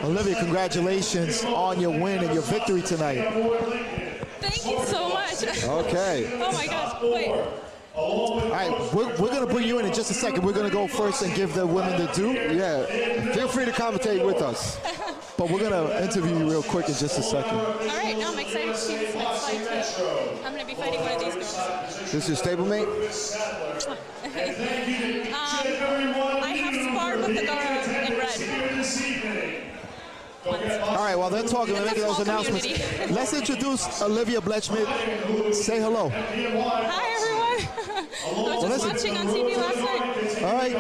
Olivia, congratulations on your win and your victory tonight. Thank you so much. Okay. Oh my gosh, wait. All right, we're going to bring you in just a second. We're going to go first and give the women the due. Yeah, feel free to commentate with us. But we're going to interview you real quick in just a second. All right, no, I'm excited to see this next fight too. I'm going to be fighting one of these girls. This is your stablemate? I have sparred with the girl in red. All right, while they're talking, we're making those announcements. Let's introduce Olivia Blechschmidt. Say hello. Hi, everyone. I was just watching on TV last night. All right.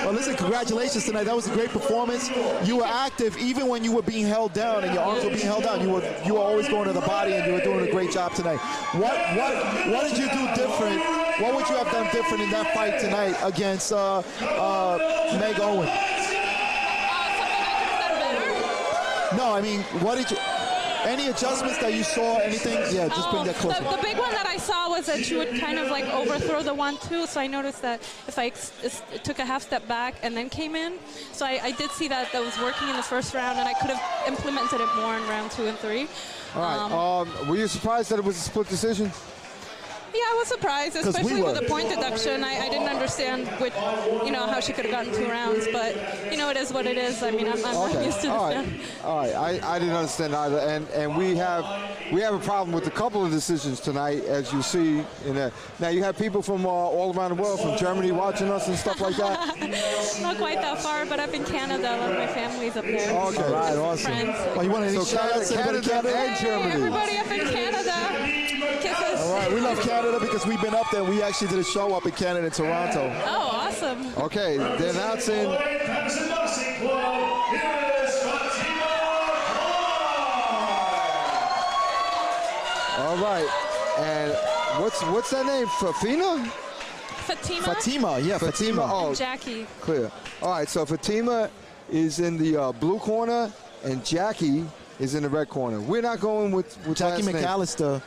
Well, listen, congratulations tonight. That was a great performance. You were active even when you were being held down and your arms were being held down. You were always going to the body, and you were doing a great job tonight. What did you do different? What would you have done different in that fight tonight against Meg Owen? No, I mean, any adjustments that you saw, anything? Yeah, just bring that closer. The big one that I saw was that she would kind of like overthrow the 1-2, so I noticed that if I took a half step back and then came in, so I did see that was working in the first round, and I could have implemented it more in round 2 and 3. All right, were you surprised that it was a split decision? Yeah, I was surprised, especially with the point deduction. I didn't understand how she could have gotten 2 rounds, but it is what it is. I mean, I'm used to this. All right. I didn't understand either, and we have a problem with a couple of decisions tonight, as you see. Now you have people from all around the world, from Germany, watching us and stuff like that. Not quite that far, but up in Canada, a lot of my family's up there. Okay, right, awesome. Friends. You want to Canada and Germany. Everybody up in Canada. Kisses. All right, we love Canada because we've been up there. We actually did a show up in Canada in Toronto. Oh, awesome. Okay, they're announcing. All right, and what's that name? Fatima? Fatima, yeah, Fatima. Oh, Jackie. Clear. All right, so Fatima is in the blue corner, and Jackie is in the red corner. We're not going with Jackie McAllister.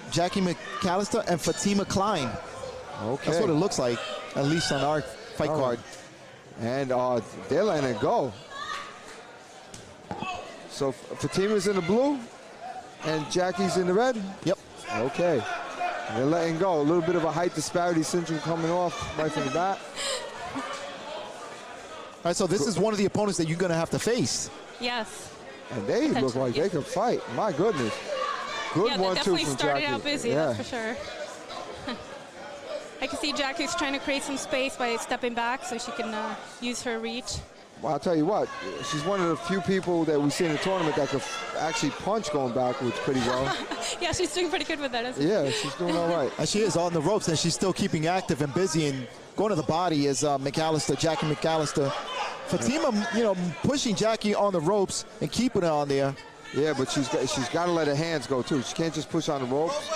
Jackie McAllister and Fatima Klein. Okay. That's what it looks like, at least on our fight card. And they're letting it go. So Fatima's in the blue, and Jackie's in the red? Yep. Okay. They're letting go. A little bit of a height disparity syndrome coming off right from the bat. All right, so this is one of the opponents that you're going to have to face. Yes. And they look like they can fight. My goodness. Good 1-2 from Jackie. Definitely started out busy, yeah. that's for sure. I can see Jackie's trying to create some space by stepping back so she can use her reach. Well, I'll tell you what, she's one of the few people that we see in the tournament that could actually punch going backwards pretty well. Yeah, she's doing pretty good with that, isn't she? Yeah, she's doing all right. And she is on the ropes, and she's still keeping active and busy, and going to the body is McAllister, Jackie McAllister. Fatima, pushing Jackie on the ropes and keeping her on there. Yeah, but she's got to let her hands go, too. She can't just push on the ropes.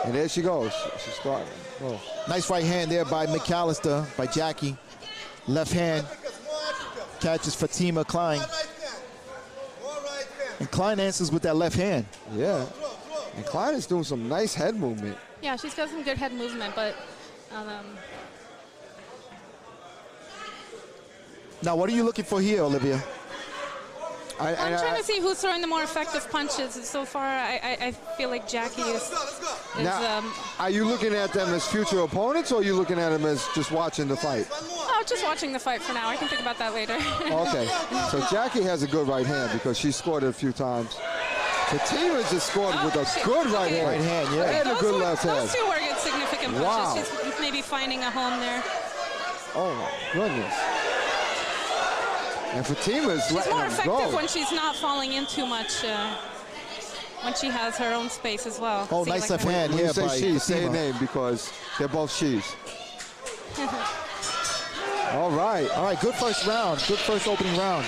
And there she goes. She's starting. Oh. Nice right hand there by McAllister, by Jackie. Left hand catches Fatima Klein. And Klein answers with that left hand. Yeah. And Klein is doing some nice head movement. Yeah, she's got some good head movement, but... Now, what are you looking for here, Olivia? I'm trying to see who's throwing the more effective punches. So far, I feel like Jackie is now, are you looking at them as future opponents, or are you looking at them as just watching the fight? Oh, just watching the fight for now. I can think about that later. Okay. So Jackie has a good right hand because she scored it a few times. Fatima just scored with a good right hand. Right hand, yeah. And a good left hand. Those two were good significant punches. Wow. She's maybe finding a home there. Oh, my goodness. And Fatima's she's letting more them effective go. when she's not falling in too much, when she has her own space as well. Oh, nice left hand. When Yeah, you say by she, say Fatima. her name because they're both she's. All right. All right, good first round. Good first opening round.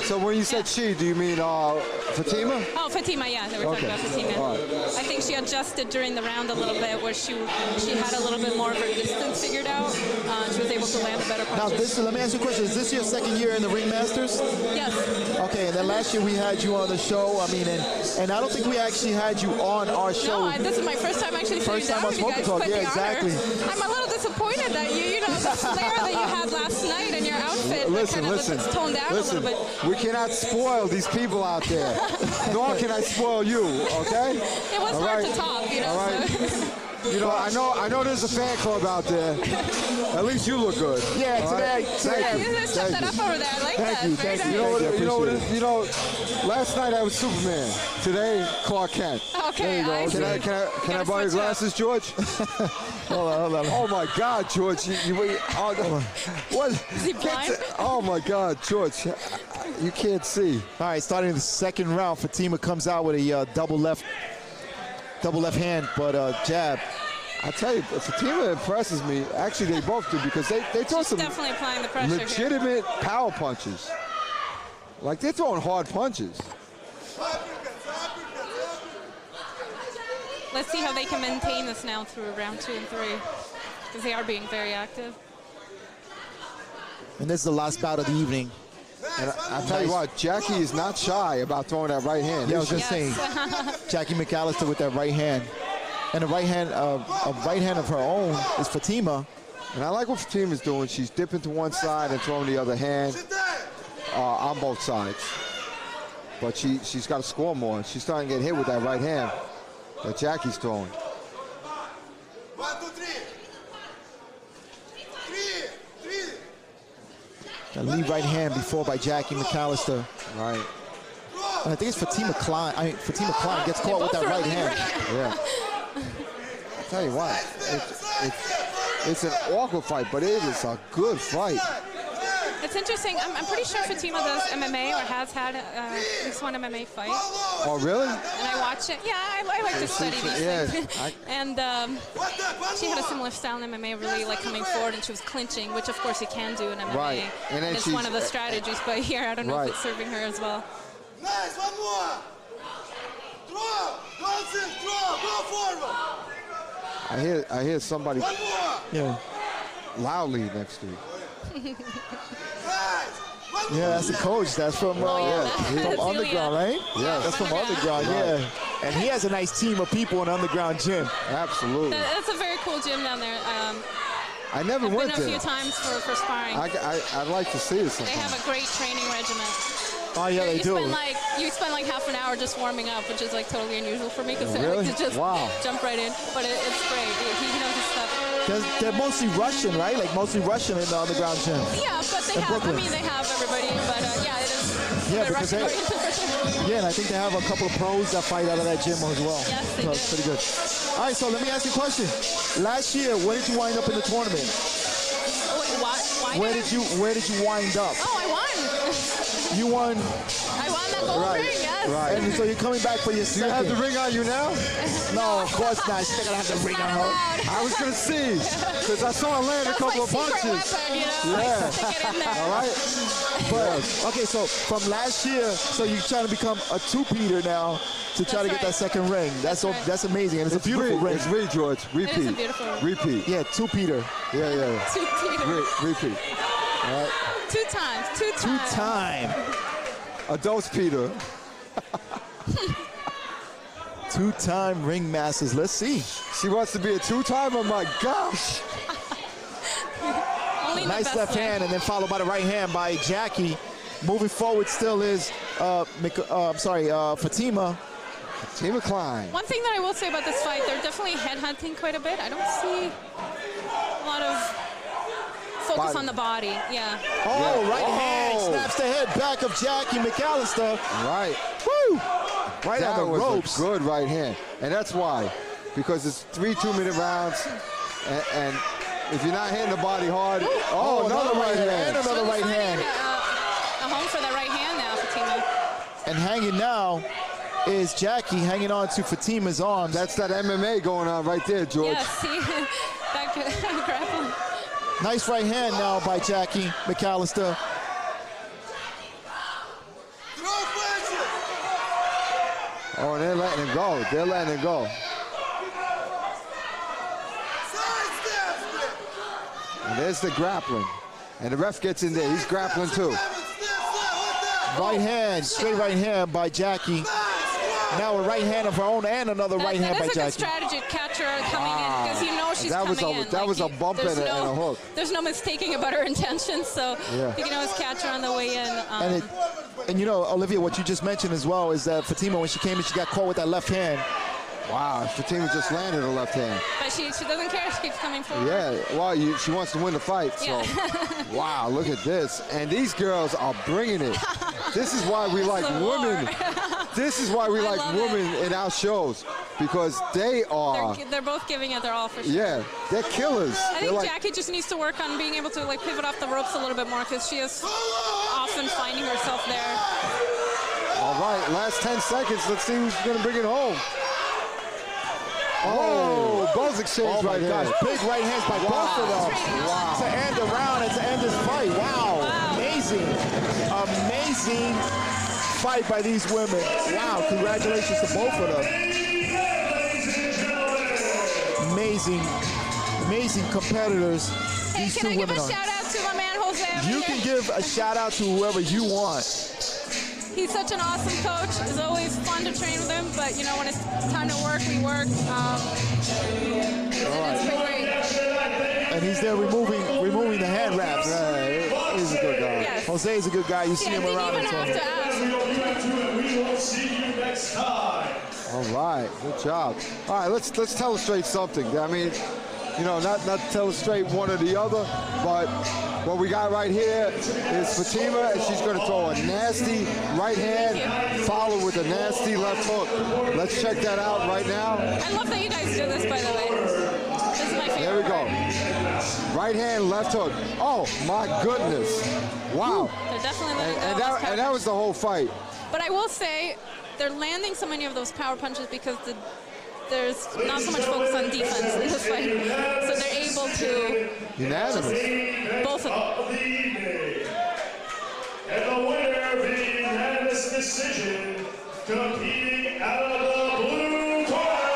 So when you said she, do you mean Fatima? Oh, Fatima, yeah, they were talking about Fatima. All right. I think she adjusted during the round a little bit where she had a little bit more of her distance figured out. She was able to land a better Now, punches. let me ask you a question. Is this your second year in the Ring Masters? Yes. Okay, and then last year we had you on the show. I mean, and I don't think we actually had you on our show. No, this is my first time actually sitting down with you guys. Talk. Quite Yeah, the honor. exactly. I'm a little disappointed that the flair that you had last night and your outfit Listen. looks toned down a little bit. We cannot spoil these people out there. Nor can I spoil you, okay? It was hard to top, All right. so. I know there's a fan club out there. At least you look good. Yeah, today. You just stepped that up over there. I like that. Very nice. You know, last night I was Superman. Today, Clark Kent. Okay, there you go. Can I borrow your glasses, George? Hold on. Oh my God, George! What? Is he blind? Oh my God, George! You can't see. All right, starting the second round, Fatima comes out with a double left hand, but jab. I tell you, Fatima impresses me. Actually, they both do because they throw some definitely applying the pressure legitimate power punches. Like they're throwing hard punches. Let's see how they can maintain this now through round 2 and 3, because they are being very active. And this is the last bout of the evening. And I tell you what, Jackie is not shy about throwing that right hand. Yeah, I was just saying, Jackie McAllister with that right hand. And a right hand of her own is Fatima. And I like what Fatima's doing. She's dipping to one side and throwing the other hand on both sides. But she's got to score more. She's starting to get hit with that right hand that Jackie's throwing. That lead right hand before by Jackie McAllister. Right. And I think it's Fatima Klein. Fatima Klein gets caught with that right hand. Yeah. I'll tell you what, it's an awkward fight, but it is a good fight. It's interesting. I'm pretty sure Fatima does MMA or has had at least one MMA fight. Oh, really? And I watch it. Yeah, I like to study these things. And she had a similar style in MMA, really like coming forward, and she was clinching, which of course you can do in MMA. Right. And it's one of the strategies. But here, I don't know if it's serving her as well. Nice, one more. Draw, go forward. I hear somebody loudly next to you. Yeah, that's the coach. That's from from Underground, right? Yeah, that's from Underground. Yeah, and he has a nice team of people in Underground gym. Absolutely. That's a very cool gym down there. I never went there. I've been a few times for sparring. I'd like to see it sometime. They have a great training regimen. Oh yeah, they do. You spend like half an hour just warming up, which is like totally unusual for me because I like to just jump right in. But it's great. He knows his stuff. They're mostly Russian, right? Like mostly Russian in the Underground gym. Yeah, but they have. Brooklyn. I mean, they have everybody. But yeah, it is. Yeah, because and I think they have a couple of pros that fight out of that gym as well. Yes, they so do. It's pretty good. All right, so let me ask you a question. Last year, where did you wind up in the tournament? Where did you wind up? Oh, I won. You won. I won that gold ring, yes. Right. And so you're coming back for your second. Do you have the ring on you now? No, of course not. She's not going to have the ring on her. I was going to see, because I saw her land a couple of punches. Weapon, you know? Stick it in there. All right. But, okay, so from last year, so you're trying to become a two-peater now to try to get that second ring. That's amazing, and it's a beautiful ring. It's George. Repeat. It is a beautiful ring. Repeat. Yeah, two-peter. Yeah. Two-peter. Repeat. All right. Two times. Two-time. Adults Peter. Two-time ring masters. Let's see. She wants to be a two-time? Oh, my gosh. Nice left hand, and then followed by the right hand by Jackie. Moving forward still is, Fatima. Fatima Klein. One thing that I will say about this fight, they're definitely headhunting quite a bit. I don't see a lot of focus on the body. Yeah. Oh, right hand snaps the head back of Jackie McAllister. Right. Woo! Right on the ropes. A good right hand. And that's why. Because it's 3 2-minute rounds. And if you're not hitting the body hard, another right hand. And another right hand. A home for the right hand now, Fatima. And hanging now is Jackie hanging on to Fatima's arms. That's that MMA going on right there, George. Yes, see, that grappling. Nice right hand now by Jackie McAllister. Oh, they're letting him go. They're letting him go. And there's the grappling. And the ref gets in there. He's grappling too. Right hand, straight right hand by Jackie. Now a right hand of her own and another right hand by Jackie. That's a good strategy to catch her coming in because you know she's coming in. That was a bump and a hook. There's no mistaking about her intentions, so you can always catch her on the way in. And you know, Olivia, what you just mentioned as well is that Fatima, when she came in, she got caught with that left hand. Wow, Fatima just landed a left hand. But she doesn't care. She keeps coming forward. Yeah, well, she wants to win the fight. So, wow, look at this. And these girls are bringing it. This is why we like women. This is why we like women in our shows, because they are. They're both giving it their all for sure. Yeah, they're killers. I think Jackie just needs to work on being able to like pivot off the ropes a little bit more because she is often finding herself there. All right, last 10 seconds. Let's see who's going to bring it home. Oh, buzz exchange right here. Big right hands by both of them. Wow. To end the round and to end this fight. Wow. Amazing. Amazing fight by these women. Wow. Congratulations to both of them. Amazing. Amazing competitors. Hey, these two women are. Can I give a shout out to my man Jose? You can give a shout out to whoever you want. He's such an awesome coach. It's always fun to train with him, but you know, when it's time to work, we work. It's been great. And he's there removing the hand wraps. Yeah, he's a good guy. Yes. Jose is a good guy. You see him around the tournament. We will see you next time. All right, good job. All right, let's tell us straight something. I mean, you know, not to illustrate one or the other, but what we got right here is Fatima, and she's going to throw a nasty right hand, follow with a nasty left hook. Let's check that out right now. I love that you guys do this, by the way. This is my favorite. There we go. Right hand, left hook. Oh, my goodness. Wow. They're definitely letting go. And that was the whole fight. But I will say, they're landing so many of those power punches because there's not so much focus on defense in this fight. So they're able to... Unanimous. Both of them. And the winner via unanimous decision, competing out of the blue corner.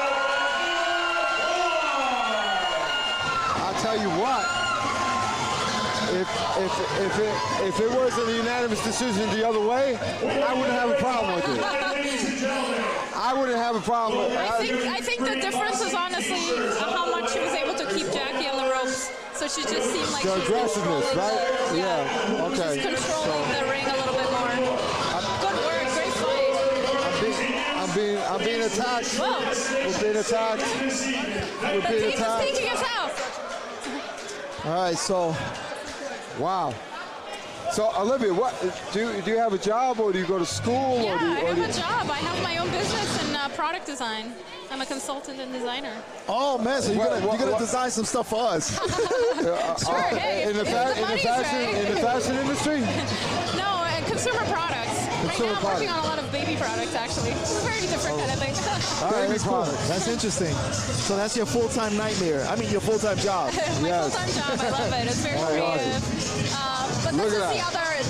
I'll tell you what. If it was a unanimous decision the other way, I wouldn't have a problem with it. I wouldn't have a problem with it. I think the difference is honestly how much she was able to keep Jackie on the ropes. So she just seemed like the she's aggressiveness, right? Yeah. Okay. She's controlling the ring a little bit more. Good work, great fight. I'm being attacked. Whoa. We're being attacked. We're being He's attacked. taking us out. All right, so. Wow. So Olivia, what do you have a job or do you go to school? Yeah, or do you, I have a job. I have my own business in product design. I'm a consultant and designer. Oh man, so you're gonna design some stuff for us? Sure. Hey, in the fashion industry? No, consumer products. Right now I'm working on a lot of baby products actually. It's a very different kind of thing. All right, that's cool. That's interesting. So that's your full-time nightmare. I mean, your full-time job. My full-time job. I love it. It's very creative. But this is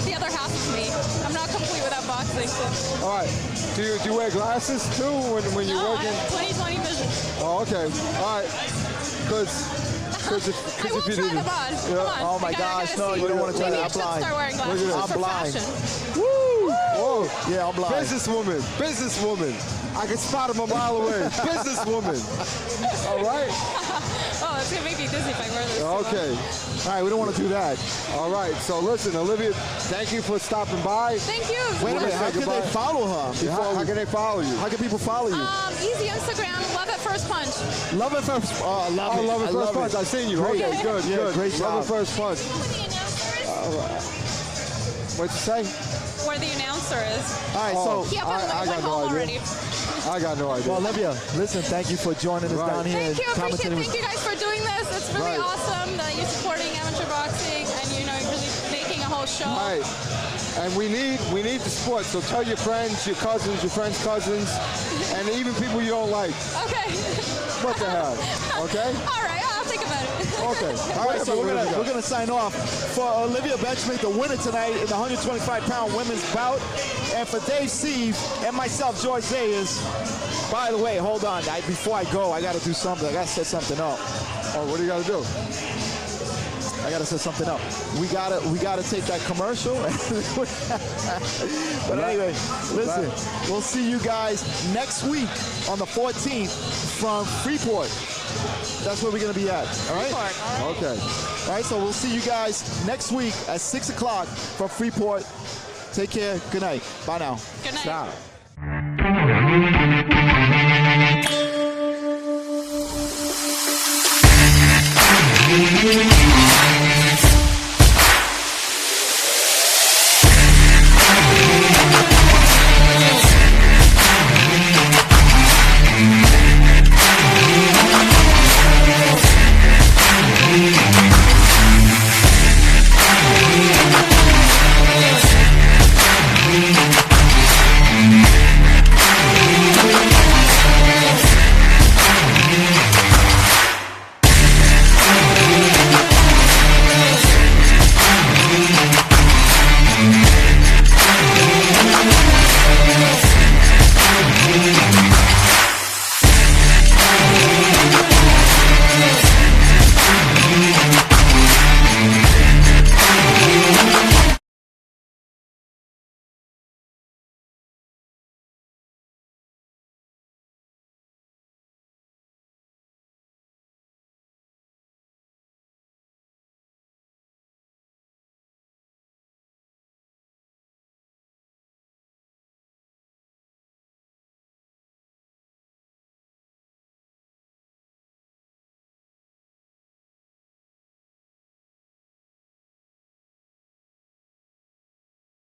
the other half of me. I'm not complete without boxing. So. All right. Do you wear glasses too when you're working? I have 20/20 vision. Oh, okay. All right. Because if you didn't. Come on. Oh my gosh, no, you don't want to try that. I'm blind. Start wearing glasses. I'm blind. Woo! Whoa. Yeah, I'm blind. Businesswoman. I can spot him a mile away. Businesswoman. All right. Oh, it's gonna make me dizzy if I wear this. Okay. All right, we don't want to do that. All right. So listen, Olivia, thank you for stopping by. Thank you. Wait a minute. How can they follow her? How can they follow you? How can people follow you? Easy Instagram. Love at first punch. Love it first. Oh, I love it. Love it first punch. I seen you. Great. Okay, good. Great job. Love it first punch. What'd you say? Where the announcer is. All right, so I got no idea. I got no idea. Well, Olivia, listen, thank you for joining us down here. Thank you. Thank you guys for doing this. It's really awesome that you're supporting amateur boxing and you're really making a whole show. Right. And we need the sport. So tell your friends, your cousins, your friends' cousins, and even people you don't like. Okay. What the hell? Okay. All right. I'll think about it. Okay. All right. So we're gonna sign off for Olivia Benchmade, the winner tonight in the 125-pound women's bout, and for Dave Steve and myself, George Zayas. By the way, hold on. Before I go, I gotta do something. I gotta set something up. Oh, what do you gotta do? I gotta set something up. We gotta take that commercial. But anyway, listen, we'll see you guys next week on the 14th from Freeport. That's where we're gonna be at. All right? Okay. All right, so we'll see you guys next week at 6 o'clock from Freeport. Take care. Good night. Bye now. Good night. Ciao. Ciao.